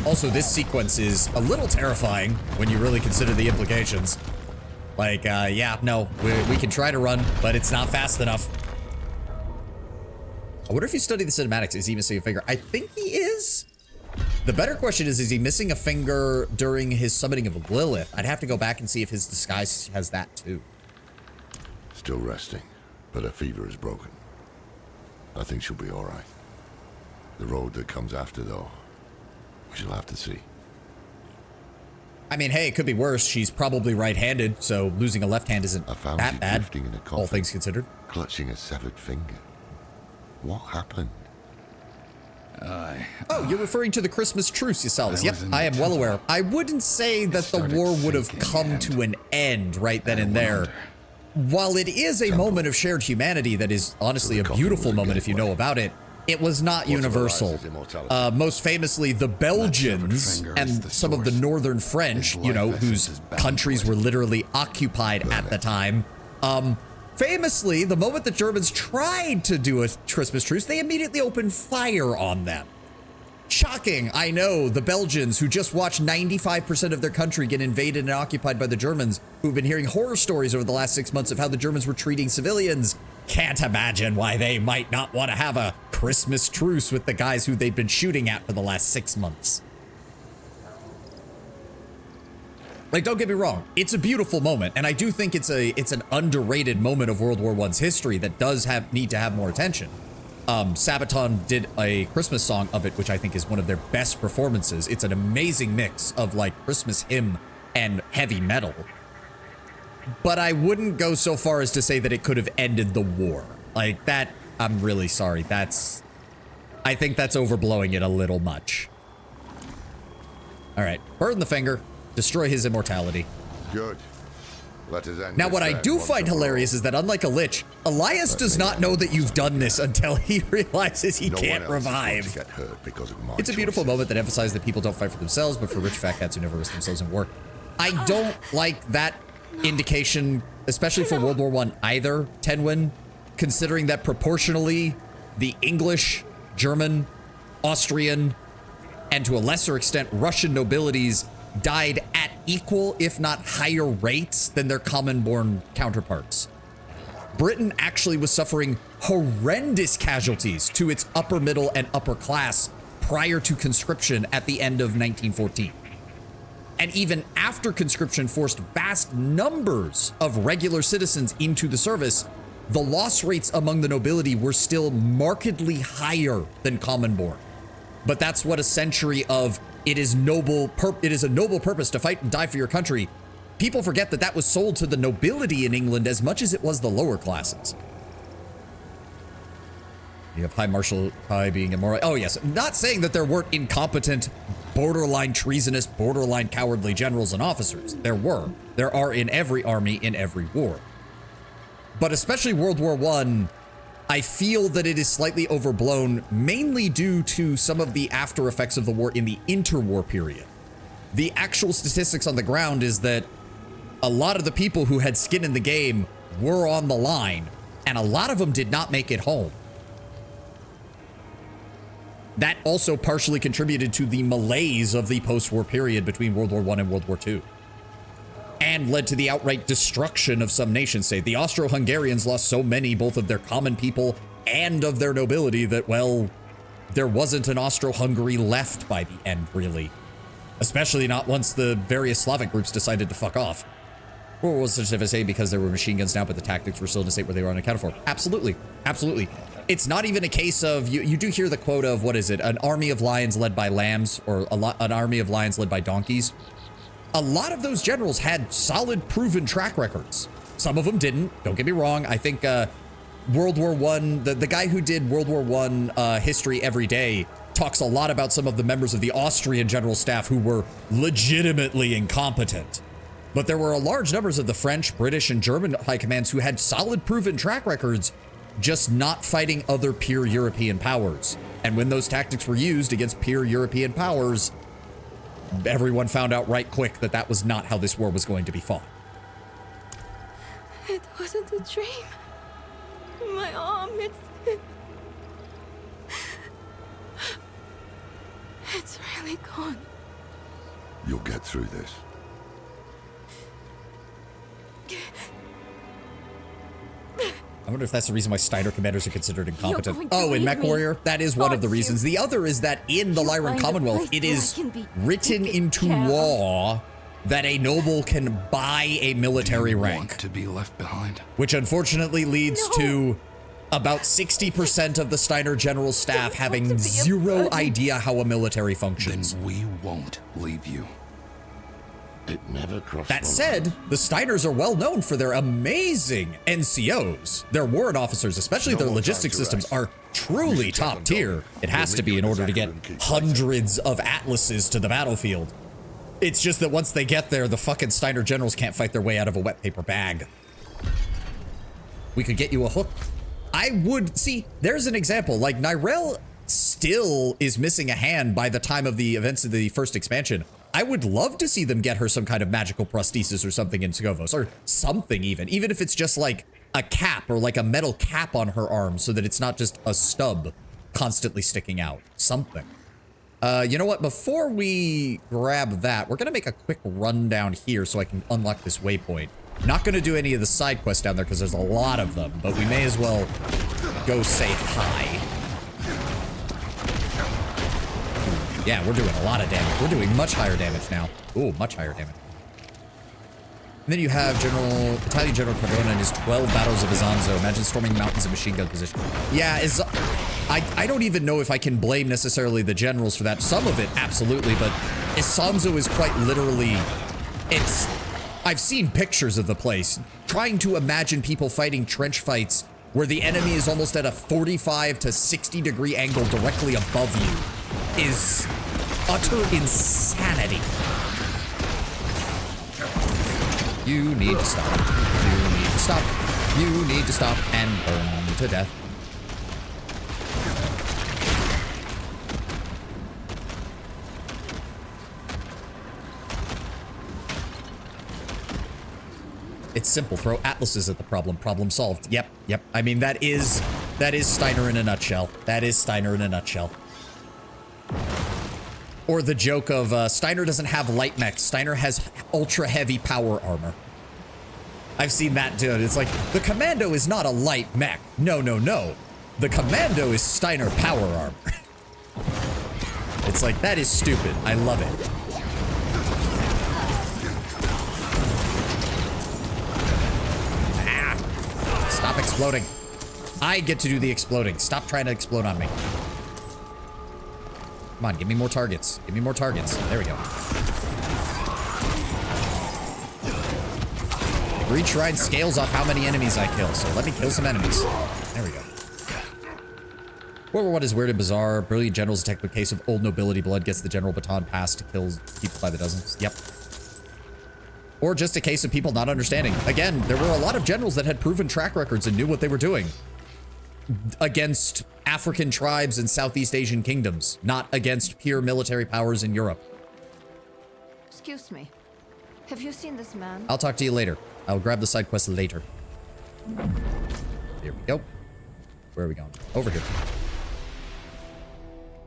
Also, this sequence is a little terrifying when you really consider the implications. Like, yeah, no, we can try to run, but it's not fast enough. I wonder if you study the cinematics, is he missing a finger? I think he is. The better question is he missing a finger during his summoning of Lilith? I'd have to go back and see if his disguise has that too. Still resting, but her fever is broken. I think she'll be all right. The road that comes after, though, we shall have to see. I mean, hey, it could be worse. She's probably right-handed, so losing a left hand isn't that bad, in a coffin, all things considered. Clutching a severed finger. What happened? Oh, you're referring to the Christmas truce, Ysalis. Yep, I am well aware. I wouldn't say that the war would have come to an end right then and there. While it is a moment of shared humanity that is honestly a beautiful moment if you know about it, it was not universal. Most famously, the Belgians and some of the northern French, you know, whose countries were literally occupied at the time. Famously, the moment the Germans tried to do a Christmas truce, they immediately opened fire on them. Shocking, I know, the Belgians who just watched 95% of their country get invaded and occupied by the Germans, who've been hearing horror stories over the last 6 months of how the Germans were treating civilians, can't imagine why they might not want to have a Christmas truce with the guys who they've been shooting at for the last 6 months. Like, don't get me wrong, it's a beautiful moment, and I do think it's an underrated moment of World War I's history that does need to have more attention. Sabaton did a Christmas song of it, which I think is one of their best performances. It's an amazing mix of like Christmas hymn and heavy metal. But I wouldn't go so far as to say that it could have ended the war. Like that, I'm really sorry. I think that's overblowing it a little much. All right, burn the finger, destroy his immortality. Good. Let us end now, what I do find hilarious is that unlike a lich, Elias does not know that you've done this until he realizes he can't revive. It's a beautiful moment that emphasizes that people don't fight for themselves, but for rich fat cats who never risk themselves in war. I don't like that indication, especially for World War I either, Tenwin, considering that proportionally the English, German, Austrian, and to a lesser extent Russian nobilities died at equal, if not higher rates than their common-born counterparts. Britain actually was suffering horrendous casualties to its upper middle and upper class prior to conscription at the end of 1914. And even after conscription forced vast numbers of regular citizens into the service, the loss rates among the nobility were still markedly higher than common-born. But that's what a century of it is a noble purpose to fight and die for your country. People forget that that was sold to the nobility in England as much as it was the lower classes. You have High Marshal High being immoral. Oh, yes. Not saying that there weren't incompetent, borderline treasonous, borderline cowardly generals and officers. There were. There are in every army, in every war. But especially World War I feel that it is slightly overblown, mainly due to some of the after effects of the war in the interwar period. The actual statistics on the ground is that a lot of the people who had skin in the game were on the line, and a lot of them did not make it home. That also partially contributed to the malaise of the post-war period between World War I and World War II, and led to the outright destruction of some nation state. The Austro-Hungarians lost so many, both of their common people and of their nobility, that, well, there wasn't an Austro-Hungary left by the end, really. Especially not once the various Slavic groups decided to fuck off. Or was such a say because there were machine guns now, but the tactics were still in a state where they were unaccounted for? Absolutely. Absolutely. It's not even a case of, you do hear the quote of, what is it? An army of lions led by lambs, or an army of lions led by donkeys. A lot of those generals had solid, proven track records. Some of them didn't. Don't get me wrong. I think World War I, the guy who did World War I history every day talks a lot about some of the members of the Austrian general staff who were legitimately incompetent. But there were a large numbers of the French, British, and German high commands who had solid, proven track records, just not fighting other peer European powers. And when those tactics were used against peer European powers, everyone found out right quick that that was not how this war was going to be fought. It wasn't a dream. My arm, it's really gone. You'll get through this. I wonder if that's the reason why Steiner commanders are considered incompetent. Oh, in Mech Warrior, that is one of the reasons. The other is that in the Lyran find a Commonwealth, place it where I is can be written taken into care of. law that a noble can buy a military rank. Want to be left behind? Which unfortunately leads to about 60% of the Steiner general staff having zero idea how a military functions. Then we won't leave you. It never crossed That my said, mind. the Steiners are well known for their amazing NCOs. Their warrant officers, especially their logistics systems, are truly top tier. It has to be in order to get hundreds of atlases to the battlefield. It's just that once they get there, the fucking Steiner generals can't fight their way out of a wet paper bag. We could get you a hook. I would, see, there's an example. Like, Nyrel still is missing a hand by the time of the events of the first expansion. I would love to see them get her some kind of magical prosthesis or something in Skovos, or something even if it's just like a cap or like a metal cap on her arm so that it's not just a stub constantly sticking out. Something. You know what? Before we grab that, we're going to make a quick run down here so I can unlock this waypoint. Not going to do any of the side quests down there because there's a lot of them, but we may as well go say hi. Yeah, we're doing a lot of damage. We're doing much higher damage now. Ooh, much higher damage. And then you have Italian General Cardona and his 12 battles of Isonzo. Imagine storming mountains in machine gun position. Yeah, I don't even know if I can blame necessarily the generals for that. Some of it, absolutely, but Isonzo is quite literally, I've seen pictures of the place. Trying to imagine people fighting trench fights where the enemy is almost at a 45 to 60 degree angle directly above you is utter insanity. You need to stop. You need to stop. You need to stop and burn to death. It's simple. Throw atlases at the problem. Problem solved. Yep. I mean, that is Steiner in a nutshell. That is Steiner in a nutshell. Or the joke of Steiner doesn't have light mechs. Steiner has ultra heavy power armor. I've seen that too. It's like, the Commando is not a light mech. No. The Commando is Steiner power armor. It's like, that is stupid. I love it. Stop exploding. I get to do the exploding. Stop trying to explode on me. Come on, give me more targets. Give me more targets. There we go. The Greed Shrine scales off how many enemies I kill, so let me kill some enemies. There we go. World War I is weird and bizarre. Brilliant generals detect a case of old nobility blood gets the general baton passed to kill people by the dozens. Yep. Or just a case of people not understanding. Again, there were a lot of generals that had proven track records and knew what they were doing. Against African tribes and Southeast Asian kingdoms, not against pure military powers in Europe. Excuse me. Have you seen this man? I'll talk to you later. I'll grab the side quest later. Here we go. Where are we going? Over here.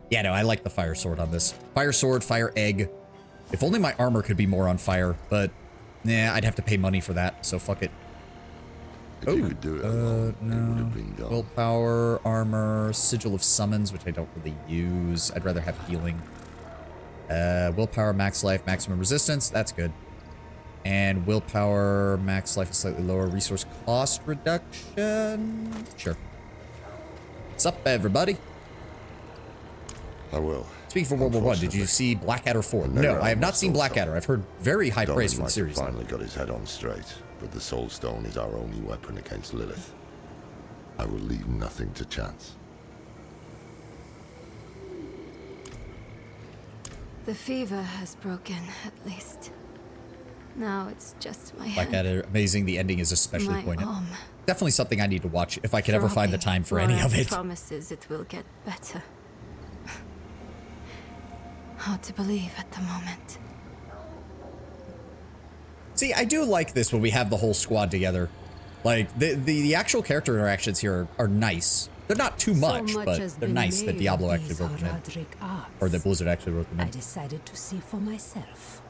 Yeah, no, I like the fire sword on this. Fire sword, fire egg. If only my armor could be more on fire, but nah, I'd have to pay money for that, so fuck it. If you could do it, no. it would have been done. Willpower, armor, sigil of summons, which I don't really use. I'd rather have healing. Willpower, max life, maximum resistance. That's good. And willpower, max life is slightly lower. Resource cost reduction. Sure. What's up, everybody? I will. Speaking for World War I, did you see Blackadder 4? No, I have not seen Blackadder. I've heard very high praise for the series. Finally got his head on straight, but the Soul Stone is our only weapon against Lilith. I will leave nothing to chance. The fever has broken, at least. Now it's just my head. Blackadder, amazing. The ending is especially My poignant. arm. Definitely something I need to watch if I could ever find the time for any of it. Promises it will get better. Hard to believe at the moment. See, I do like this when we have the whole squad together. Like, the actual character interactions here are nice. They're not too much, but they're nice that Diablo actually wrote them in. Or that Blizzard actually wrote them in. I decided to see for myself.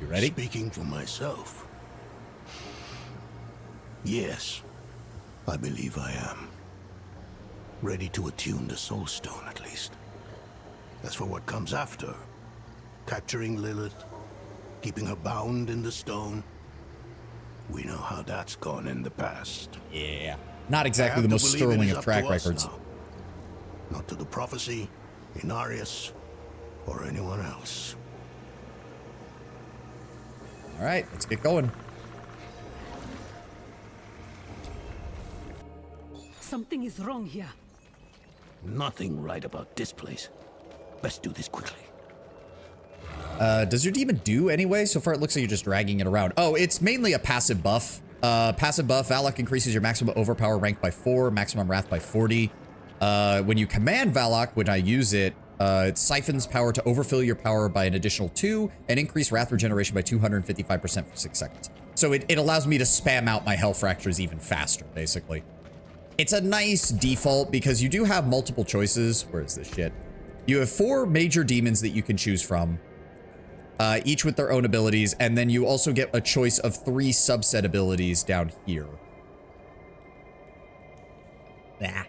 You ready? Speaking for myself. Yes, I believe I am. Ready to attune the Soul Stone, at least. As for what comes after, capturing Lilith, keeping her bound in the stone, we know how that's gone in the past. Yeah. Not exactly the most sterling of track records. Now. Not to the prophecy, Inarius, or anyone else. All right, let's get going. Something is wrong here. Nothing right about this place. Let's do this quickly. Does your demon do anyway? So far, it looks like you're just dragging it around. Oh, it's mainly a passive buff. Passive buff, Valak increases your maximum overpower rank by 4, maximum wrath by 40. When you command Valak, when I use it, it siphons power to overfill your power by an additional 2 and increase wrath regeneration by 255% for 6 seconds. So it allows me to spam out my health fractures even faster, basically. It's a nice default because you do have multiple choices. Where is this shit? You have 4 major demons that you can choose from, each with their own abilities, and then you also get a choice of 3 subset abilities down here. Nah.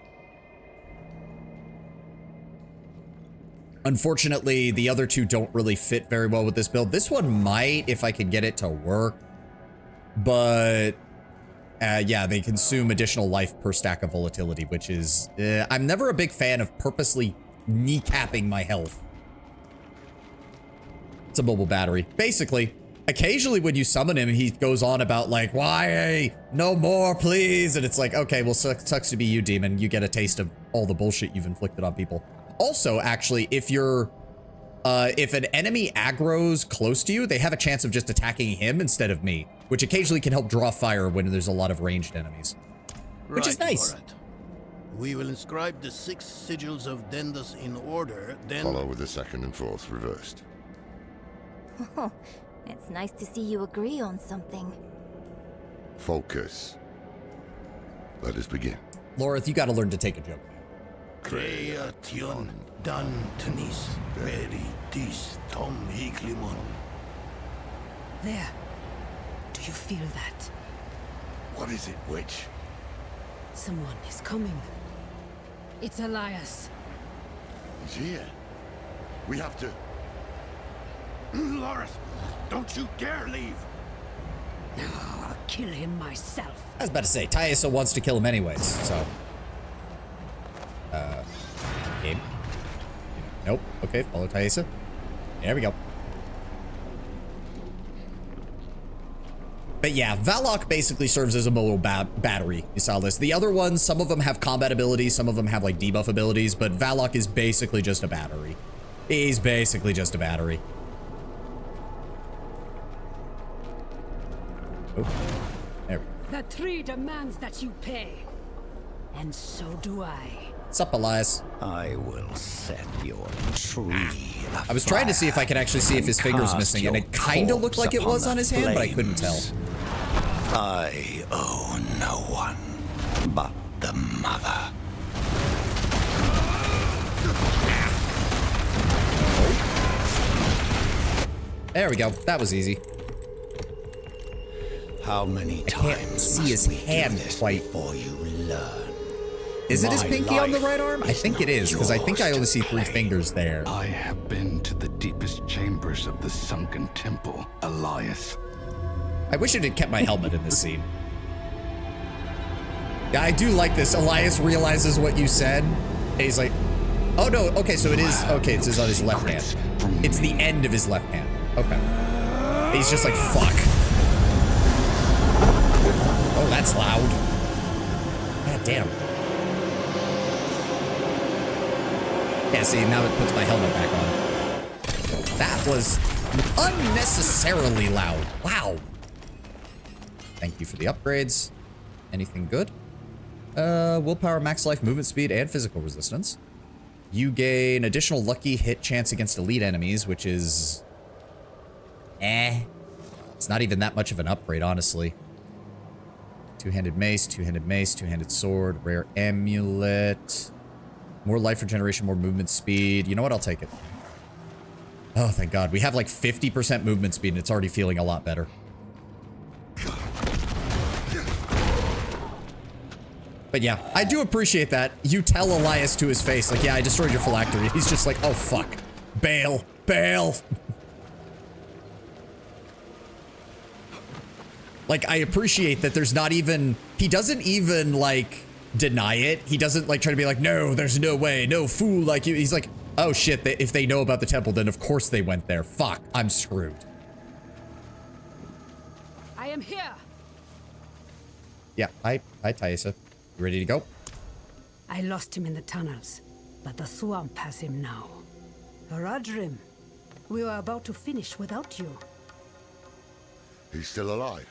Unfortunately, the other 2 don't really fit very well with this build. This one might, if I could get it to work, but yeah, they consume additional life per stack of volatility, which is, I'm never a big fan of purposely kneecapping my health. It's a mobile battery. Basically, occasionally when you summon him, he goes on about like, why, no more, please. And it's like, okay, well, sucks to be you, demon. You get a taste of all the bullshit you've inflicted on people. Also, actually, if you're, if an enemy aggroes close to you, they have a chance of just attacking him instead of me, which occasionally can help draw fire when there's a lot of ranged enemies, which is nice. Right. We will inscribe the 6 sigils of Dendus in order, then... Follow with the 2nd and 4th reversed. Oh, it's nice to see you agree on something. Focus. Let us begin. Lorith, you gotta learn to take a joke. Creation dan tenis beri dis tom hiklimon. There. Do you feel that? What is it, witch? Someone is coming. It's Elias. He's here. We have to... Loris, don't you dare leave! I'll kill him myself. I was about to say, Thaisa wants to kill him anyways, so... game. Nope. Okay, follow Thaisa. There we go. But yeah, Valok basically serves as a mobile battery. You saw this. The other ones, some of them have combat abilities, some of them have like debuff abilities, but Valok is basically just a battery. He's basically just a battery. Oh, there we go. The tree demands that you pay. And so do I. What's up, Elias? I will set your tree. I was trying to see if I could actually see if his finger's missing, and it kind of looked like it was on his hand, but I couldn't tell. I owe no one but the mother. There we go. That was easy. How many I can't see his hand quite. Before you learn? Is it his My pinky on the life right arm? I think it is, because I think I only see 3 fingers there. I have been to the deepest chambers of the sunken temple, Elias. I wish it had kept my helmet in this scene. Yeah, I do like this. Elias realizes what you said. And he's like, oh no, okay, so it is, okay, it's on his left hand. It's the end of his left hand. Okay. He's just like, fuck. Oh, that's loud. God damn. Yeah, see, now it puts my helmet back on. That was unnecessarily loud. Wow. Thank you for the upgrades. Anything good? Willpower, max life, movement speed, and physical resistance. You gain additional lucky hit chance against elite enemies, which is... It's not even that much of an upgrade, honestly. Two-handed mace, two-handed mace, two-handed sword, rare amulet... More life regeneration, more movement speed. You know what? I'll take it. Oh, thank God. We have like 50% movement speed and it's already feeling a lot better. But yeah, I do appreciate that. You tell Elias to his face, like, yeah, I destroyed your phylactery. He's just like, oh, fuck. Bail. Bail. Like, I appreciate that there's not even... He doesn't even, like... deny it. He doesn't like try to be like, no, there's no way, no fool like you. He's like, oh shit, if they know about the temple, then of course they went there. Fuck, I'm screwed. I am here. Yeah, hi Thaisa. You ready to go? I lost him in the tunnels, but the swamp has him now. Haradrim, we were about to finish without you. He's still alive.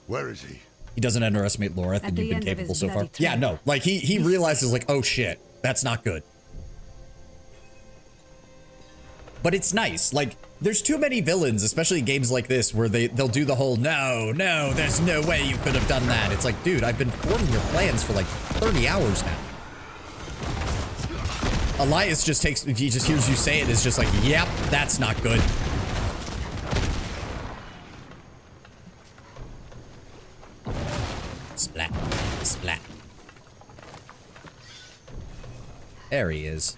Where is he? He doesn't underestimate Loreth, and you've been capable so far. Yeah, no, like he realizes like, oh shit, that's not good. But it's nice. Like, there's too many villains, especially in games like this, where they'll do the whole, no, there's no way you could have done that. It's like, dude, I've been thwarting your plans for like 30 hours now. Elias just he just hears you say it, is just like, yep, that's not good. Splat. Splat. There he is.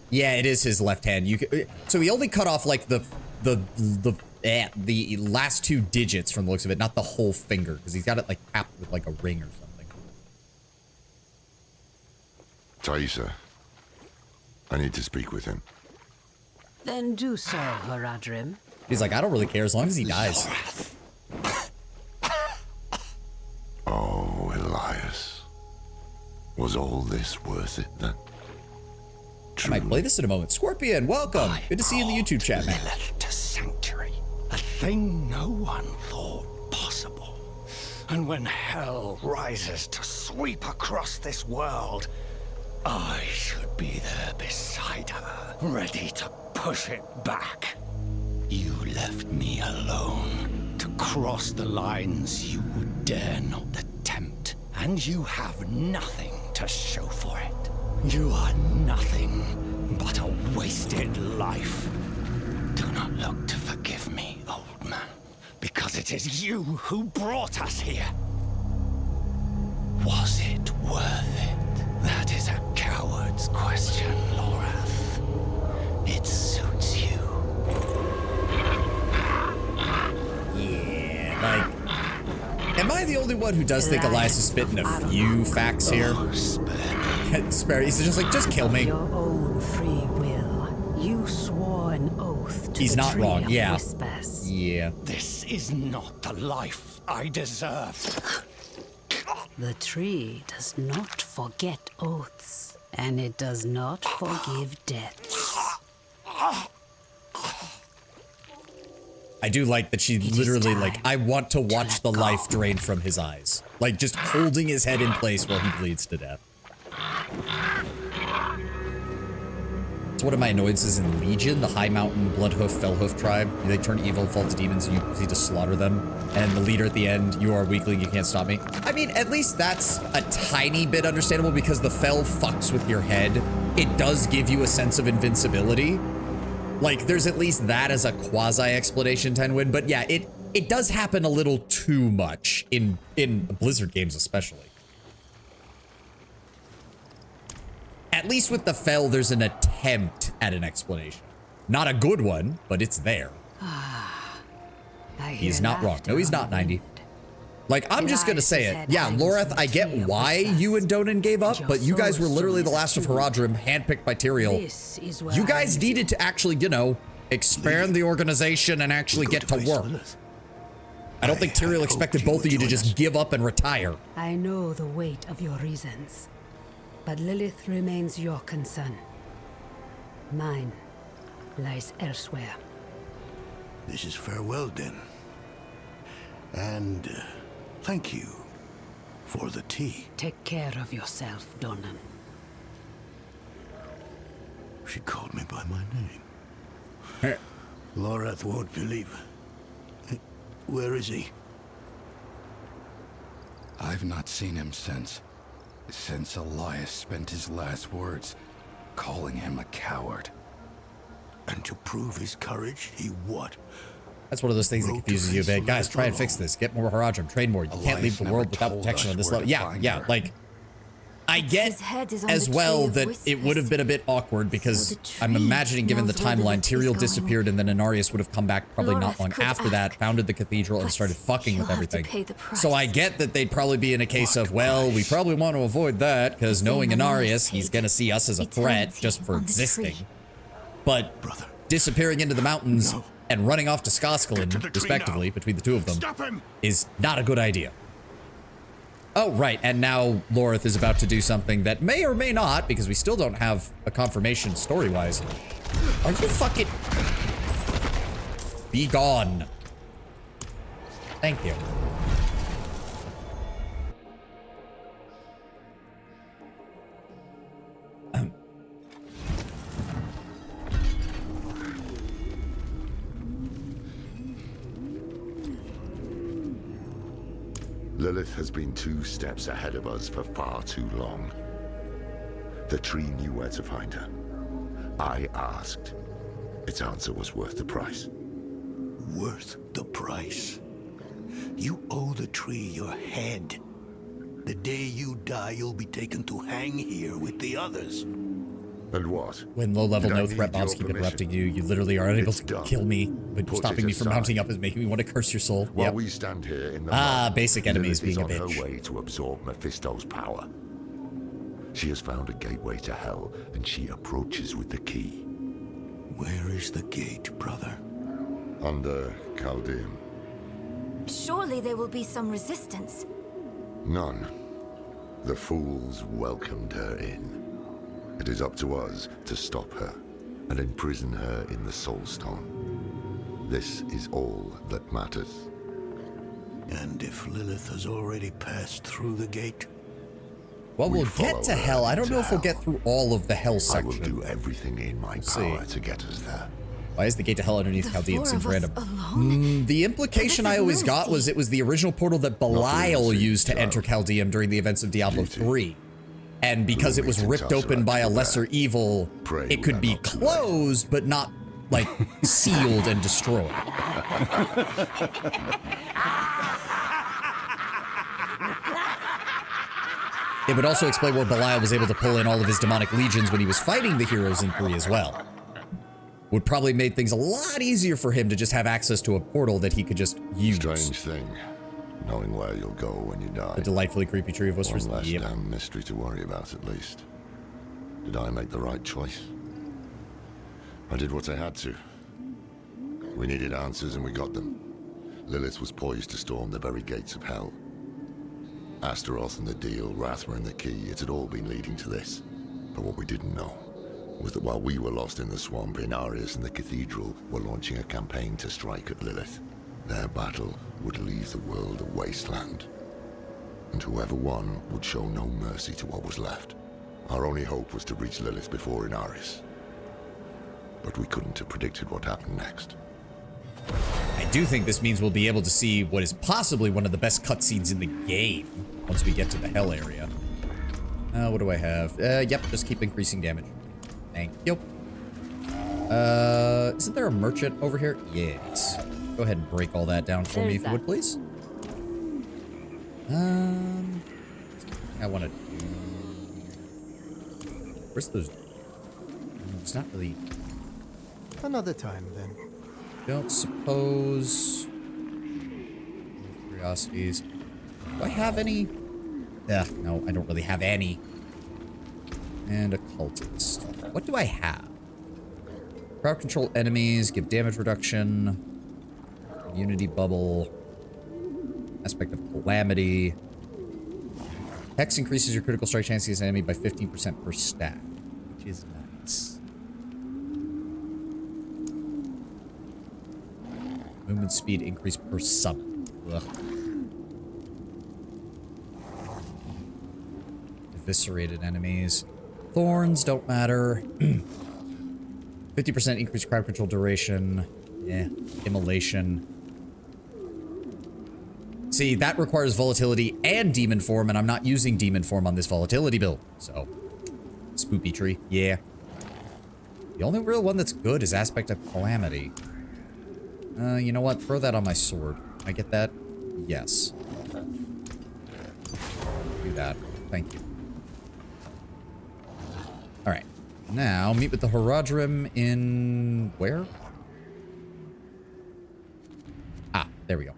Yeah, it is his left hand. So he only cut off like the last 2 digits from the looks of it, not the whole finger, because he's got it like capped with like a ring or something. Thaisa, I need to speak with him. Then do so, Haradrim. He's like, I don't really care as long as he dies. Oh, Elias. Was all this worth it then? I might play this in a moment. Scorpion, welcome. Good to see you in the YouTube chat, man. Lilith to sanctuary, a thing no one thought possible. And when hell rises to sweep across this world, I should be there beside her, ready to push it back. You left me alone to cross the lines you would dare not attempt, and you have nothing to show for it. You are nothing but a wasted life. Do not look to forgive me, old man, because it is you who brought us here. Was it worth it? That is a coward's question, Loreth. It suits you. Yeah, like... Am I the only one who does think Elias is spitting a few facts here? Spare. He's just like, just kill me. Your own free will. You swore an oath to He's the not tree wrong. of Yeah. whispers. Yeah. This is not the life I deserve. The tree does not forget oaths, and it does not forgive deaths. I do like that she literally, like, I want to watch the life drain from his eyes. Like, just holding his head in place while he bleeds to death. It's one of my annoyances in Legion, the High Mountain, Bloodhoof, Fellhoof tribe. They turn evil, fall to demons, and you need to slaughter them. And the leader at the end, you are a weakling, you can't stop me. I mean, at least that's a tiny bit understandable because the Fell fucks with your head. It does give you a sense of invincibility. Like, there's at least that as a quasi-explanation, Tenwin. But yeah, it does happen a little too much in Blizzard games especially. At least with the Fell, there's an attempt at an explanation. Not a good one, but it's there. He's not wrong. No, he's not 90. Like, I'm just gonna say it. Yeah, Loreth, I get why you and Donan gave up, but you guys were literally the last of Haradrim, handpicked by Tyrael. You guys needed to actually, you know, expand the organization and actually get to work. I don't think Tyrael expected both of you to just give up and retire. I know the weight of your reasons, but Lilith remains your concern. Mine lies elsewhere. This is farewell, then. And thank you for the tea. Take care of yourself, Donan. She called me by my name. Loreth won't believe it. Where is he? I've not seen him since Elias spent his last words calling him a coward. And to prove his courage, he what? That's one of those things that confuses you a bit. Guys, try and fix this. Get more Haradrim. Train more. You can't leave the world without protection on this level. Yeah, like, I get as well that it would have been a bit awkward because I'm imagining, given the timeline, Tyrael disappeared and then Inarius would have come back probably not long after that, founded the cathedral, and started fucking with everything. So I get that they'd probably be in a case of, well, we probably want to avoid that because knowing Inarius, he's going to see us as a threat just for existing. But disappearing into the mountains and running off to Skoskalin, respectively, between the two of them, is not a good idea. Oh, right, and now Loreth is about to do something that may or may not, because we still don't have a confirmation story-wise. Are you fucking... Be gone. Thank you. Lilith has been 2 steps ahead of us for far too long. The tree knew where to find her. I asked. Its answer was worth the price. Worth the price? You owe the tree your head. The day you die, you'll be taken to hang here with the others. And what? When low-level no-threat mobs keep interrupting you, you literally are unable to kill me. But stopping me from mounting up is making me want to curse your soul. While we stand here in the basic enemies being a bitch. Lilith is on her way to absorb Mephisto's power. She has found a gateway to hell, and she approaches with the key. Where is the gate, brother? Under Chaldeum. Surely there will be some resistance. None. The fools welcomed her in. It is up to us to stop her and imprison her in the Soulstone. This is all that matters. And if Lilith has already passed through the gate? Well, we'll get to hell. I don't know if we'll get through all of the hell section. I will do everything in my power to get us there. Why is the gate to hell underneath Chaldean? Seems random. The implication I always got was it was the original portal that Belial used to enter Chaldeum during the events of Diablo IV. And because it was ripped open by a lesser evil, it could be closed, but not, like, sealed and destroyed. It would also explain where Belial was able to pull in all of his demonic legions when he was fighting the heroes in 3 as well. Would probably make things a lot easier for him to just have access to a portal that he could just use. Strange thing, knowing where you'll go when you die. The delightfully creepy tree of whispers. One less damn mystery to worry about, at least. Did I make the right choice? I did what I had to. We needed answers and we got them. Lilith was poised to storm the very gates of hell. Astaroth and the deal, Rathma and the key, it had all been leading to this. But what we didn't know was that while we were lost in the swamp, Inarius and the Cathedral were launching a campaign to strike at Lilith. Their battle would leave the world a wasteland. And whoever won would show no mercy to what was left. Our only hope was to reach Lilith before Inarius. But we couldn't have predicted what happened next. I do think this means we'll be able to see what is possibly one of the best cutscenes in the game once we get to the hell area. What do I have? Yep, just keep increasing damage. Thank you. Isn't there a merchant over here? Yes. Go ahead and break all that down for me, if you would, please. I want to do... Where's those... It's not really... Another time, then. Don't suppose... Curiosities. Do I have any? No, I don't really have any. And occultist. What do I have? Crowd control enemies, give damage reduction. Unity bubble. Aspect of calamity. Hex increases your critical strike chance against an enemy by 15% per stack, which is nice. Movement speed increase per summon. Ugh. Eviscerated enemies. Thorns don't matter. 50% increased crowd control duration. Yeah. Immolation. See, that requires volatility and demon form, and I'm not using demon form on this volatility build. So, spoopy tree. Yeah. The only real one that's good is aspect of calamity. You know what? Throw that on my sword. Can I get that? Yes. Do that. Thank you. Alright. Now, meet with the Horadrim in... where? Ah, there we go.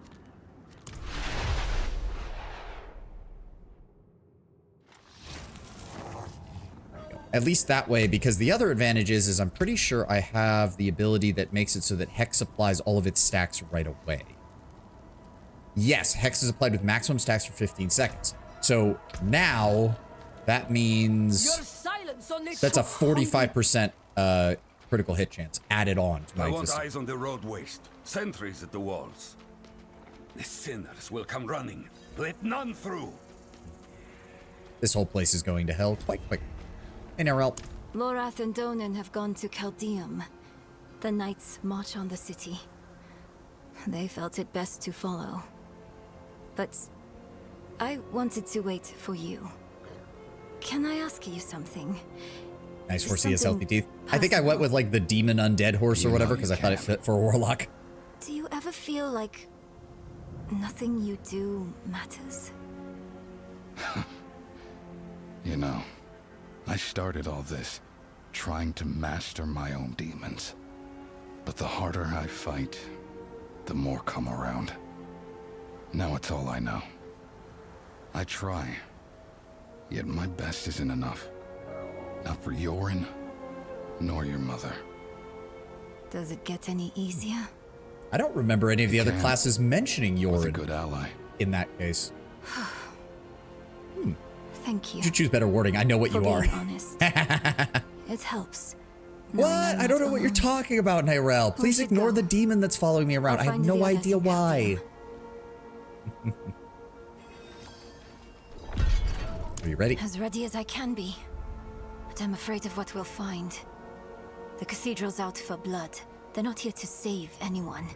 At least that way, because the other advantage is I'm pretty sure I have the ability that makes it so that Hex applies all of its stacks right away. Yes, Hex is applied with maximum stacks for 15 seconds. So now, that means that's a 45% critical hit chance added on to my I want existing. eyes on the road waste, sentries at the walls. The sinners will come running. Let none through. This whole place is going to hell quite quick. Hey, Narelle. Lorath and Donan have gone to Chaldeum. The knights march on the city. They felt it best to follow. But I wanted to wait for you. Can I ask you something? Nice horse, he has healthy teeth. I think I went with like the demon undead horse or whatever because I thought it fit for a warlock. Do you ever feel like nothing you do matters? You know, I started all this trying to master my own demons. But the harder I fight, the more come around. Now it's all I know. I try, yet my best isn't enough. Not for Yorin, nor your mother. Does it get any easier? I don't remember any of the other classes mentioning Yorin. A good ally. In that case. Thank you. You should choose better wording. I know what you are. Honest. It helps. What? I don't know what you're talking about, Nyrel. Please ignore the demon that's following me around. I have no idea why. Are you ready? As ready as I can be. But I'm afraid of what we'll find. The cathedral's out for blood. They're not here to save anyone.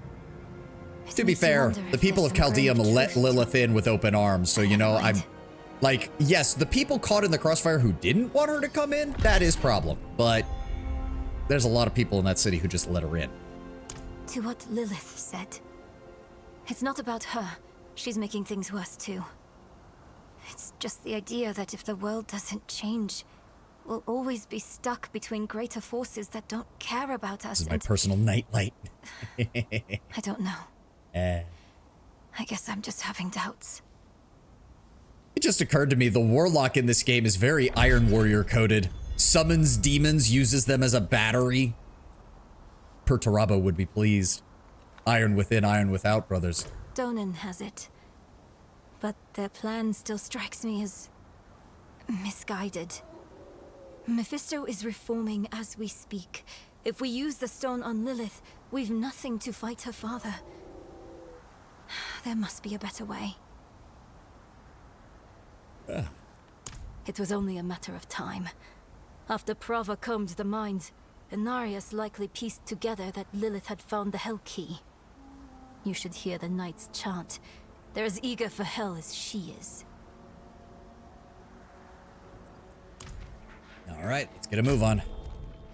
To be fair, the people of Chaldeum let Lilith in with open arms, so you know, I'm... Like, yes, the people caught in the crossfire who didn't want her to come in, that is a problem. But there's a lot of people in that city who just let her in. To what Lilith said. It's not about her. She's making things worse too. It's just the idea that if the world doesn't change, we'll always be stuck between greater forces that don't care about us. This is my personal nightlight. I don't know. I guess I'm just having doubts. It just occurred to me, the Warlock in this game is very Iron Warrior coded. Summons demons, uses them as a battery. Perturabo would be pleased. Iron within, iron without, brothers. Donan has it. But their plan still strikes me as misguided. Mephisto is reforming as we speak. If we use the stone on Lilith, we've nothing to fight her father. There must be a better way. It was only a matter of time. After Prava combed the mines, Inarius likely pieced together that Lilith had found the Hell Key. You should hear the Knights chant. They're as eager for hell as she is. Alright, let's get a move on.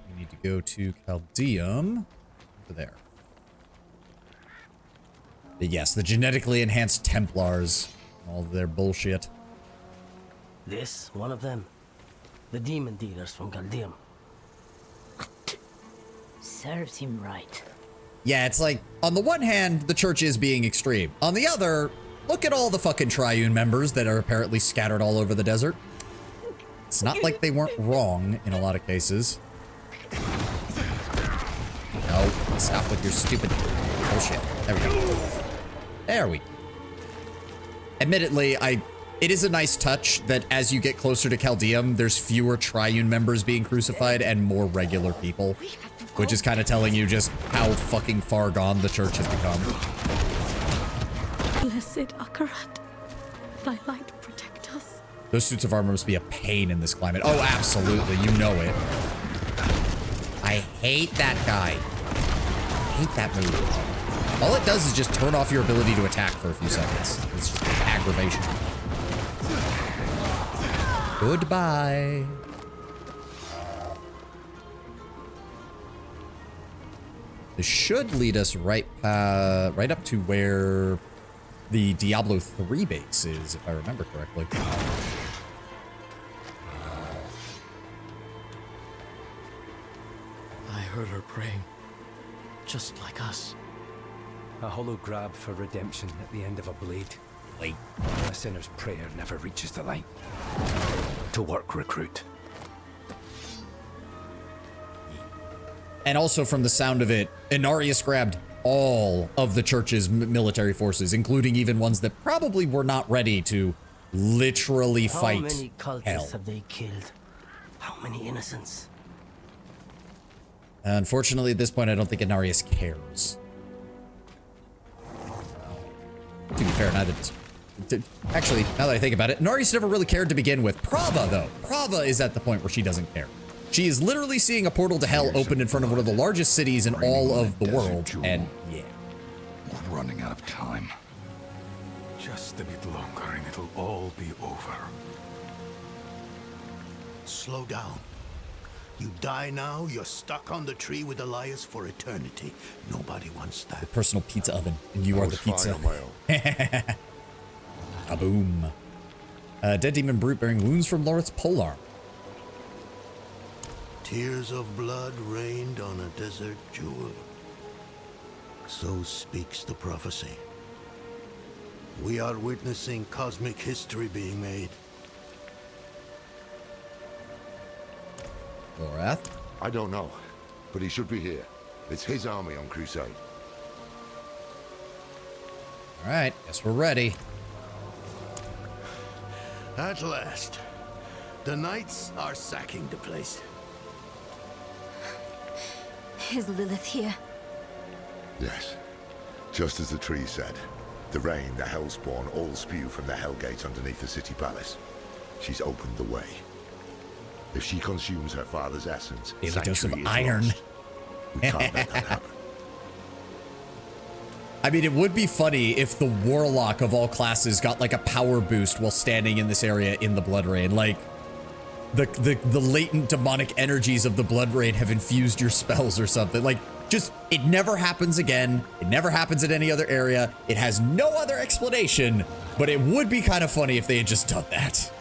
We need to go to Caldeum. Over there. But yes, the genetically enhanced Templars. All their bullshit. This, one of them. The demon dealers from Caldeum. Serves him right. Yeah, it's like, on the one hand, the church is being extreme. On the other, look at all the fucking Triune members that are apparently scattered all over the desert. It's not like they weren't wrong in a lot of cases. No, stop with your stupid bullshit. There we go. There we go. Admittedly, it is a nice touch that as you get closer to Caldeum, there's fewer Triune members being crucified and more regular people. Which is kind of telling you just how fucking far gone the church has become. Blessed Akarat, thy light protect us. Those suits of armor must be a pain in this climate. Oh, absolutely. You know it. I hate that guy. I hate that move. All it does is just turn off your ability to attack for a few seconds. It's just aggravation. Goodbye. This should lead us right up to where the Diablo III base is, if I remember correctly. I heard her praying. Just like us. A hollow grab for redemption at the end of a blade. Wait. A sinner's prayer never reaches the light. To work, recruit. And also from the sound of it, Inarius grabbed all of the church's military forces, including even ones that probably were not ready to literally fight hell. How many cultists have they killed? How many innocents? Unfortunately, at this point, I don't think Inarius cares. To be fair, neither does... Actually, now that I think about it, Inarius never really cared to begin with. Prava, though. Prava is at the point where she doesn't care. She is literally seeing a portal to hell open in front of one of the largest cities in all of the world, and yeah. We're running out of time. Just a bit longer and it'll all be over. Slow down. You die now, you're stuck on the tree with Elias for eternity. Nobody wants that. The personal pizza oven, and you are the pizza. Kaboom. Dead demon brute bearing wounds from Lorith's polearm. Tears of blood rained on a desert jewel. So speaks the prophecy. We are witnessing cosmic history being made. Lorath? I don't know, but he should be here. It's his army on crusade. All right, guess we're ready. At last, the Knights are sacking the place. Is Lilith here? Yes. Just as the tree said. The rain, the Hellspawn, all spew from the Hell Gates underneath the city palace. She's opened the way. If she consumes her father's essence, a dose of Sanctuary is iron. lost. We can't let that happen. I mean, it would be funny if the Warlock of all classes got like a power boost while standing in this area in the Blood Rain. Like, the latent demonic energies of the Blood Rain have infused your spells or something. Like, just, it never happens again. It never happens in any other area. It has no other explanation, but it would be kind of funny if they had just done that.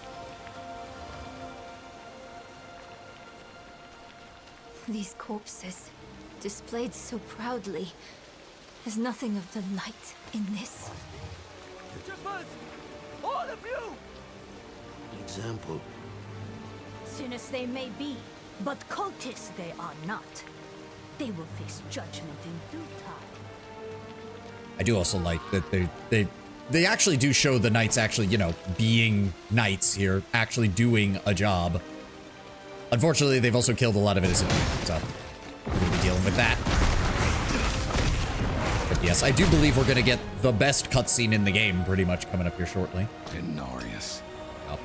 These corpses, displayed so proudly. There's nothing of the light in this. All of you! Example. Sinners they may be, but cultists they are not. They will face judgment in due time. I do also like that they actually do show the knights actually, you know, being knights here, actually doing a job. Unfortunately, they've also killed a lot of innocent people, so we're gonna be dealing with that. But yes, I do believe we're gonna get the best cutscene in the game pretty much coming up here shortly. Inarius. Yep.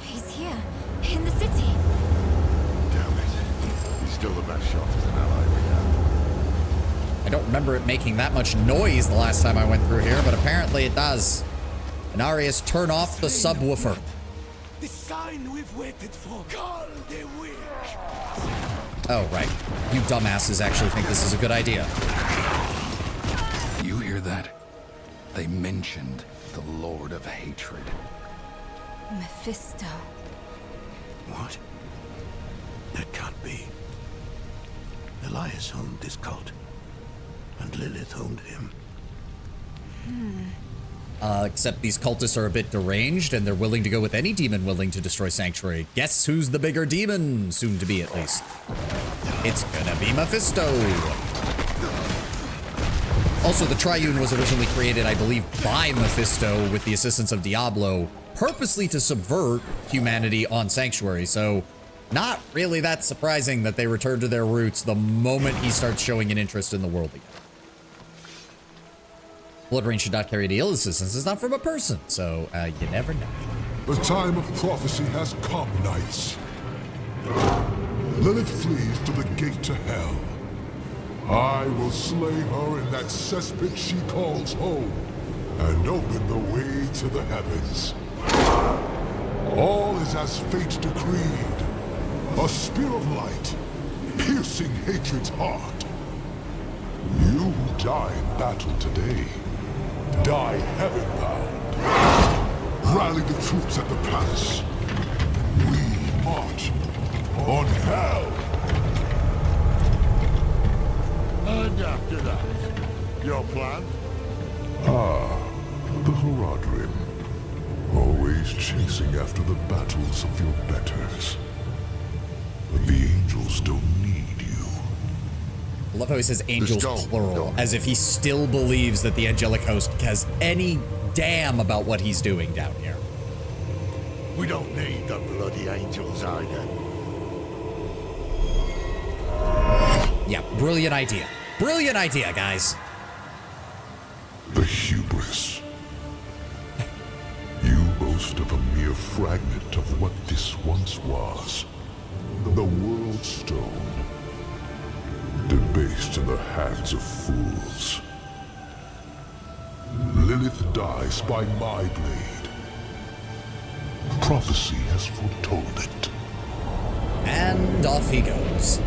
He's here, in the city. Damn it. He's still the best shot as an ally we have. I don't remember it making that much noise the last time I went through here, but apparently it does. Inarius, turn off the subwoofer. The sign we've waited for. Call the witch. Oh, right. You dumbasses actually think this is a good idea. You hear that? They mentioned the Lord of Hatred. Mephisto. What? That can't be. Elias owned this cult, and Lilith owned him. Except these cultists are a bit deranged, and they're willing to go with any demon willing to destroy Sanctuary. Guess who's the bigger demon? Soon to be, at least. It's gonna be Mephisto. Also, the Triune was originally created, I believe, by Mephisto with the assistance of Diablo, purposely to subvert humanity on Sanctuary. So, not really that surprising that they return to their roots the moment he starts showing an interest in the world again. Blood Rain should not carry the ill assistance. It's not from a person, so you never know. The time of prophecy has come, knights. Lilith flees to the gate to hell. I will slay her in that cesspit she calls home, and open the way to the heavens. All is as fate decreed. A spear of light, piercing hatred's heart. You who die in battle today, die heaven-bound. Rally the troops at the palace. We march on hell. And after that, your plan? The Horadrim. Always chasing after the battles of your betters. The angels don't need you. I love how he says angels plural, as if he still believes that the angelic host has any damn about what he's doing down here. We don't need the bloody angels either. Yeah, brilliant idea. Brilliant idea, guys. The hubris. You boast of a mere fragment of what this once was. The World Stone. Debased in the hands of fools. Lilith dies by my blade. Prophecy has foretold it. And off he goes.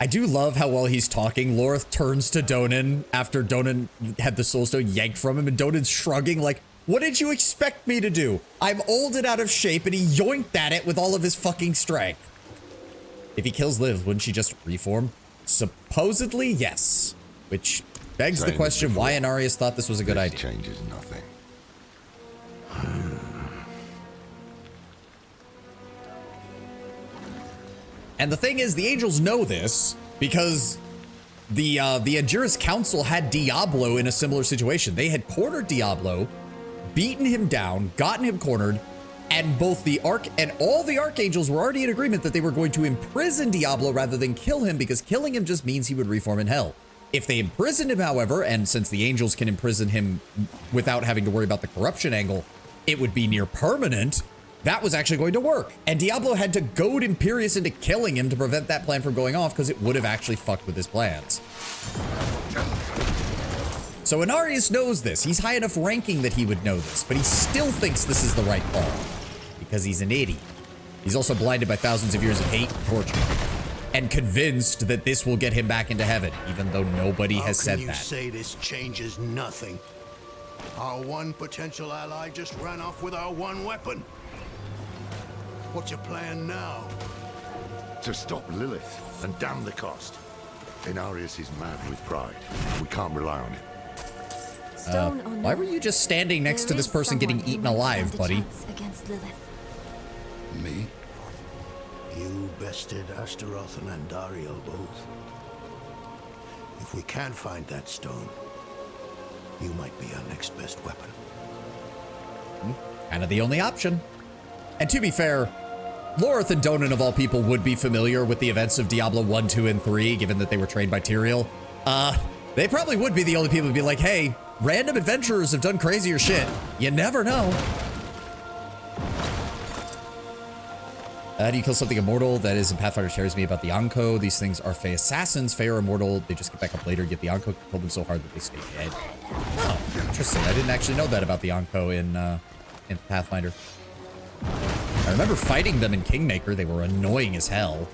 I do love how while he's talking, Lorith turns to Donan after Donan had the Soul Stone yanked from him, and Donan's shrugging like, what did you expect me to do? I'm old and out of shape, and he yoinked at it with all of his fucking strength. If he kills Liv, wouldn't she just reform? Supposedly, yes. Which begs the question why Inarius thought this was a good idea. Changes nothing. And the thing is, the angels know this because the Angiras Council had Diablo in a similar situation. They had cornered Diablo, beaten him down, gotten him cornered, and both the all the archangels were already in agreement that they were going to imprison Diablo rather than kill him, because killing him just means he would reform in hell. If they imprisoned him, however, and since the angels can imprison him without having to worry about the corruption angle, it would be near permanent. That was actually going to work. And Diablo had to goad Imperius into killing him to prevent that plan from going off, because it would have actually fucked with his plans. So Inarius knows this. He's high enough ranking that he would know this, but he still thinks this is the right call, because he's an idiot. He's also blinded by thousands of years of hate and torture, and convinced that this will get him back into heaven, even though nobody has said that. How can you say this changes nothing? Our one potential ally just ran off with our one weapon. What's your plan now? To stop Lilith and damn the cost. Inarius is mad with pride. We can't rely on him. Why were you just standing next to this person getting eaten alive, buddy? Against Lilith. Me? You bested Astaroth and Andariel both. If we can't find that stone, you might be our next best weapon. Kind of the only option. And to be fair, Lorith and Donan of all people would be familiar with the events of Diablo 1, 2, and 3, given that they were trained by Tyrael. They probably would be the only people to be like, hey, random adventurers have done crazier shit. You never know. How do you kill something immortal? That is in Pathfinder tears me about the Anko. These things are Fey assassins. Fey are immortal. They just get back up later, get the Anko, kill them so hard that they stay dead. Oh, interesting. I didn't actually know that about the Anko in Pathfinder. I remember fighting them in Kingmaker. They were annoying as hell.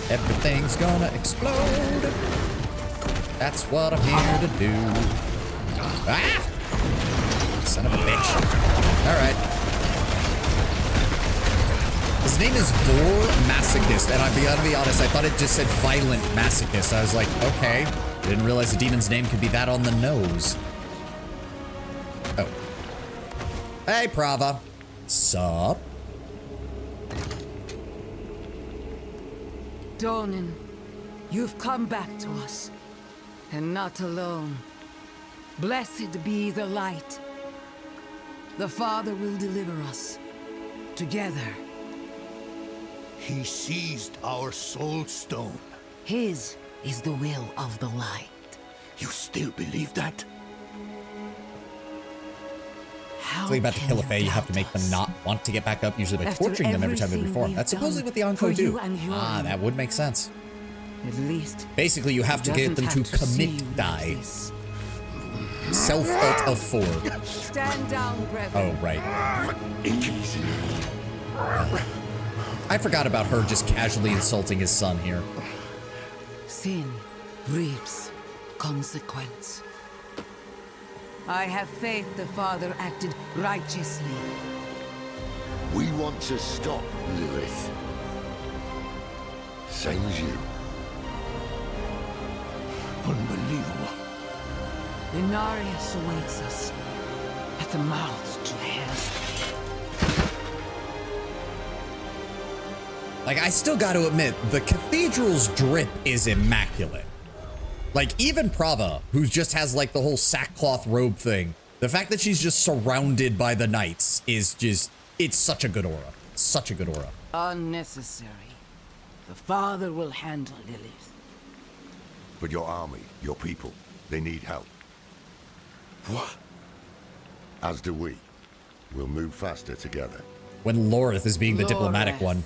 Everything's gonna explode. That's what I'm here to do. Ah! Son of a bitch. Alright. His name is Vor Masochist, and I'm gonna be honest, I thought it just said Violent Masochist. I was like, okay. I didn't realize the demon's name could be that on the nose. Oh. Hey, Prava. Sup? Donan, you've come back to us. And not alone. Blessed be the light. The Father will deliver us. Together. He seized our soul stone. His is the will of the light. You still believe that? So you're about to kill a Fae, you have to make them not want to get back up, usually by torturing them every time they reform. That's supposedly what the Anko do. Ah, that would make sense. At least. Basically, you have to get them to commit die. Self-ult of 4. Stand down, brethren. Oh, right. I forgot about her just casually insulting his son here. Sin reaps consequence. I have faith the Father acted righteously. We want to stop Lilith. Same as you. Unbelievable. Inarius awaits us at the mouth to hell. Like, I still got to admit, the cathedral's drip is immaculate. Like, even Prava, who just has, like, the whole sackcloth robe thing, the fact that she's just surrounded by the knights is just, it's such a good aura. Such a good aura. Unnecessary. The Father will handle Lilith. But your army, your people, they need help. What? As do we. We'll move faster together. When Lorith is being the diplomatic one.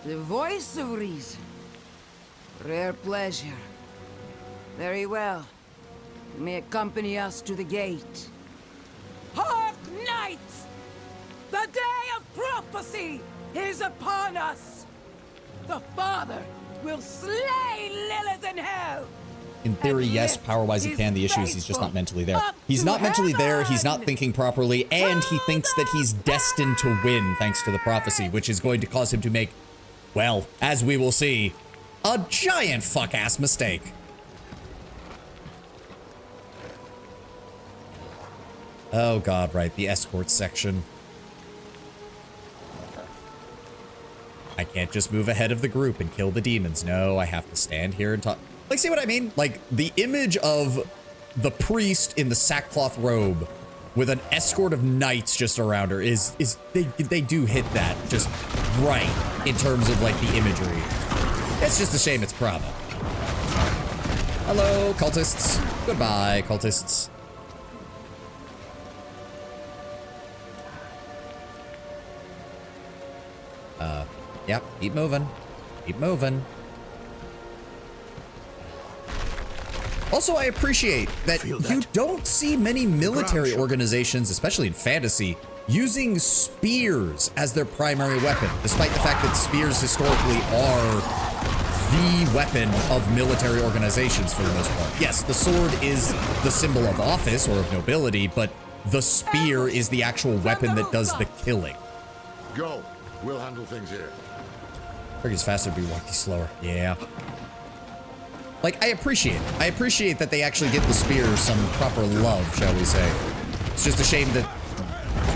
The voice of reason. Rare pleasure. Very well. You may accompany us to the gate. Hark, knights! The day of prophecy is upon us! The Father will slay Lilith in hell! In theory, yes, power-wise he can. The issue is he's just not mentally there. He's not mentally there, he's not thinking properly, and he thinks that he's destined to win thanks to the prophecy, which is going to cause him to make, well, as we will see, a giant fuck-ass mistake. Oh god, right, the escort section. I can't just move ahead of the group and kill the demons. No, I have to stand here and talk. Like, see what I mean? Like, the image of the priest in the sackcloth robe with an escort of knights just around her is they do hit that just right in terms of, like, the imagery. It's just a shame it's Prava. Hello, cultists. Goodbye, cultists. Yep, keep moving. Keep moving. Also, I appreciate that you don't see many military organizations, especially in fantasy, using spears as their primary weapon, despite the fact that spears historically are the weapon of military organizations for the most part. Yes, the sword is the symbol of office or of nobility, but the spear is the actual weapon that does the killing. Go. We'll handle things here. It's faster to be walking slower. Yeah. Like, I appreciate that they actually get the spear some proper love, shall we say. It's just a shame that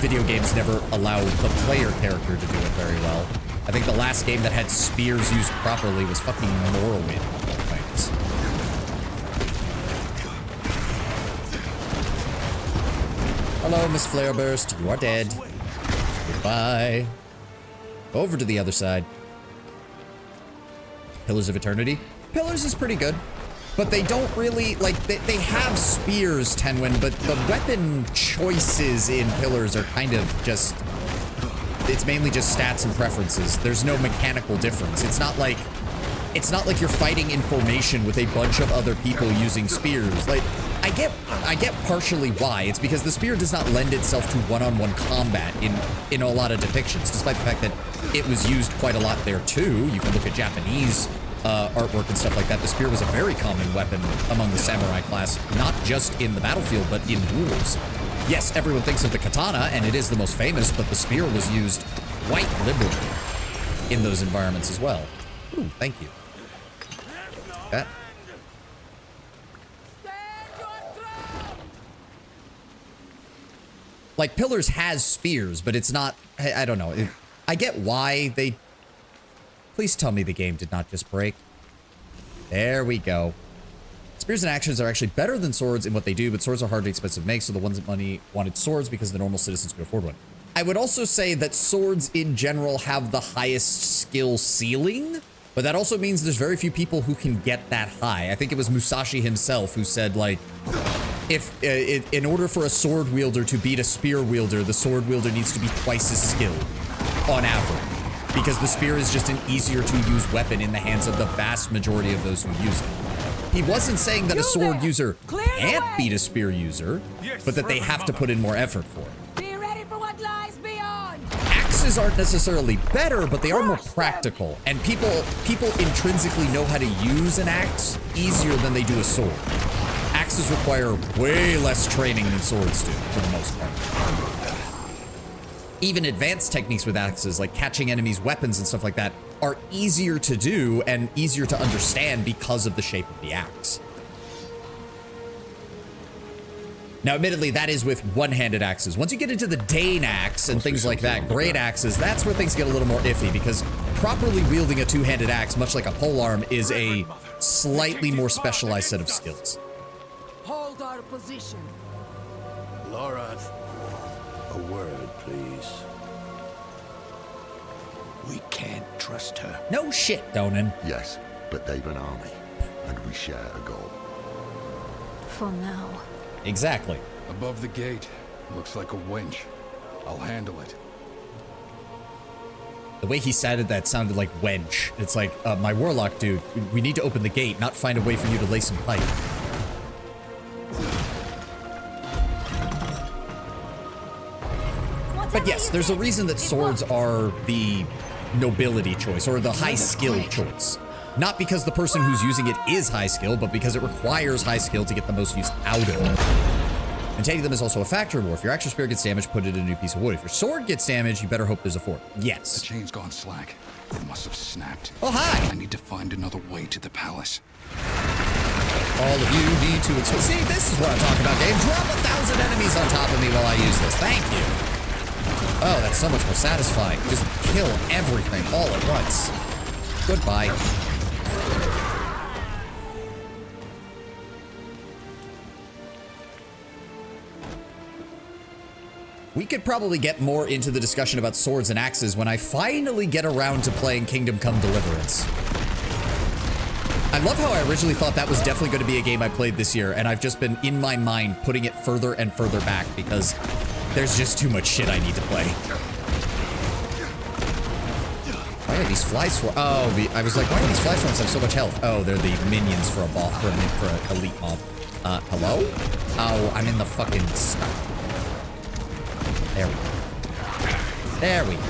video games never allow the player character to do it very well. I think the last game that had spears used properly was fucking Morrowind. Thanks. Hello, Miss Flareburst. You are dead. Goodbye. Over to the other side. Pillars of Eternity. Pillars is pretty good. But they don't really, like, they have spears, Tenwin, but the weapon choices in Pillars are kind of just... It's mainly just stats and preferences. There's no mechanical difference. It's not like you're fighting in formation with a bunch of other people using spears. Like, I get partially why. It's because the spear does not lend itself to one-on-one combat in a lot of depictions, despite the fact that it was used quite a lot there too. You can look at Japanese artwork and stuff like that. The spear was a very common weapon among the samurai class, not just in the battlefield, but in duels. Yes, everyone thinks of the katana, and it is the most famous, but the spear was used quite liberally in those environments as well. Ooh, thank you. That. Like, Pillars has spears, but it's not... I don't know. I get why they... Please tell me the game did not just break. There we go. Spears and axes are actually better than swords in what they do, but swords are hard and expensive to make, so the ones that money wanted swords because the normal citizens could afford one. I would also say that swords in general have the highest skill ceiling, but that also means there's very few people who can get that high. I think it was Musashi himself who said, like, if in order for a sword wielder to beat a spear wielder, the sword wielder needs to be twice as skilled on average. Because the spear is just an easier to use weapon in the hands of the vast majority of those who use it. He wasn't saying that a sword user can't beat a spear user, but that they have to put in more effort for it. Be ready for what lies beyond. Axes aren't necessarily better, but they are more practical. And people intrinsically know how to use an axe easier than they do a sword. Axes require way less training than swords do, for the most part. Even advanced techniques with axes, like catching enemies' weapons and stuff like that, are easier to do and easier to understand because of the shape of the axe. Now, admittedly, that is with one-handed axes. Once you get into the Dane axe and things like that, great axes, that's where things get a little more iffy, because properly wielding a two-handed axe, much like a polearm, is a slightly more specialized set of skills. Hold our position. Lorath, a word, please. We can't trust her. No shit, Donan. Yes, but they've an army, and we share a goal. For now. Exactly. Above the gate. Looks like a winch. I'll handle it. The way he sounded that sounded like wench. It's like, my warlock dude, we need to open the gate, not find a way for you to lay some pipe. But yes, there's a reason that swords are the nobility choice, or the high skill choice. Not because the person who's using it is high skill, but because it requires high skill to get the most use out of it. And taking them is also a factor in war. If your axe or spear gets damaged, put it in a new piece of wood. If your sword gets damaged, you better hope there's a fort. Yes. The chain's gone slack. It must have snapped. Oh, hi! I need to find another way to the palace. All of you need to see, this is what I'm talking about, game. Drop 1,000 enemies on top of me while I use this. Thank you. Oh, that's so much more satisfying. Just kill everything all at once. Goodbye. We could probably get more into the discussion about swords and axes when I finally get around to playing Kingdom Come Deliverance. I love how I originally thought that was definitely going to be a game I played this year, and I've just been, in my mind, putting it further and further back because there's just too much shit I need to play. Why are these fly swarms? Oh, I was like, why do these fly swarms have so much health? Oh, they're the minions for a ball, for an elite mob. Hello? Oh, I'm in the fucking stuff. There we go. There we go.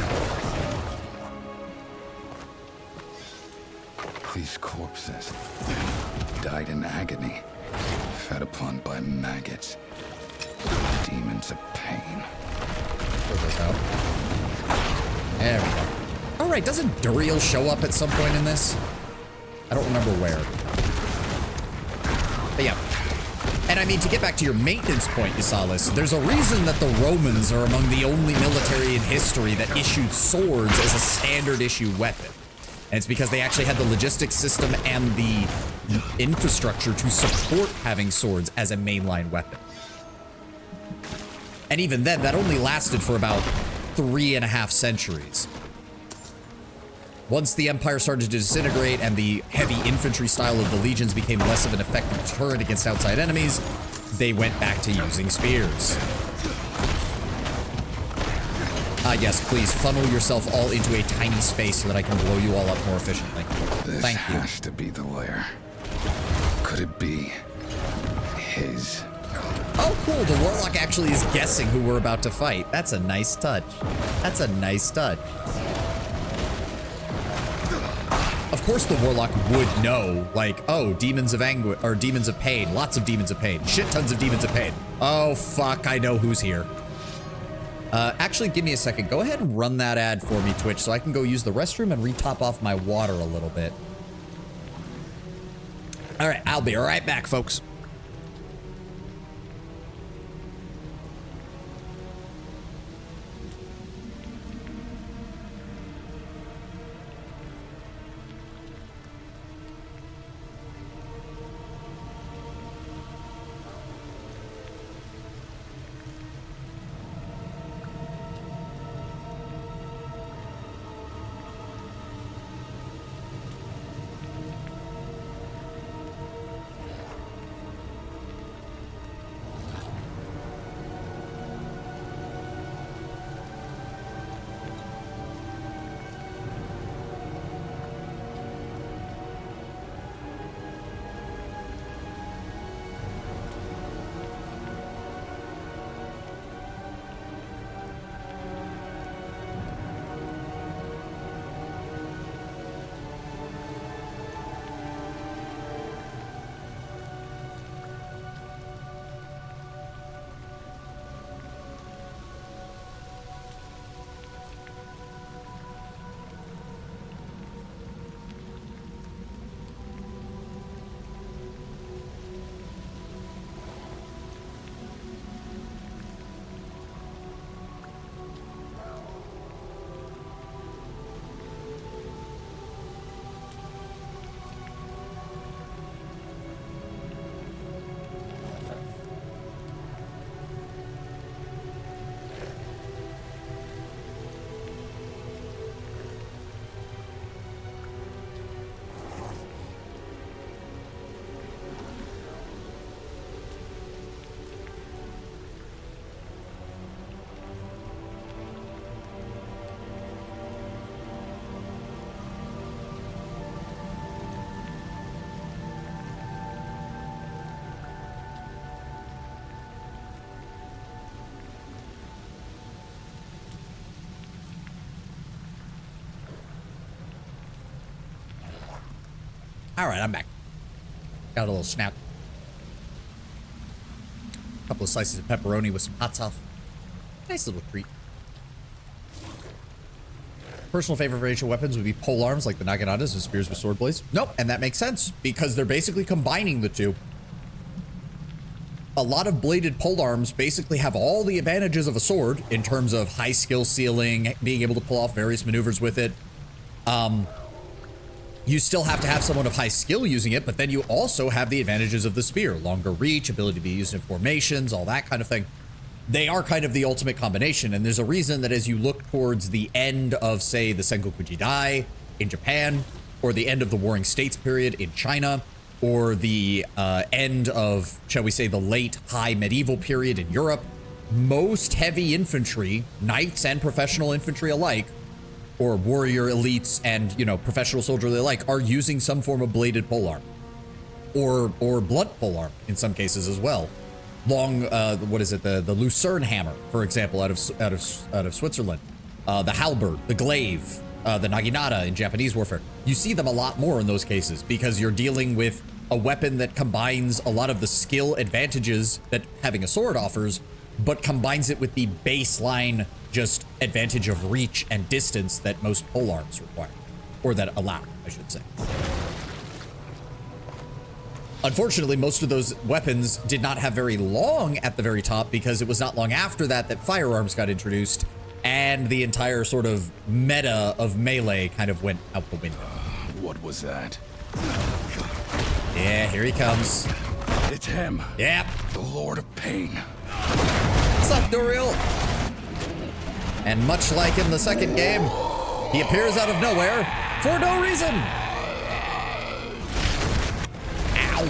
These corpses died in agony, fed upon by maggots. Demons of pain. Throw those out. There we go. Alright, doesn't Duriel show up at some point in this? I don't remember where. But yeah. And I mean, to get back to your maintenance point, Isalis, there's a reason that the Romans are among the only military in history that issued swords as a standard issue weapon. And it's because they actually had the logistics system and the infrastructure to support having swords as a mainline weapon. And even then, that only lasted for about 3.5 centuries. Once the Empire started to disintegrate and the heavy infantry style of the legions became less of an effective deterrent against outside enemies, they went back to using spears. Yes, please funnel yourself all into a tiny space so that I can blow you all up more efficiently. Thank you. This has to be the lair. Could it be his? Oh, cool. The Warlock actually is guessing who we're about to fight. That's a nice touch. That's a nice touch. Of course the Warlock would know, like, oh, demons of anguish, or demons of pain, lots of demons of pain, shit tons of demons of pain. Oh, fuck, I know who's here. Actually, give me a second. Go ahead and run that ad for me, Twitch, so I can go use the restroom and re-top off my water a little bit. All right, I'll be right back, folks. All right, I'm back. Got a little snack. A couple of slices of pepperoni with some hot sauce. Nice little treat. Personal favorite ranged weapons would be pole arms like the naginatas and spears with sword blades. Nope, and that makes sense because they're basically combining the two. A lot of bladed pole arms basically have all the advantages of a sword in terms of high skill ceiling, being able to pull off various maneuvers with it. You still have to have someone of high skill using it, but then you also have the advantages of the spear. Longer reach, ability to be used in formations, all that kind of thing. They are kind of the ultimate combination, and there's a reason that as you look towards the end of, say, the Sengoku Jidai in Japan, or the end of the Warring States period in China, or the end of, shall we say, the late high medieval period in Europe, most heavy infantry, knights and professional infantry alike, or warrior elites and, you know, professional soldiers alike, are using some form of bladed polearm, or blunt polearm in some cases as well. Long, what is it? The Lucerne hammer, for example, out of Switzerland. The halberd, the glaive, the naginata in Japanese warfare. You see them a lot more in those cases because you're dealing with a weapon that combines a lot of the skill advantages that having a sword offers, but combines it with the baseline just advantage of reach and distance that most polearms require, or that allow, I should say. Unfortunately, most of those weapons did not have very long at the very top because it was not long after that that firearms got introduced and the entire sort of meta of melee kind of went out the window. What was that? Yeah, here he comes. It's him. Yep. The Lord of Pain. What's up, Duriel? And much like in the second game, he appears out of nowhere for no reason. Ow.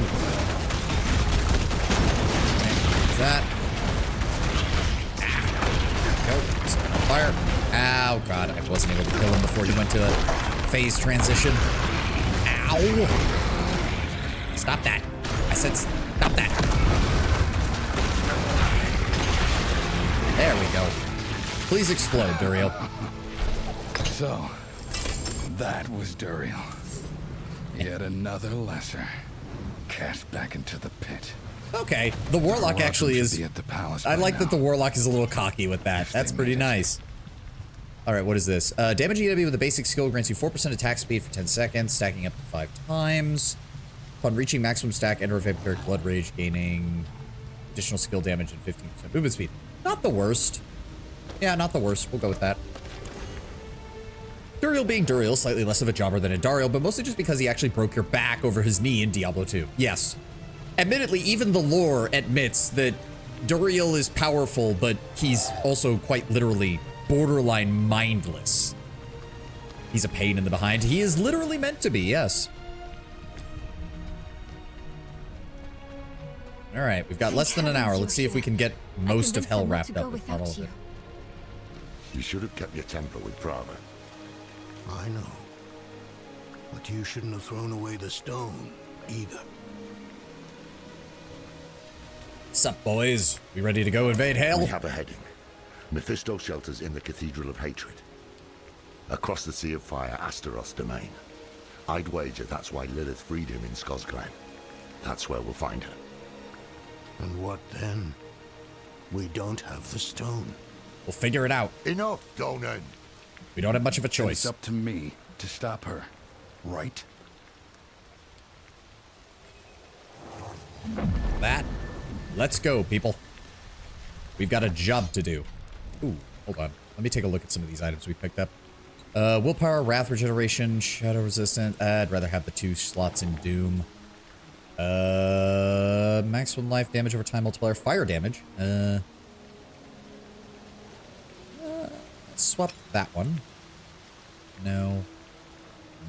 What's that? Nope. Fire. Ow, God. I wasn't able to kill him before he went to a phase transition. Ow. Stop that. I said stop that. There we go. Please explode, Duriel. So, that was Duriel. Yet another lesser cast back into the pit. Okay, the Warlock actually is... At the palace I like now. that the Warlock is a little cocky with that. That's pretty nice. Alright, what is this? Damaging enemy with a basic skill grants you 4% attack speed for 10 seconds, stacking up to 5 times. Upon reaching maximum stack, enter a vampiric blood rage, gaining additional skill damage and 15% movement speed. Not the worst. Yeah, not the worst. We'll go with that. Duriel being Duriel, slightly less of a jobber than Andariel, but mostly just because he actually broke your back over his knee in Diablo 2. Yes. Admittedly, even the lore admits that Duriel is powerful, but he's also quite literally borderline mindless. He's a pain in the behind. He is literally meant to be, yes. All right, we've got less than an hour. Let's see if we can get most of hell wrapped up, if not all of it. You should have kept your temper with Prava. I know. But you shouldn't have thrown away the stone, either. Sup, boys? We ready to go invade hell? We have a heading. Mephisto shelters in the Cathedral of Hatred. Across the Sea of Fire, Astaroth's domain. I'd wager that's why Lilith freed him in Skosglen. That's where we'll find her. And what then? We don't have the stone. We'll figure it out. Enough, Donan. We don't have much of a choice. It's up to me to stop her, right? That. Let's go, people. We've got a job to do. Ooh, hold on. Let me take a look at some of these items we picked up. Willpower, Wrath Regeneration, Shadow Resistant. I'd rather have the 2 slots in Doom. Maximum life damage over time multiplier, fire damage. Let's swap that one. No.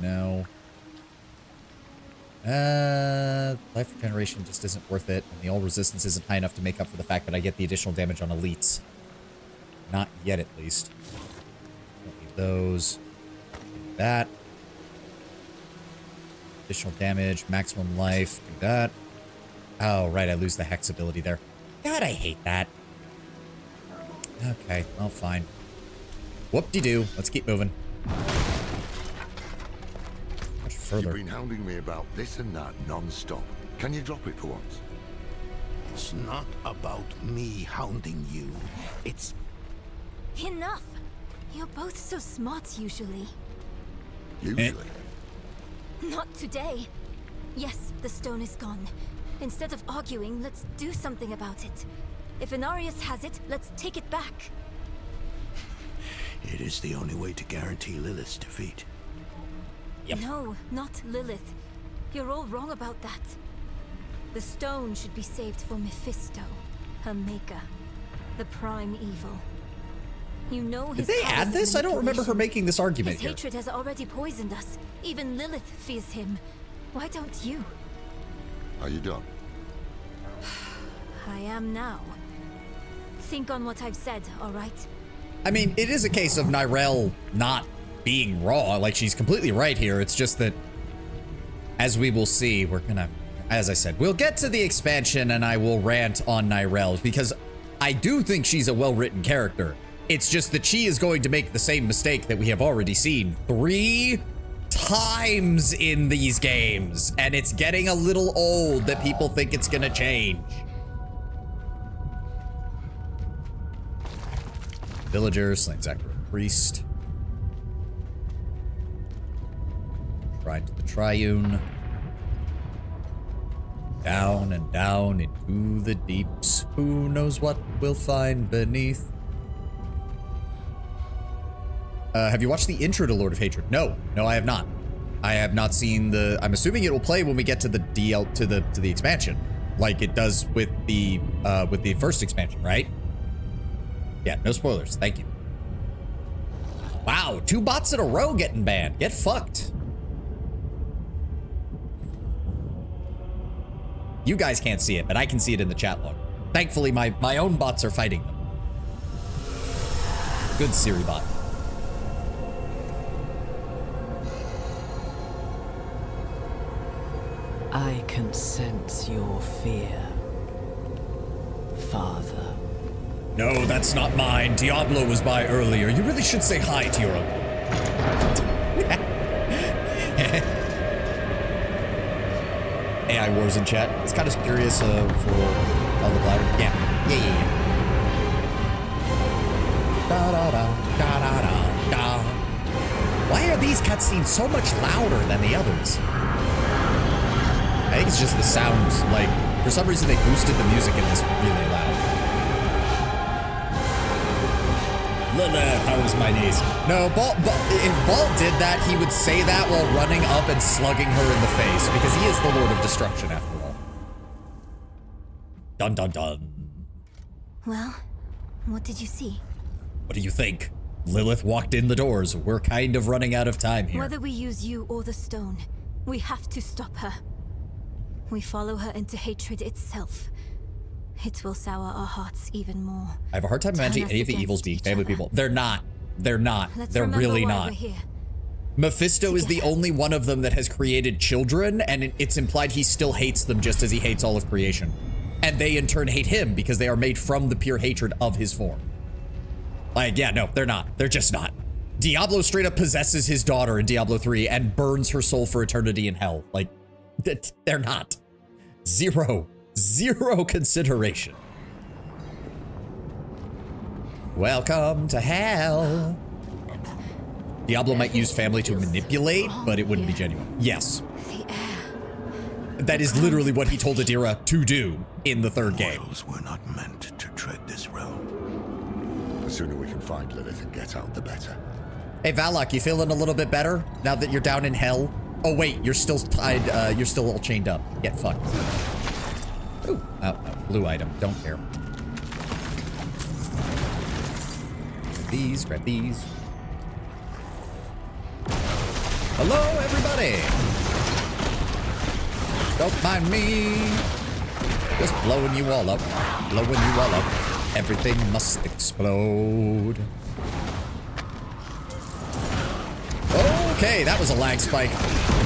No. Life regeneration just isn't worth it, and the all resistance isn't high enough to make up for the fact that I get the additional damage on elites. Not yet, at least. Don't need those. Do that. Additional damage, maximum life, do that. Oh, right, I lose the Hex ability there. God, I hate that. Okay, well, fine. Whoop-de-doo. Let's keep moving. Much further. You've been hounding me about this and that non-stop. Can you drop it for once? It's not about me hounding you. It's... Enough! You're both so smart, usually. Usually? Not today. Yes, the stone is gone. Instead of arguing, let's do something about it. If Inarius has it, let's take it back. It is the only way to guarantee Lilith's defeat. Yep. No, not Lilith. You're all wrong about that. The stone should be saved for Mephisto, her maker, the prime evil. You know his Did they add this? I don't remember her making this argument His here. hatred has already poisoned us. Even Lilith fears him. Why don't you? Are you done? I am now. Think on what I've said, all right? I mean, it is a case of Nyrelle not being raw. Like, she's completely right here. It's just that, as we will see, we're gonna, as I said, we'll get to the expansion and I will rant on Nyrelle because I do think she's a well-written character. It's just that she is going to make the same mistake that we have already seen 3 times in these games, and it's getting a little old that people think it's gonna change. Villager, slain Zachary Priest. Shrine to the Triune. Down and down into the deeps. Who knows what we'll find beneath? Have you watched the intro to Lord of Hatred? No, I have not. I have not seen the. I'm assuming it will play when we get to the to the expansion, like it does with the first expansion, right? Yeah, no spoilers. Thank you. Wow, 2 bots in a row getting banned. Get fucked. You guys can't see it, but I can see it in the chat log. Thankfully, my own bots are fighting them. Good Siri bot. I can sense your fear, Father. No, that's not mine. Diablo was by earlier. You really should say hi to your uncle. AI Wars in chat. It's kind of curious for all the bladder. Yeah. Da da da da da da da. Why are these cutscenes so much louder than the others? I think it's just the sounds. Like, for some reason they boosted the music in this really loud. Lilith, how was my niece? No, if Balt did that, he would say that while running up and slugging her in the face, because he is the Lord of Destruction after all. Dun dun dun. Well, what did you see? What do you think? Lilith walked in the doors. We're kind of running out of time here. Whether we use you or the stone, we have to stop her. We follow her into hatred itself. It will sour our hearts even more. I have a hard time imagining any of the evils being family people. They're not. They're not. They're really not. Mephisto is the only one of them that has created children, and it's implied he still hates them just as he hates all of creation. And they in turn hate him because they are made from the pure hatred of his form. Like, yeah, no, they're not. They're just not. Diablo straight up possesses his daughter in Diablo 3 and burns her soul for eternity in hell. Like, they're not. Zero consideration. Welcome to hell. Diablo might use family to manipulate, but it wouldn't be genuine. Yes. That is literally what he told Adira to do in the 3rd game. Mortals were not meant to tread this realm. The sooner we can find Lilith and get out, the better. Hey, Valak, you feeling a little bit better now that you're down in hell? Oh, wait, you're still tied, you're still all chained up. Get fucked. Ooh, blue item, don't care. Grab these. Hello, everybody. Don't mind me. Just blowing you all up. Blowing you all up. Everything must explode. Okay, that was a lag spike.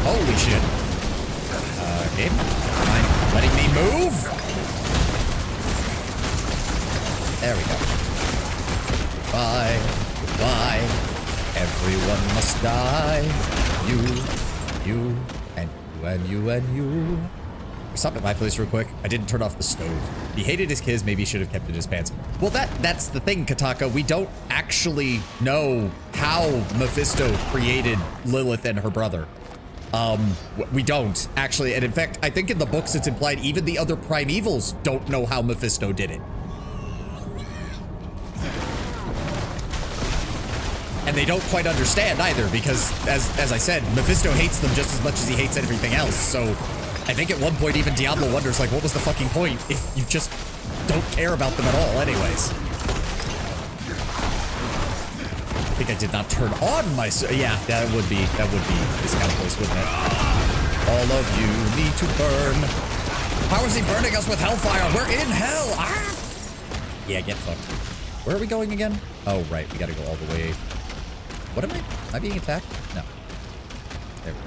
Holy shit. Game, mind letting me move? There we go. Goodbye, goodbye. Everyone must die. You, and you, and you. Stop at my place real quick. I didn't turn off the stove. He hated his kids. Maybe he should have kept it in his pants. Well, that's the thing, Kataka. We don't actually know how Mephisto created Lilith and her brother. We don't, actually. And in fact, I think in the books it's implied even the other primevals don't know how Mephisto did it. And they don't quite understand either, because, as I said, Mephisto hates them just as much as he hates everything else, so I think at one point even Diablo wonders, like, what was the fucking point if you just don't care about them at all anyways? I think I did not turn on my... Yeah, that would be this kind of place, wouldn't it? All of you need to burn. How is he burning us with hellfire? We're in hell! Ah! Yeah, get fucked. Where are we going again? Oh, right, we gotta go all the way... What am I being attacked? No. There we go.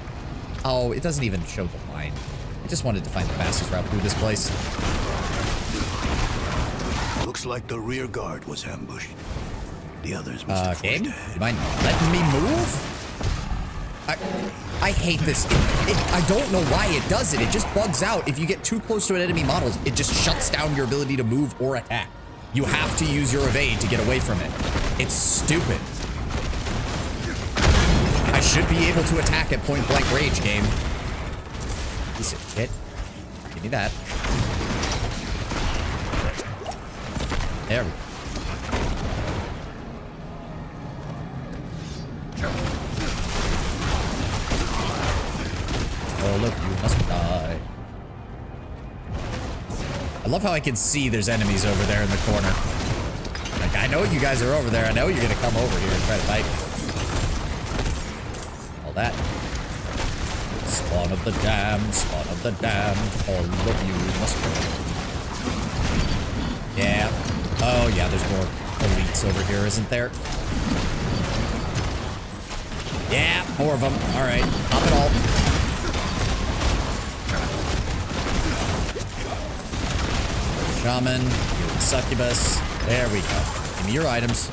Oh, it doesn't even show the line. I just wanted to find the fastest route through this place. Looks like the rear guard was ambushed. The others must have game? You mind letting me move? I hate this. I don't know why it does it. It just bugs out. If you get too close to an enemy model, it just shuts down your ability to move or attack. You have to use your evade to get away from it. It's stupid. I should be able to attack at point blank range, game. Piece of shit. Give me that. There we go. All of you must die. I love how I can see there's enemies over there in the corner. Like, I know you guys are over there. I know you're gonna come over here and try to fight. All that. Spawn of the damned, spawn of the damned. All of you must die. Yeah. Oh, yeah, there's more elites over here, isn't there? Yeah, more of them. All right, pop it all. Shaman, succubus. There we go. Give me your items.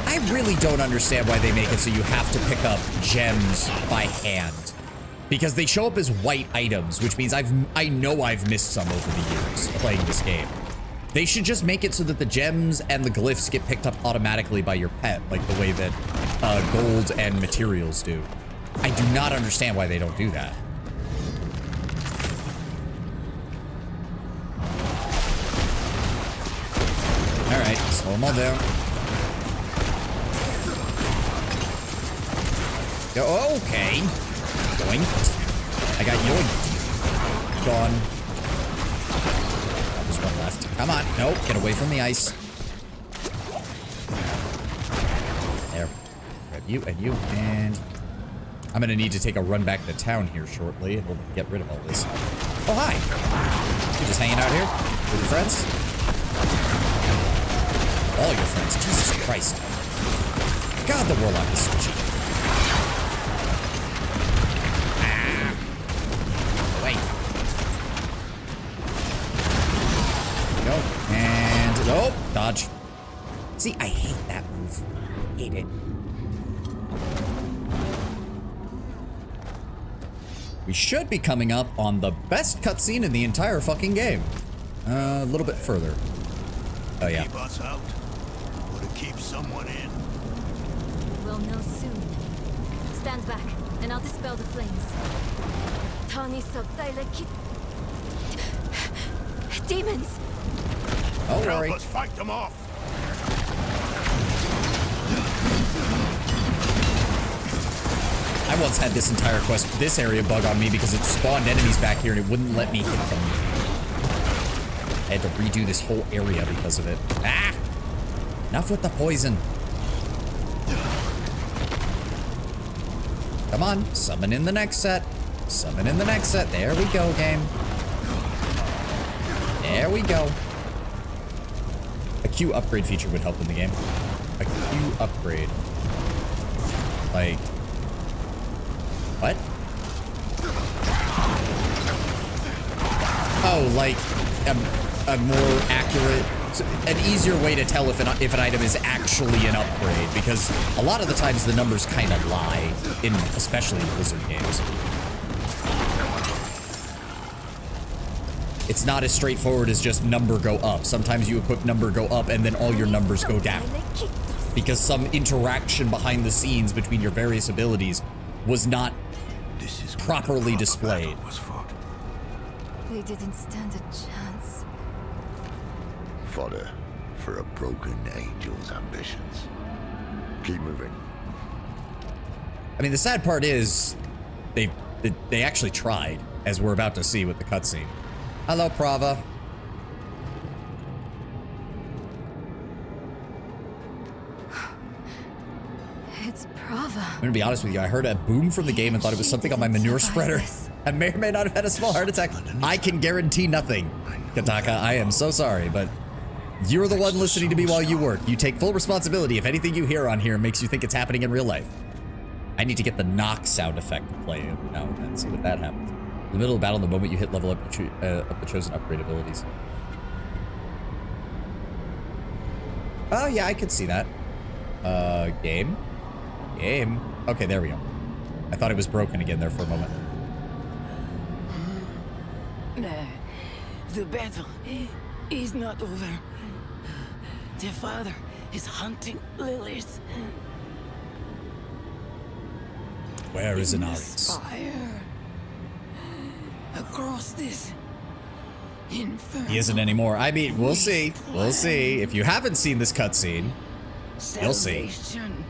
I really don't understand why they make it so you have to pick up gems by hand. Because they show up as white items, which means I know I've missed some over the years playing this game. They should just make it so that the gems and the glyphs get picked up automatically by your pet, like the way that gold and materials do. I do not understand why they don't do that. All right, slow them all down. Go, okay. Yoinked. I got yoinked. Gone. Oh, there's one left. Come on. Nope. Get away from the ice. There. Grab you and you and... I'm gonna need to take a run back to town here shortly and we'll get rid of all this. Oh, hi. You just hanging out here with your friends? All your friends. Jesus Christ. God, the Warlock is so cheap. Go. And, oh, dodge. See, I hate that move. Hate it. We should be coming up on the best cutscene in the entire fucking game. A little bit further. Oh, yeah. Keep us out, or to keep someone in. We'll know soon. Stand back, and I'll dispel the flames. Tani Sabdaileki. Demons! Don't worry. Help us fight them off. I once had this entire this area bug on me because it spawned enemies back here and it wouldn't let me hit them. I had to redo this whole area because of it. Ah! Enough with the poison. Come on, summon in the next set. Summon in the next set. There we go, game. There we go. A Q upgrade feature would help in the game. A Q upgrade. Like... What? Oh, like a more accurate, an easier way to tell if an item is actually an upgrade, because a lot of the times the numbers kind of lie, especially in Blizzard games. It's not as straightforward as just number go up. Sometimes you equip number go up and then all your numbers go down, because some interaction behind the scenes between your various abilities was not properly displayed. They didn't stand a chance. Fodder for a broken angel's ambitions. Keep moving. I mean, the sad part is they actually tried, as we're about to see with the cutscene. Hello, Prava. It's Prava. I'm gonna be honest with you, I heard a boom from the game and thought it was something on my manure spreader. I may or may not have had a small heart attack. I can guarantee nothing, Kataka. I am so sorry, but you're the one listening to me while you work. You take full responsibility if anything you hear on here makes you think it's happening in real life. I need to get the knock sound effect to play every now and then, see what that happens. In the middle of battle, the moment you hit level up the chosen upgrade abilities. Oh yeah, I could see that. Game? Game? Okay, there we go. I thought it was broken again there for a moment. The battle is not over. The father is hunting lilies. Where is In the Inarius? spire. across this inferno. He isn't anymore. I mean, we'll see. We'll see. If you haven't seen this cutscene, you'll see. Salvation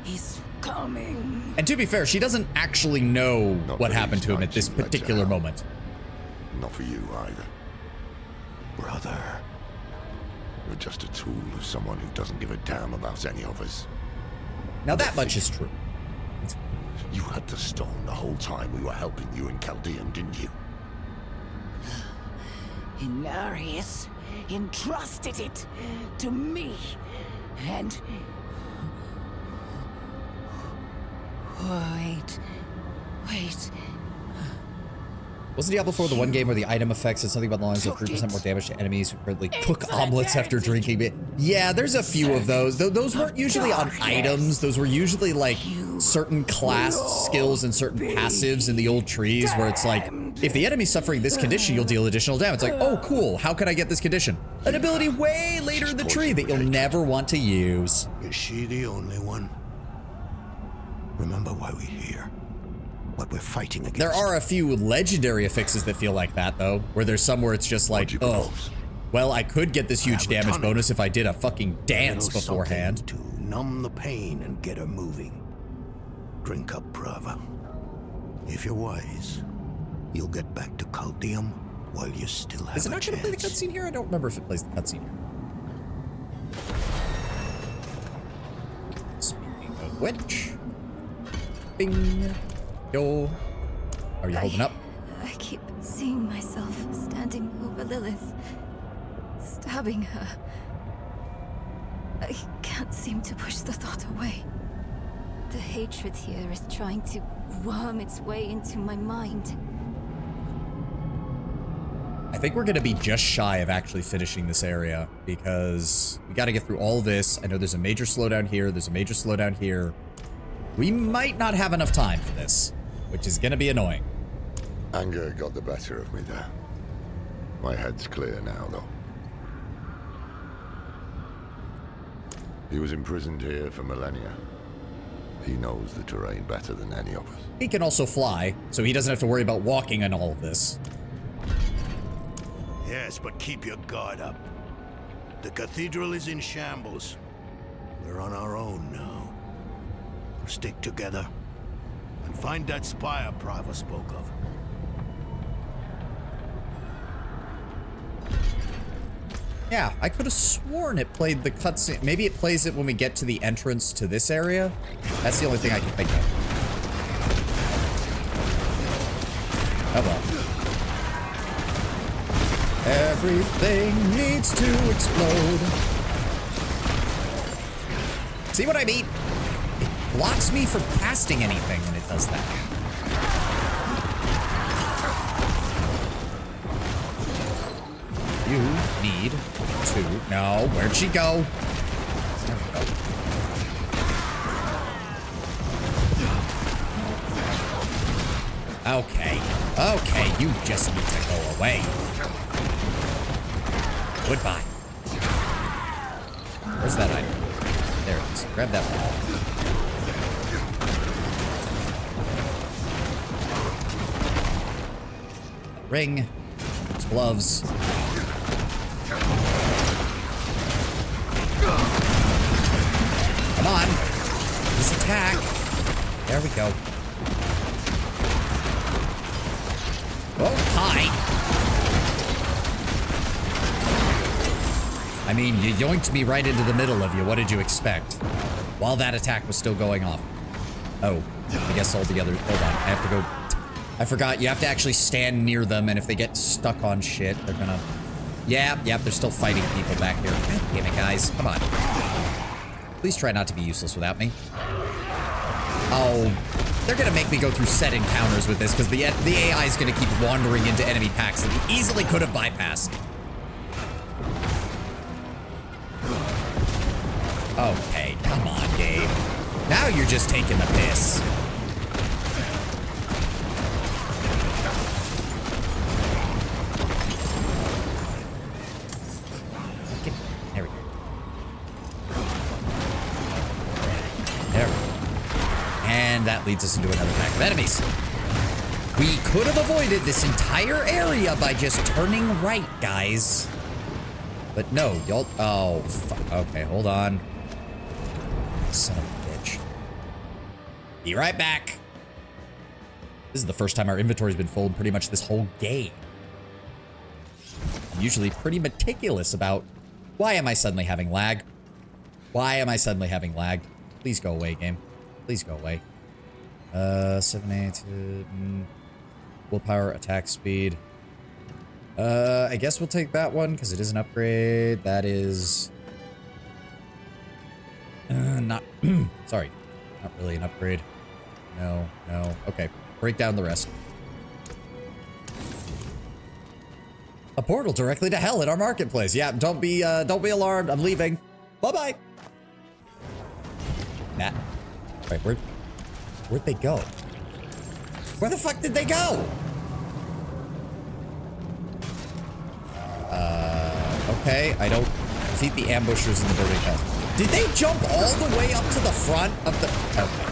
is coming. And to be fair, she doesn't actually know Not what for happened these to him at nights this you've led to particular hell. moment. Not for you either. Brother. You're just a tool of someone who doesn't give a damn about any of us. Now that much is true. You had the stone the whole time we were helping you in Chaldean, didn't you? Inarius entrusted it to me, and... Wait. Wasn't Diablo IV the one game where the item effect said something about the lines of 3% more damage to enemies who apparently cook omelets after drinking it? Yeah, there's a few of those. Those weren't usually on items. Those were usually like certain class skills and certain passives in the old trees where it's like, if the enemy's suffering this condition, you'll deal additional damage. It's like, oh, cool. How can I get this condition? An ability way later in the tree that you'll never want to use. Is she the only one? Remember why we're here. What we're fighting against. There are a few legendary affixes that feel like that, though, where there's some where it's just like, oh, well, I could get this huge damage bonus if I did a fucking dance beforehand. To numb the pain and get her moving. Drink up, brava. If you're wise, you'll get back to Chaldeum while you still have a chance. Is it not going to play the cutscene here? I don't remember if it plays the cutscene here. Speaking of which, bing. Yo. Are you holding up? I keep seeing myself standing over Lilith, stabbing her. I can't seem to push the thought away. The hatred here is trying to worm its way into my mind. I think we're going to be just shy of actually finishing this area because we got to get through all this. I know there's a major slowdown here. There's a major slowdown here. We might not have enough time for this, which is going to be annoying. Anger got the better of me there. My head's clear now, though. He was imprisoned here for millennia. He knows the terrain better than any of us. He can also fly, so he doesn't have to worry about walking on all of this. Yes, but keep your guard up. The cathedral is in shambles. We're on our own now. Stick together and find that spire Prava spoke of. Yeah, I could have sworn it played the cutscene. Maybe it plays it when we get to the entrance to this area. That's the only thing I can think of. Oh well. Everything needs to explode. See what I mean? It blocks me from casting anything when it does that. You need to... No, where'd she go? There we go. Okay. Okay, you just need to go away. Goodbye. Where's that item? There it is. Grab that one. Ring. Those gloves. Come on. This attack. There we go. Oh, hi. I mean, you yoinked me right into the middle of you. What did you expect? While that attack was still going off. Oh, I guess all the other... Hold on. I have to go... I forgot. You have to actually stand near them, and if they get stuck on shit, they're gonna... Yep, they're still fighting people back here. God damn it, guys. Come on. Please try not to be useless without me. Oh, they're gonna make me go through set encounters with this, because the AI is gonna keep wandering into enemy packs that we easily could have bypassed. Okay, come on, Gabe. Now you're just taking the piss. There we go. There we go. And that leads us into another pack of enemies. We could have avoided this entire area by just turning right, guys. But no, y'all... Oh, okay, hold on. Son of a bitch. Be right back. This is the first time our inventory's been full in pretty much this whole game. I'm usually pretty meticulous about... Why am I suddenly having lag? Why am I suddenly having lag? Please go away, game. Please go away. 7-8... willpower, attack speed. I guess we'll take that one because it is an upgrade. That is... not... Sorry. Not really an upgrade. No, no. Okay. Break down the rest. A portal directly to hell in our marketplace. Yeah, don't be alarmed. I'm leaving. Bye-bye. Nah. Wait, where'd they go? Where the fuck did they go? Okay, I don't defeat the ambushers in the building house. Did they jump all the way up to the front of the... Okay.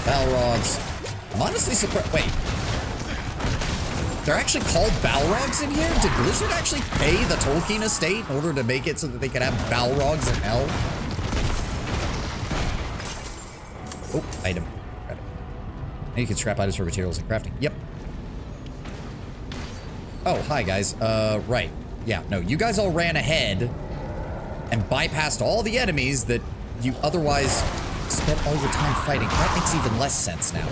Balrogs. I'm honestly surprised... Wait. They're actually called Balrogs in here? Did Blizzard actually pay the Tolkien estate in order to make it so that they could have Balrogs in hell? Oh, item. Credit. And you can scrap items for materials and crafting. Yep. Oh, hi, guys. Right. Yeah, no, you guys all ran ahead and bypassed all the enemies that you otherwise spent all your time fighting. That makes even less sense now.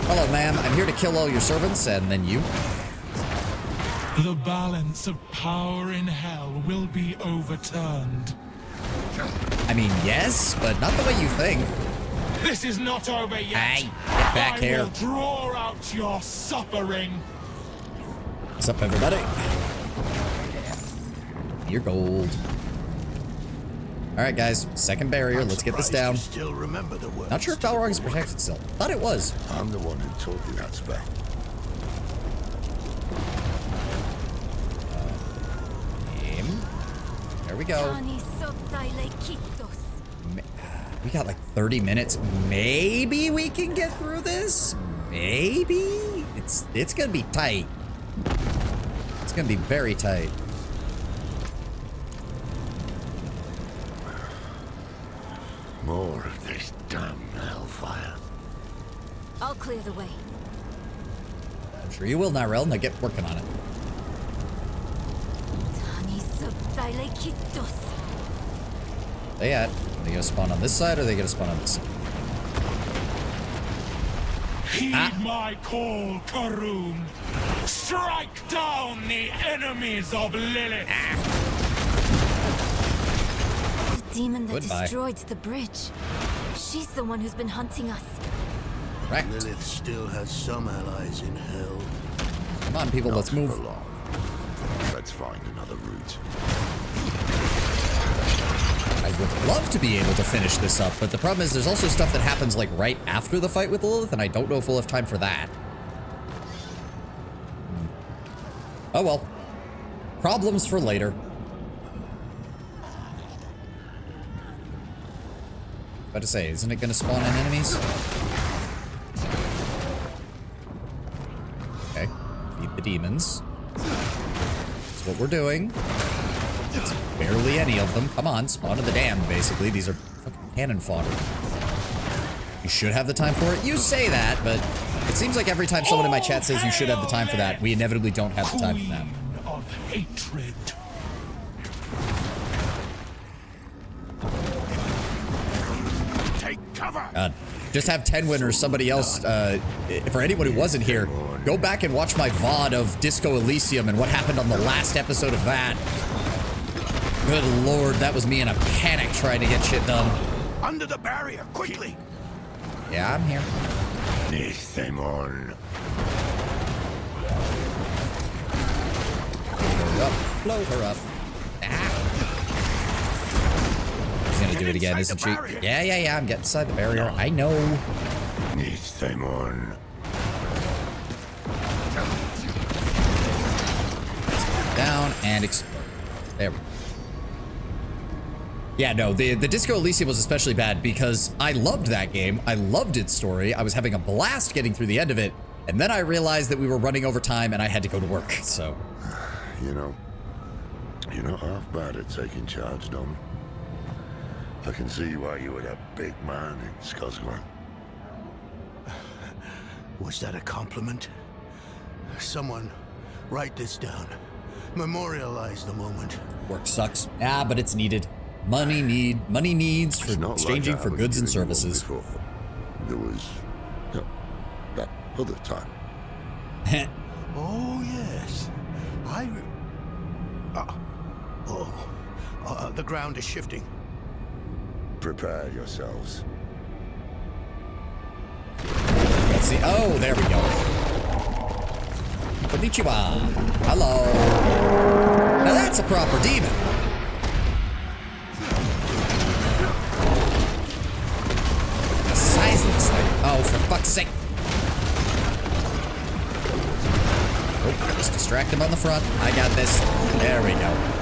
Hello, ma'am. I'm here to kill all your servants, and then you. The balance of power in hell will be overturned. I mean, yes, but not the way you think. This is not over yet. Hey, get back here. I will draw out your suffering. What's up, everybody? You're gold. All right, guys. Second barrier. Let's get this down. Still remember the words. Not sure if Balrog is protected still. Thought it was. I'm the one who taught you that spell. There we go. We got like 30 minutes. Maybe we can get through this. Maybe. It's gonna be tight. It's gonna be very tight. More of this damn hellfire. I'll clear the way. I'm sure you will, Nyrel. Now get working on it. They at? Are they gonna spawn on this side or are they gonna spawn on this side? Heed my call, Karoon. Strike down the enemies of Lilith. The demon that destroyed the bridge. She's the one who's been hunting us. Right. Lilith still has some allies in hell. Come on, people, let's move. For long. Let's find another route. I would love to be able to finish this up, but the problem is there's also stuff that happens like right after the fight with Lilith, and I don't know if we'll have time for that. Oh well. Problems for later. About to say, isn't it going to spawn in enemies? Okay. Feed the demons. That's what we're doing. It's barely any of them. Come on, spawn in the dam, basically. These are fucking cannon fodder. You should have the time for it. You say that, but it seems like every time someone in my chat says you should have the time for that, we inevitably don't have the time for that. Of hatred. Take cover. God. Just have 10 winners. Somebody else, for anyone who wasn't here, go back and watch my VOD of Disco Elysium and what happened on the last episode of that. Good lord, that was me in a panic trying to get shit done. Under the barrier, quickly. Yeah, I'm here. Nithemon. Blow her up. Blow her up. Ah. She's gonna do it again, isn't she? Yeah. I'm getting inside the barrier. I know. Nithemon. Down and explode. There we go. Yeah, no, the Disco Elysium was especially bad because I loved that game. I loved its story. I was having a blast getting through the end of it. And then I realized that we were running over time and I had to go to work, so. You know, you're not half bad at taking charge, Dom. I can see why you were that big man in Scotland. Was that a compliment? Someone, write this down. Memorialize the moment. Work sucks. Ah, but it's needed. Money needs for exchanging for goods and services. There was that other time. Oh, yes. The ground is shifting. Prepare yourselves. Let's see. Oh, there we go. Konnichiwa. Hello. Now that's a proper demon. The size of this thing. Oh, for fuck's sake. Oh, just distract him on the front. I got this. There we go.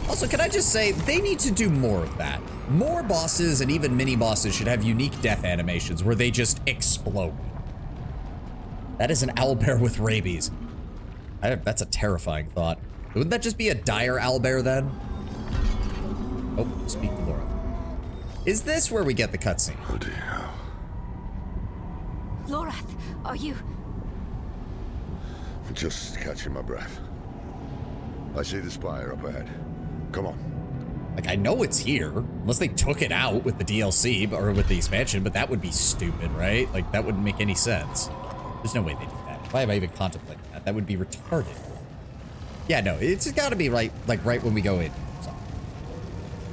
Also, can I just say, they need to do more of that. More bosses and even mini-bosses should have unique death animations where they just explode. That is an owlbear with rabies. That's a terrifying thought. Wouldn't that just be a dire owlbear then? Oh, speak to Laura. Is this where we get the cutscene? Oh dear. Lorath, are you... Just catching my breath. I see the spire up ahead. Come on. Like, I know it's here, unless they took it out with the DLC, or with the expansion, but that would be stupid, right? Like, that wouldn't make any sense. There's no way they did that. Why am I even contemplating that? That would be retarded. Yeah, no, it's gotta be right, like, right when we go in. So.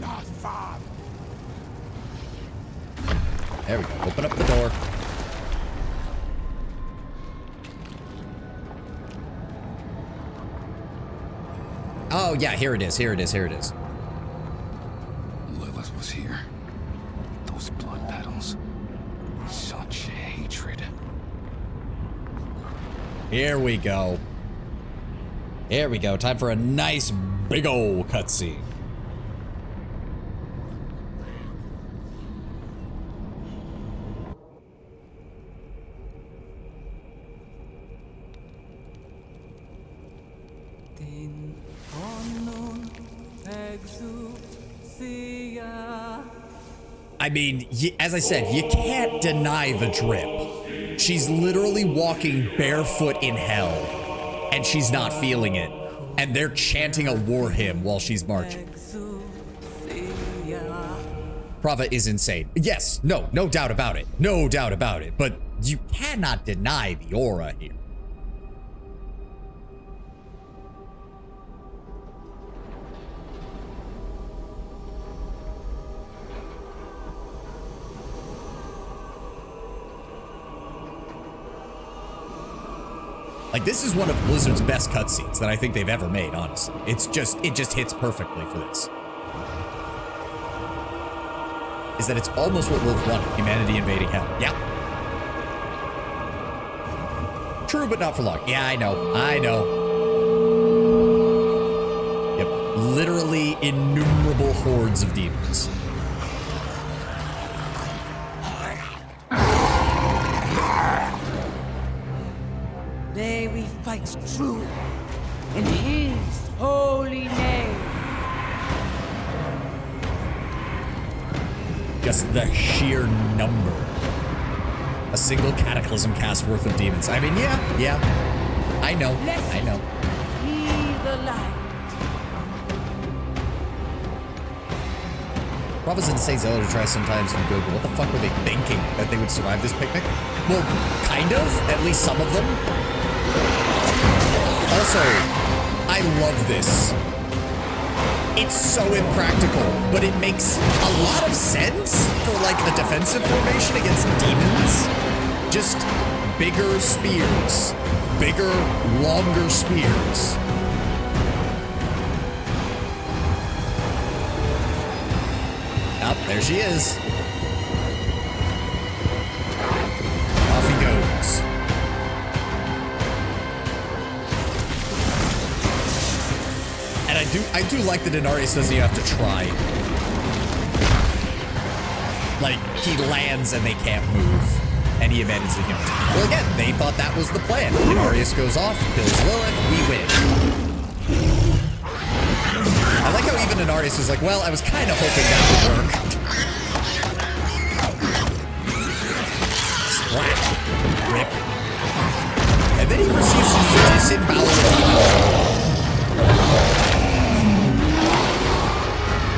Not far. There we go. Open up the door. Oh, yeah, here it is, here it is, here it is. Lilith was here. Those blood petals. Such hatred. Here we go. Here we go. Time for a nice big ol' cutscene. I mean, as I said, you can't deny the drip. She's literally walking barefoot in hell, and she's not feeling it. And they're chanting a war hymn while she's marching. Prava is insane. Yes, no doubt about it. No doubt about it. But you cannot deny the aura here. Like, this is one of Blizzard's best cutscenes that I think they've ever made, honestly. It just hits perfectly for this. Is that it's almost what Wolf wanted, humanity invading hell. Yeah. True, but not for long. Yeah, I know. Yep, literally innumerable hordes of demons. May we fight true in his holy name. Just the sheer number. A single cataclysm cast worth of demons. I mean, yeah. I know. Be the light. Prava's insane zealot to try sometimes and go, what the fuck were they thinking? That they would survive this picnic? Well, kind of. At least some of them. Also, I love this. It's so impractical, but it makes a lot of sense for like a defensive formation against demons. Just bigger spears. Bigger, longer spears. Oh, there she is. Off he goes. I do like that Inarius doesn't even have to try. Like, he lands and they can't move. And he abandons the humans. Well, again, they thought that was the plan. Inarius goes off, kills Lilith, we win. I like how even Inarius is like, well, I was kind of hoping that would work. Splat. Rip. And then he proceeds to disembowel the demon.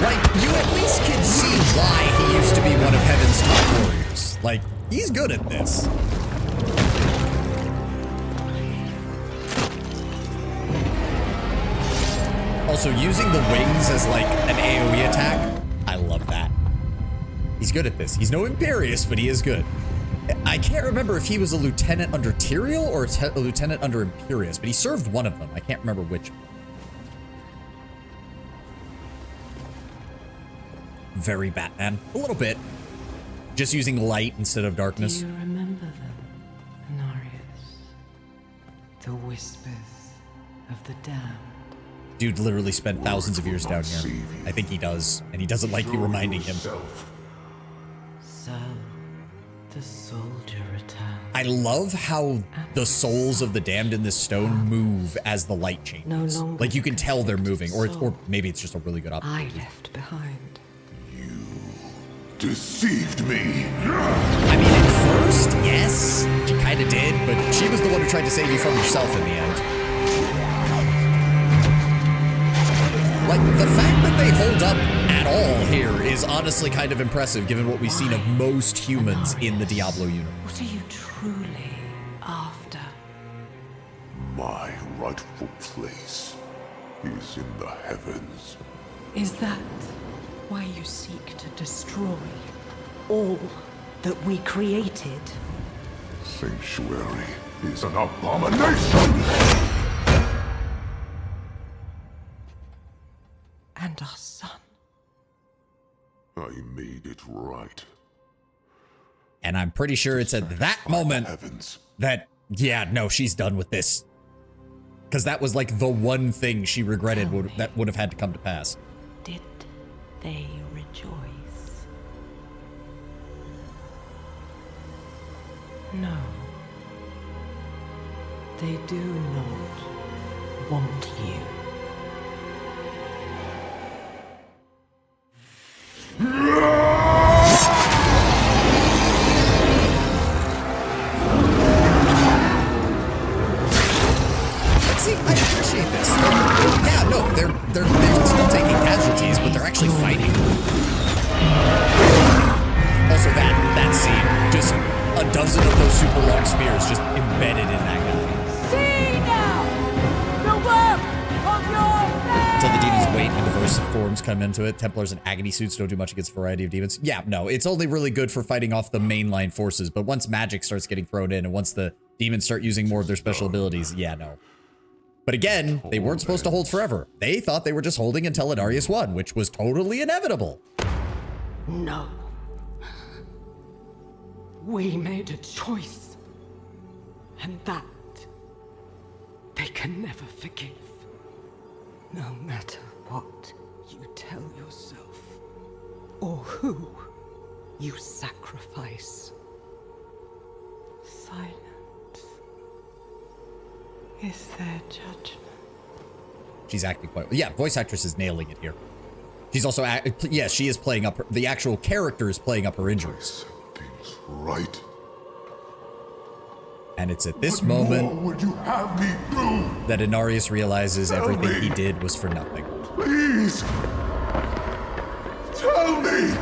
Like, you at least can see why he used to be one of Heaven's top warriors. Like, he's good at this. Also, using the wings as like an AoE attack, I love that. He's good at this. He's no Imperious, but he is good. I can't remember if he was a lieutenant under Tyrael or a lieutenant under Imperious, but he served one of them. I can't remember which. Very Batman. A little bit. Just using light instead of darkness. Do you remember them, Inarius? The whispers of the damned. Dude literally spent thousands of years down here. I think he does, and he doesn't like you reminding him. So, the soldier returned. I love how the souls of the damned in this stone move as the light changes. Like you can tell they're moving, or maybe it's just a really good option. I left behind. Deceived me. I mean, at first, yes, she kind of did, but she was the one who tried to save you from yourself in the end. Like, the fact that they hold up at all here is honestly kind of impressive, given what we've seen of most humans in the Diablo universe. What are you truly after? My rightful place is in the heavens. Is that why you seek to destroy all that we created? Sanctuary is an abomination! And our son. I made it right. And I'm pretty sure it's at that moment that, yeah, no, she's done with this. Because that was like the one thing she regretted that would have had to come to pass. Did they rejoice? No. They do not want you. See, I appreciate this. Yeah, no, they're still taking casualties, but they're actually fighting. Also, that scene, just a dozen of those super long spears just embedded in that guy. See now the work of your faith. Until the demons wait and diverse forms come into it. Templars and agony suits don't do much against a variety of demons. Yeah, no, it's only really good for fighting off the mainline forces, but once magic starts getting thrown in and once the demons start using more of their special abilities, yeah, no. But again, they weren't supposed to hold forever. They thought they were just holding until Inarius won, which was totally inevitable. No. We made a choice. And that they can never forgive. No matter what you tell yourself, or who you sacrifice. Silence is their judgment. She's acting quite well. Yeah, voice actress is nailing it here. She's also, yes, she is playing up, the actual character is playing up her injuries. Right. And it's at this moment What would you have me do? that Inarius realizes everything he did was for nothing. Please! Tell me!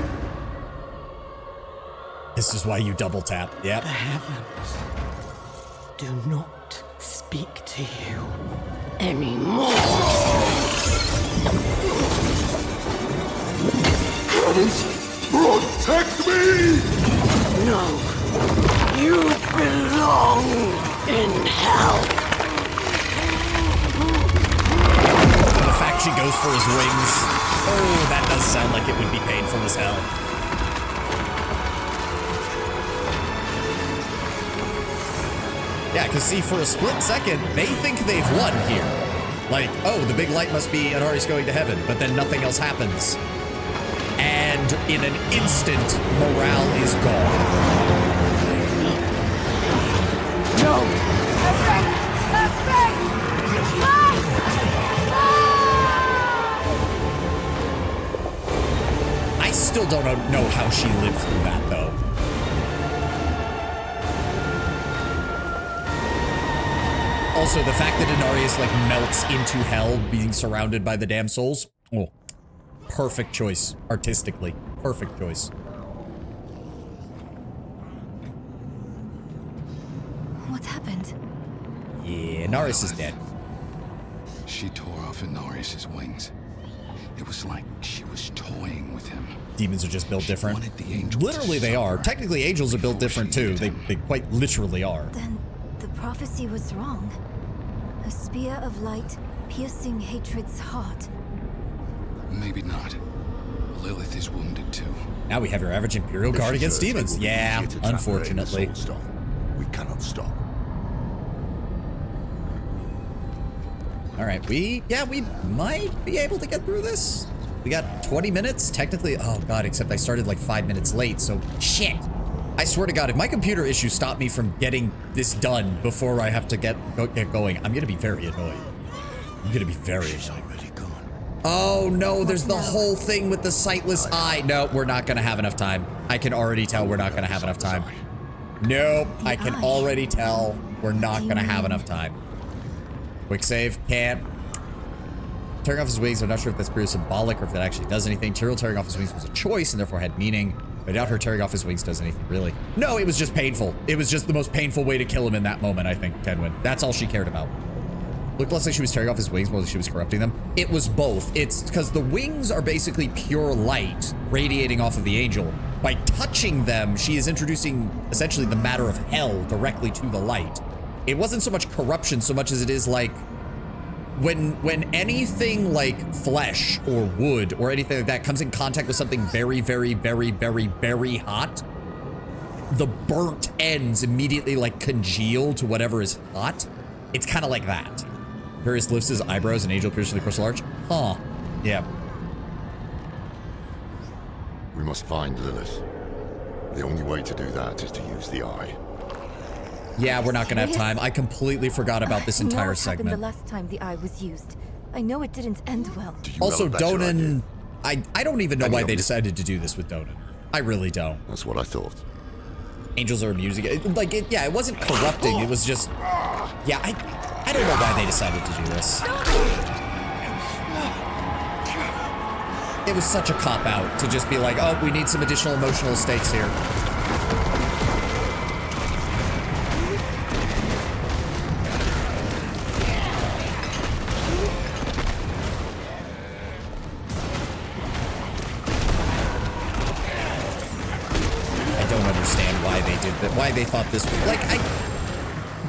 This is why you double tap. Yep. The heavens do not speak to you anymore. Heavens, protect me! No, you belong in hell. The fact she goes for his wings, oh, that does sound like it would be painful as hell. Yeah, because see, for a split second, they think they've won here. Like, oh, the big light must be Inari's going to heaven, but then nothing else happens. And in an instant, morale is gone. No! I still don't know how she lived through that, though. Also, the fact that Inarius, like, melts into hell being surrounded by the damn souls. Oh, perfect choice. Artistically. Perfect choice. What happened? Yeah, Inarius is dead. She tore off Inarius' wings. It was like she was toying with him. Demons are just built different. The Literally, they are. Technically, angels are built different, too. They quite literally are. Then the prophecy was wrong. A spear of light piercing hatred's heart. Maybe not. Lilith is wounded too. Now we have your average Imperial Guard against demons. Yeah, unfortunately. We cannot stop. All right, we might be able to get through this. We got 20 minutes, technically. Oh God, except I started like 5 minutes late, so shit. I swear to God, if my computer issues stop me from getting this done before I have to get going, I'm gonna be very annoyed. I'm gonna be very annoyed. Oh no, there's the whole thing with the sightless eye. No, we're not gonna have enough time. I can already tell we're not gonna have enough time. Nope, I can already tell we're not gonna have enough time. Quick save, can't. Tearing off his wings, I'm not sure if that's purely symbolic or if that actually does anything. Tyrael tearing off his wings was a choice and therefore had meaning. I doubt her tearing off his wings does anything, really. No, it was just painful. It was just the most painful way to kill him in that moment, I think, Tenwin. That's all she cared about. Looked less like she was tearing off his wings more than she was corrupting them. It was both. It's because the wings are basically pure light radiating off of the angel. By touching them, she is introducing essentially the matter of hell directly to the light. It wasn't so much corruption so much as it is like when anything like flesh or wood or anything like that comes in contact with something very, very, very, very, very hot, the burnt ends immediately like congeal to whatever is hot. It's kind of like that. Various lifts his eyebrows and angel appears through the crystal arch. Huh. Yeah. We must find Lilith. The only way to do that is to use the eye. Yeah, we're not gonna have time. I completely forgot about this entire segment. The last time the eye was used. I know it didn't end well. Also, Donan, I don't even know why they decided to do this with Donan. I really don't. That's what I thought. Angels are amusing. Yeah, it wasn't corrupting. It was just, yeah, I don't know why they decided to do this. It was such a cop-out to just be like, oh, we need some additional emotional stakes here. Why they thought this was like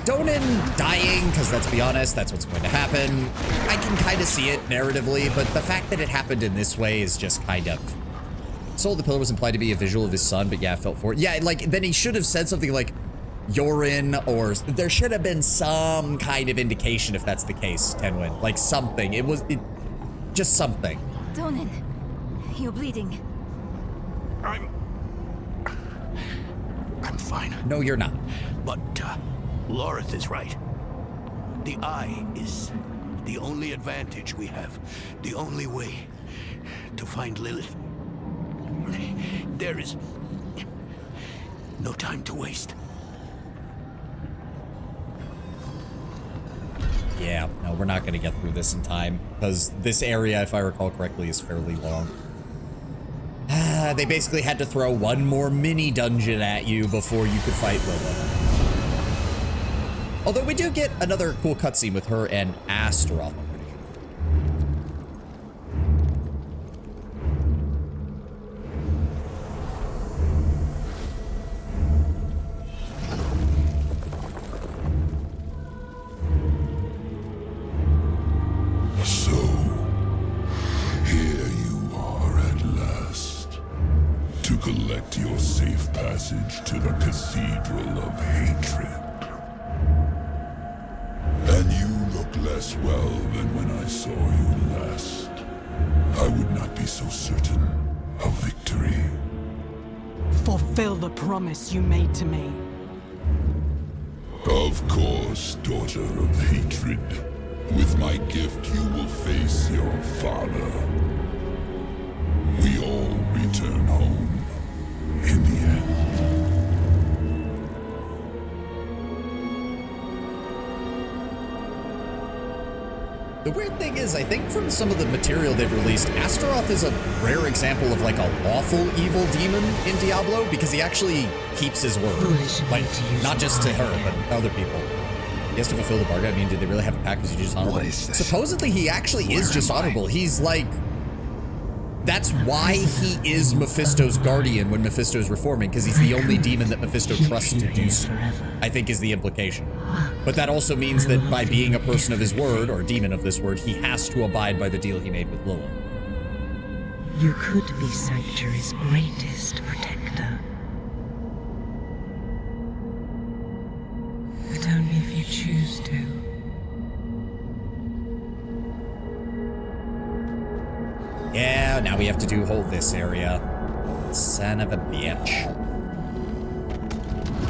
Donan dying, because let's be honest, that's what's going to happen. I can kind of see it narratively, but the fact that it happened in this way is just kind of. Soul of the Pillar was implied to be a visual of his son, but yeah, I felt for it. Yeah, like then he should have said something like Yorin, or there should have been some kind of indication if that's the case, Tenwin. Like something. Just something. Donan, you're bleeding. I'm fine. No, you're not. But, Lorith is right. The eye is the only advantage we have. The only way to find Lilith. There is no time to waste. Yeah, no, we're not going to get through this in time, because this area, if I recall correctly, is fairly long. They basically had to throw one more mini dungeon at you before you could fight Lilith. Although we do get another cool cutscene with her and Astaroth. Collect your safe passage to the Cathedral of Hatred. And you look less well than when I saw you last. I would not be so certain of victory. Fulfill the promise you made to me. Of course, daughter of hatred. With my gift, you will face your father. We all return home in the end. The weird thing is, I think from some of the material they've released, Astaroth is a rare example of like a lawful evil demon in Diablo, because he actually keeps his word. Like, not just to her, but to other people. He has to fulfill the bargain. I mean, did they really have a pact? Was he just honorable? What is this? Supposedly he actually is just honorable. He's like, that's why he is Mephisto's guardian when Mephisto's reforming, because he's the only demon that Mephisto trusts to do so, I think is the implication. But that also means that by being a person of his word, or a demon of this word, he has to abide by the deal he made with Lilith. You could be Sanctuary's greatest protector. But only if you choose to. Yeah, now we have to hold this area. Son of a bitch.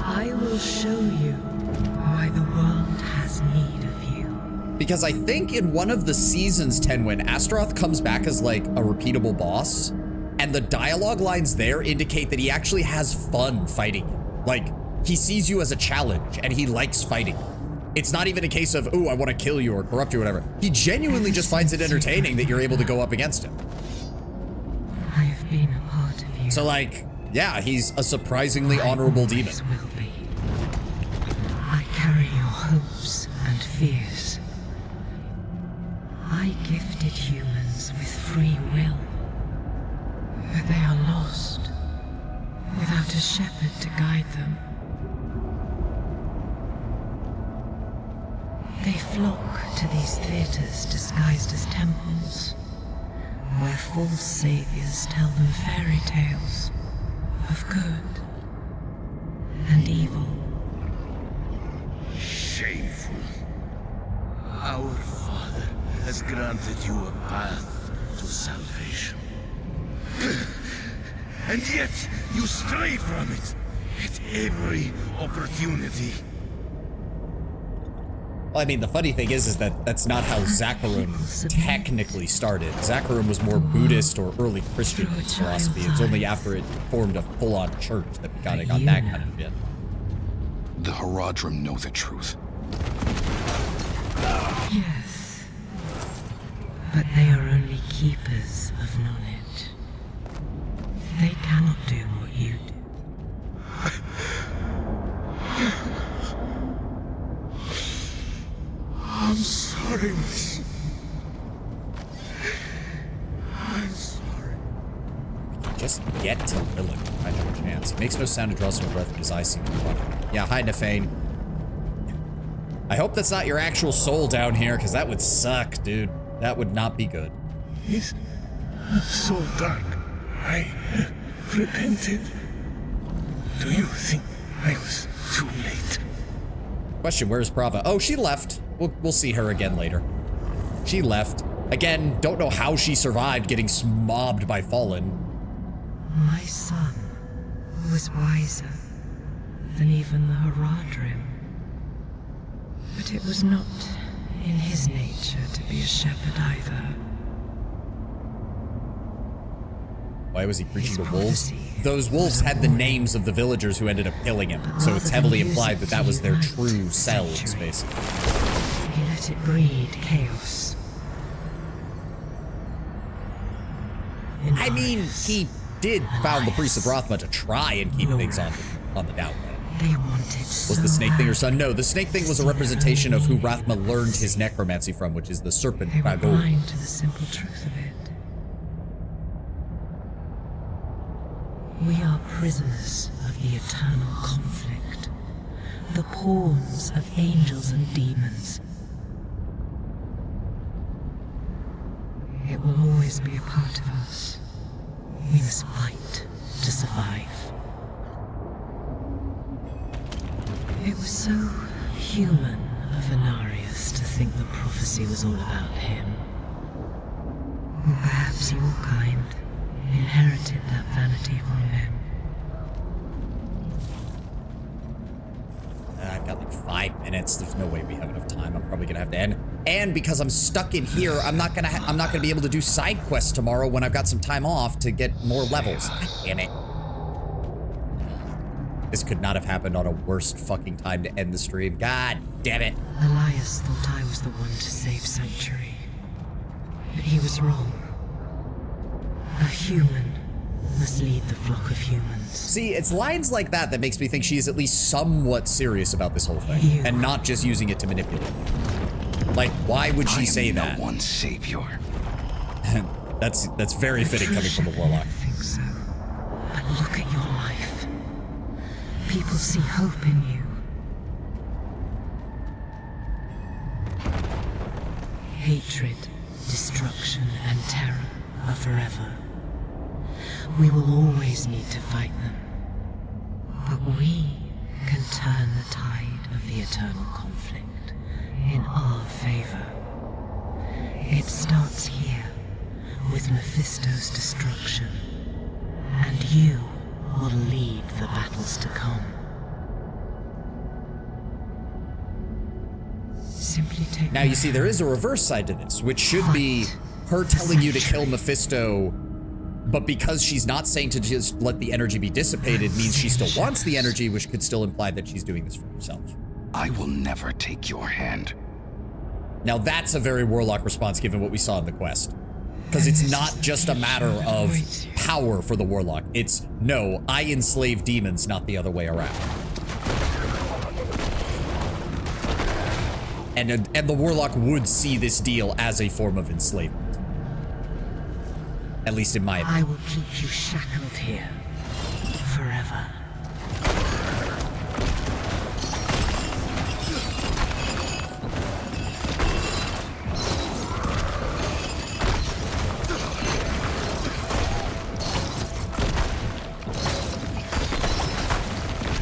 I will show you why the world has need of you. Because I think in one of the seasons, Tenwin, Astaroth comes back as like a repeatable boss, and the dialogue lines there indicate that he actually has fun fighting you. Like, he sees you as a challenge, and he likes fighting. It's not even a case of, ooh, I want to kill you or corrupt you or whatever. He genuinely just finds it entertaining that you're able to go up against him. I have been a part of you. So like, yeah, he's a surprisingly honorable demon. Will be. I carry your hopes and fears. I gifted humans with free will, but they are lost without a shepherd to guide them. They flock to these theaters disguised as temples, where false saviors tell them fairy tales of good and evil. Shameful. Our Father has granted you a path to salvation. And yet you stray from it at every opportunity. Well, I mean, the funny thing is that that's not how Zakharum technically started. Zakharum was more Buddhist or early Christian philosophy. It's only after it formed a full-on church that we got that kind of bit. The Haradrim know the truth. Yes, but they are only keepers of knowledge. They cannot do what you do. I'm sorry, miss. I'm sorry. Just get to Lilith. I have a chance. It makes no sound to draw some breath with his eyes seem to be watching. Yeah, hi, Nefane. I hope that's not your actual soul down here, because that would suck, dude. That would not be good. It's so dark. I repented. Do you think I was too late? Question, where's Prava? Oh, she left. We'll see her again later. She left. Again, don't know how she survived getting mobbed by Fallen. My son was wiser than even the Haradrim. But it was not in his nature to be a shepherd either. Why was he preaching to wolves? Those wolves had the names of the villagers who ended up killing him, so it's heavily implied that that was their true selves, basically. He let it breed chaos. I mean, he did found the Priest of Rothma to try and keep things on the down low. They wanted Was the snake thing her son? No, the snake thing was a representation of who Rothma learned his necromancy from, which is the serpent They were Bagul. blind to the simple truth of it. We are prisoners of the eternal conflict, the pawns of angels and demons. It will always be a part of us. We must fight to survive. It was so human of Inarius to think the prophecy was all about him. Or perhaps your kind inherited that vanity from him. I've got like 5 minutes. There's no way we have enough time. I'm probably gonna have to end. And because I'm stuck in here, I'm not gonna be able to do side quests tomorrow when I've got some time off to get more levels. God damn it. This could not have happened on a worse fucking time to end the stream. God damn it. Elias thought I was the one to save Sanctuary. But he was wrong. A human must lead the flock of humans. See, it's lines like that that makes me think she's at least somewhat serious about this whole thing. And not just using it to manipulate. Like, why would she say that? No one's savior. That's very fitting coming from the Warlock. I think so. But look at your life. People see hope in you. Hatred, destruction, and terror are forever. We will always need to fight them. But we can turn the tide of the eternal conflict in our favor. It starts here, with Mephisto's destruction. And you will lead the battles to come. Simply take. Now you see, there is a reverse side to this, which should be her telling you to kill Mephisto, but because she's not saying to just let the energy be dissipated, means she still wants the energy, which could still imply that she's doing this for herself. I will never take your hand. Now that's a very Warlock response given what we saw in the quest. Because it's not just a matter of power for the Warlock. It's, no, I enslave demons, not the other way around. And the Warlock would see this deal as a form of enslavement. At least in my opinion. I will keep you shackled here forever.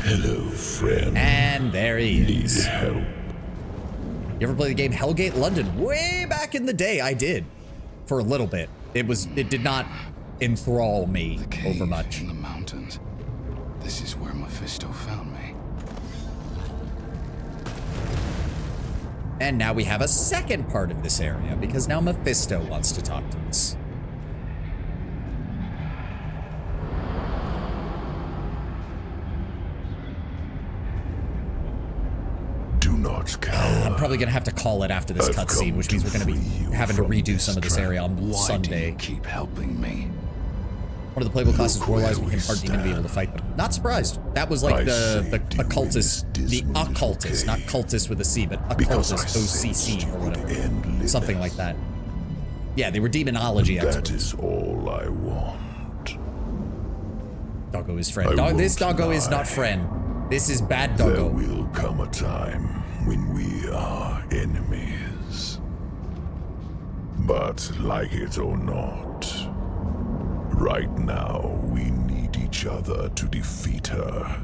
Hello, friend. And there he is. Need help. You ever play the game Hellgate London? Way back in the day, I did. For a little bit. It did not enthrall me over much. In the mountains. This is where Mephisto found me. And now we have a second part of this area, because now Mephisto wants to talk to us. Do not cower. I'm probably gonna have to call it after this cutscene, which means we're gonna be having to redo some of this area on Sunday. Keep helping me. One of the playable classes warlocks became part demon to be able to fight them. Not surprised. That was like the occultist, not cultist with a C, but occultist, OCC or whatever. Something like that. Yeah, they were demonology experts. That is all I want. Doggo is friend. This doggo is not friend. This is bad doggo. There will come a time when we are enemies. But like it or not, right now we need each other to defeat her.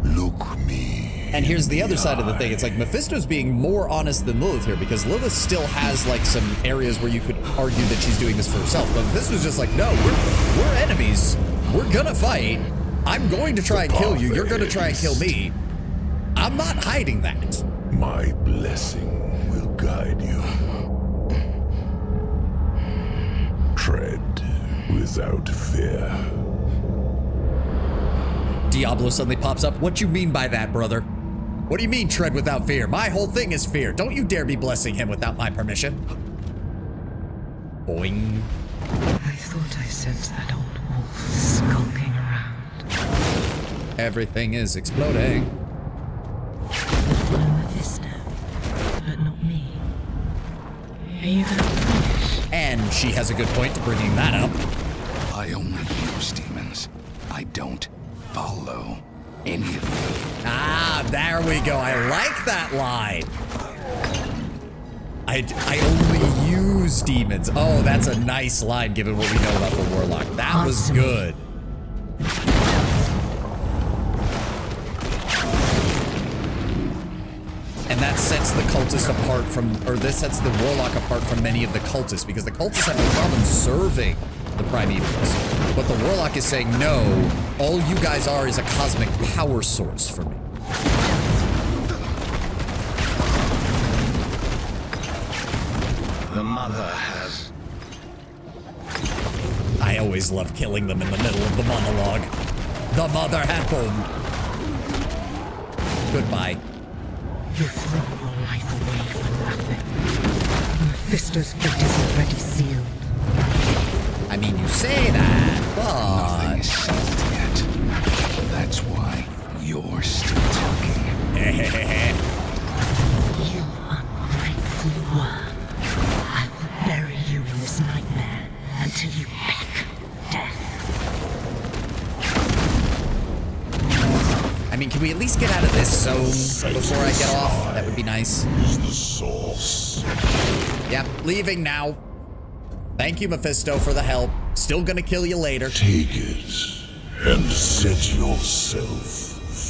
Look me. And here's the other side of the thing. It's like Mephisto's being more honest than Lilith here, because Lilith still has like some areas where you could argue that she's doing this for herself. But Mephisto's just like, no, we're enemies. We're gonna fight. I'm going to try and kill you. You're going to try and kill me. I'm not hiding that. My blessing will guide you. Tread without fear. Diablo suddenly pops up. What you mean by that, brother? What do you mean tread without fear? My whole thing is fear. Don't you dare be blessing him without my permission. Boing. I thought I sensed that old wolf skulking around. Everything is exploding. Follow Mephisto, but not me. Are you going to finish? And she has a good point to bringing that up. I only use demons. I don't follow any of them. Ah, there we go. I like that line. I only use demons. Oh, that's a nice line given what we know about the Warlock. That was good. And that's sets the cultist apart from, or this sets the warlock apart from many of the cultists, because the cultists have no problem serving the primevals. But the warlock is saying, no, all you guys are is a cosmic power source for me. The mother has... I always love killing them in the middle of the monologue. The mother had boom. Goodbye. You've thrown your life away for nothing. Mephisto's fate is already sealed. I mean, you say that, Nothing is settled yet. That's why you're still talking. You ungrateful worm. I will bury you in this nightmare until you beck death. I mean, can we at least get out of this zone before I get off? That would be nice. Is the source. Yep, leaving now. Thank you, Mephisto, for the help. Still gonna kill you later. Take it and set yourself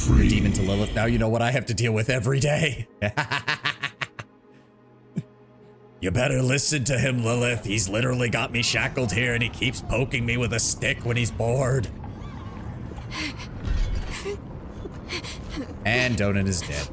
free. Demon to Lilith. Now you know what I have to deal with every day. You better listen to him, Lilith. He's literally got me shackled here and he keeps poking me with a stick when he's bored. And Donan is dead.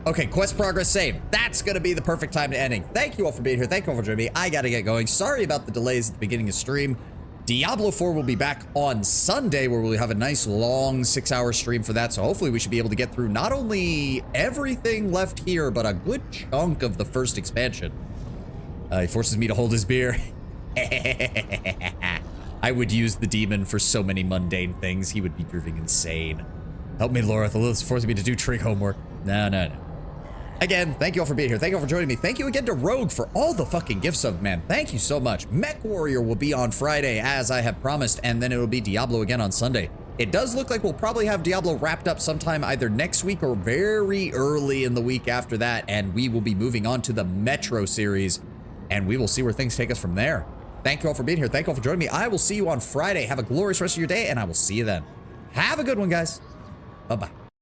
Okay, quest progress saved. That's gonna be the perfect time to ending. Thank you all for being here. Thank you all for joining me. I gotta get going. Sorry about the delays at the beginning of stream. Diablo 4 will be back on Sunday, where we'll have a nice long 6-hour stream for that. So hopefully we should be able to get through not only everything left here, but a good chunk of the first expansion. He forces me to hold his beer. I would use the demon for so many mundane things. He would be proving insane. Help me, Laura. The Lilith's forcing me to do trig homework. No. Again, thank you all for being here. Thank you all for joining me. Thank you again to Rogue for all the fucking gifts of, man. Thank you so much. Mech Warrior will be on Friday, as I have promised, and then it'll be Diablo again on Sunday. It does look like we'll probably have Diablo wrapped up sometime either next week or very early in the week after that, and we will be moving on to the Metro series, and we will see where things take us from there. Thank you all for being here. Thank you all for joining me. I will see you on Friday. Have a glorious rest of your day, and I will see you then. Have a good one, guys. Bye-bye.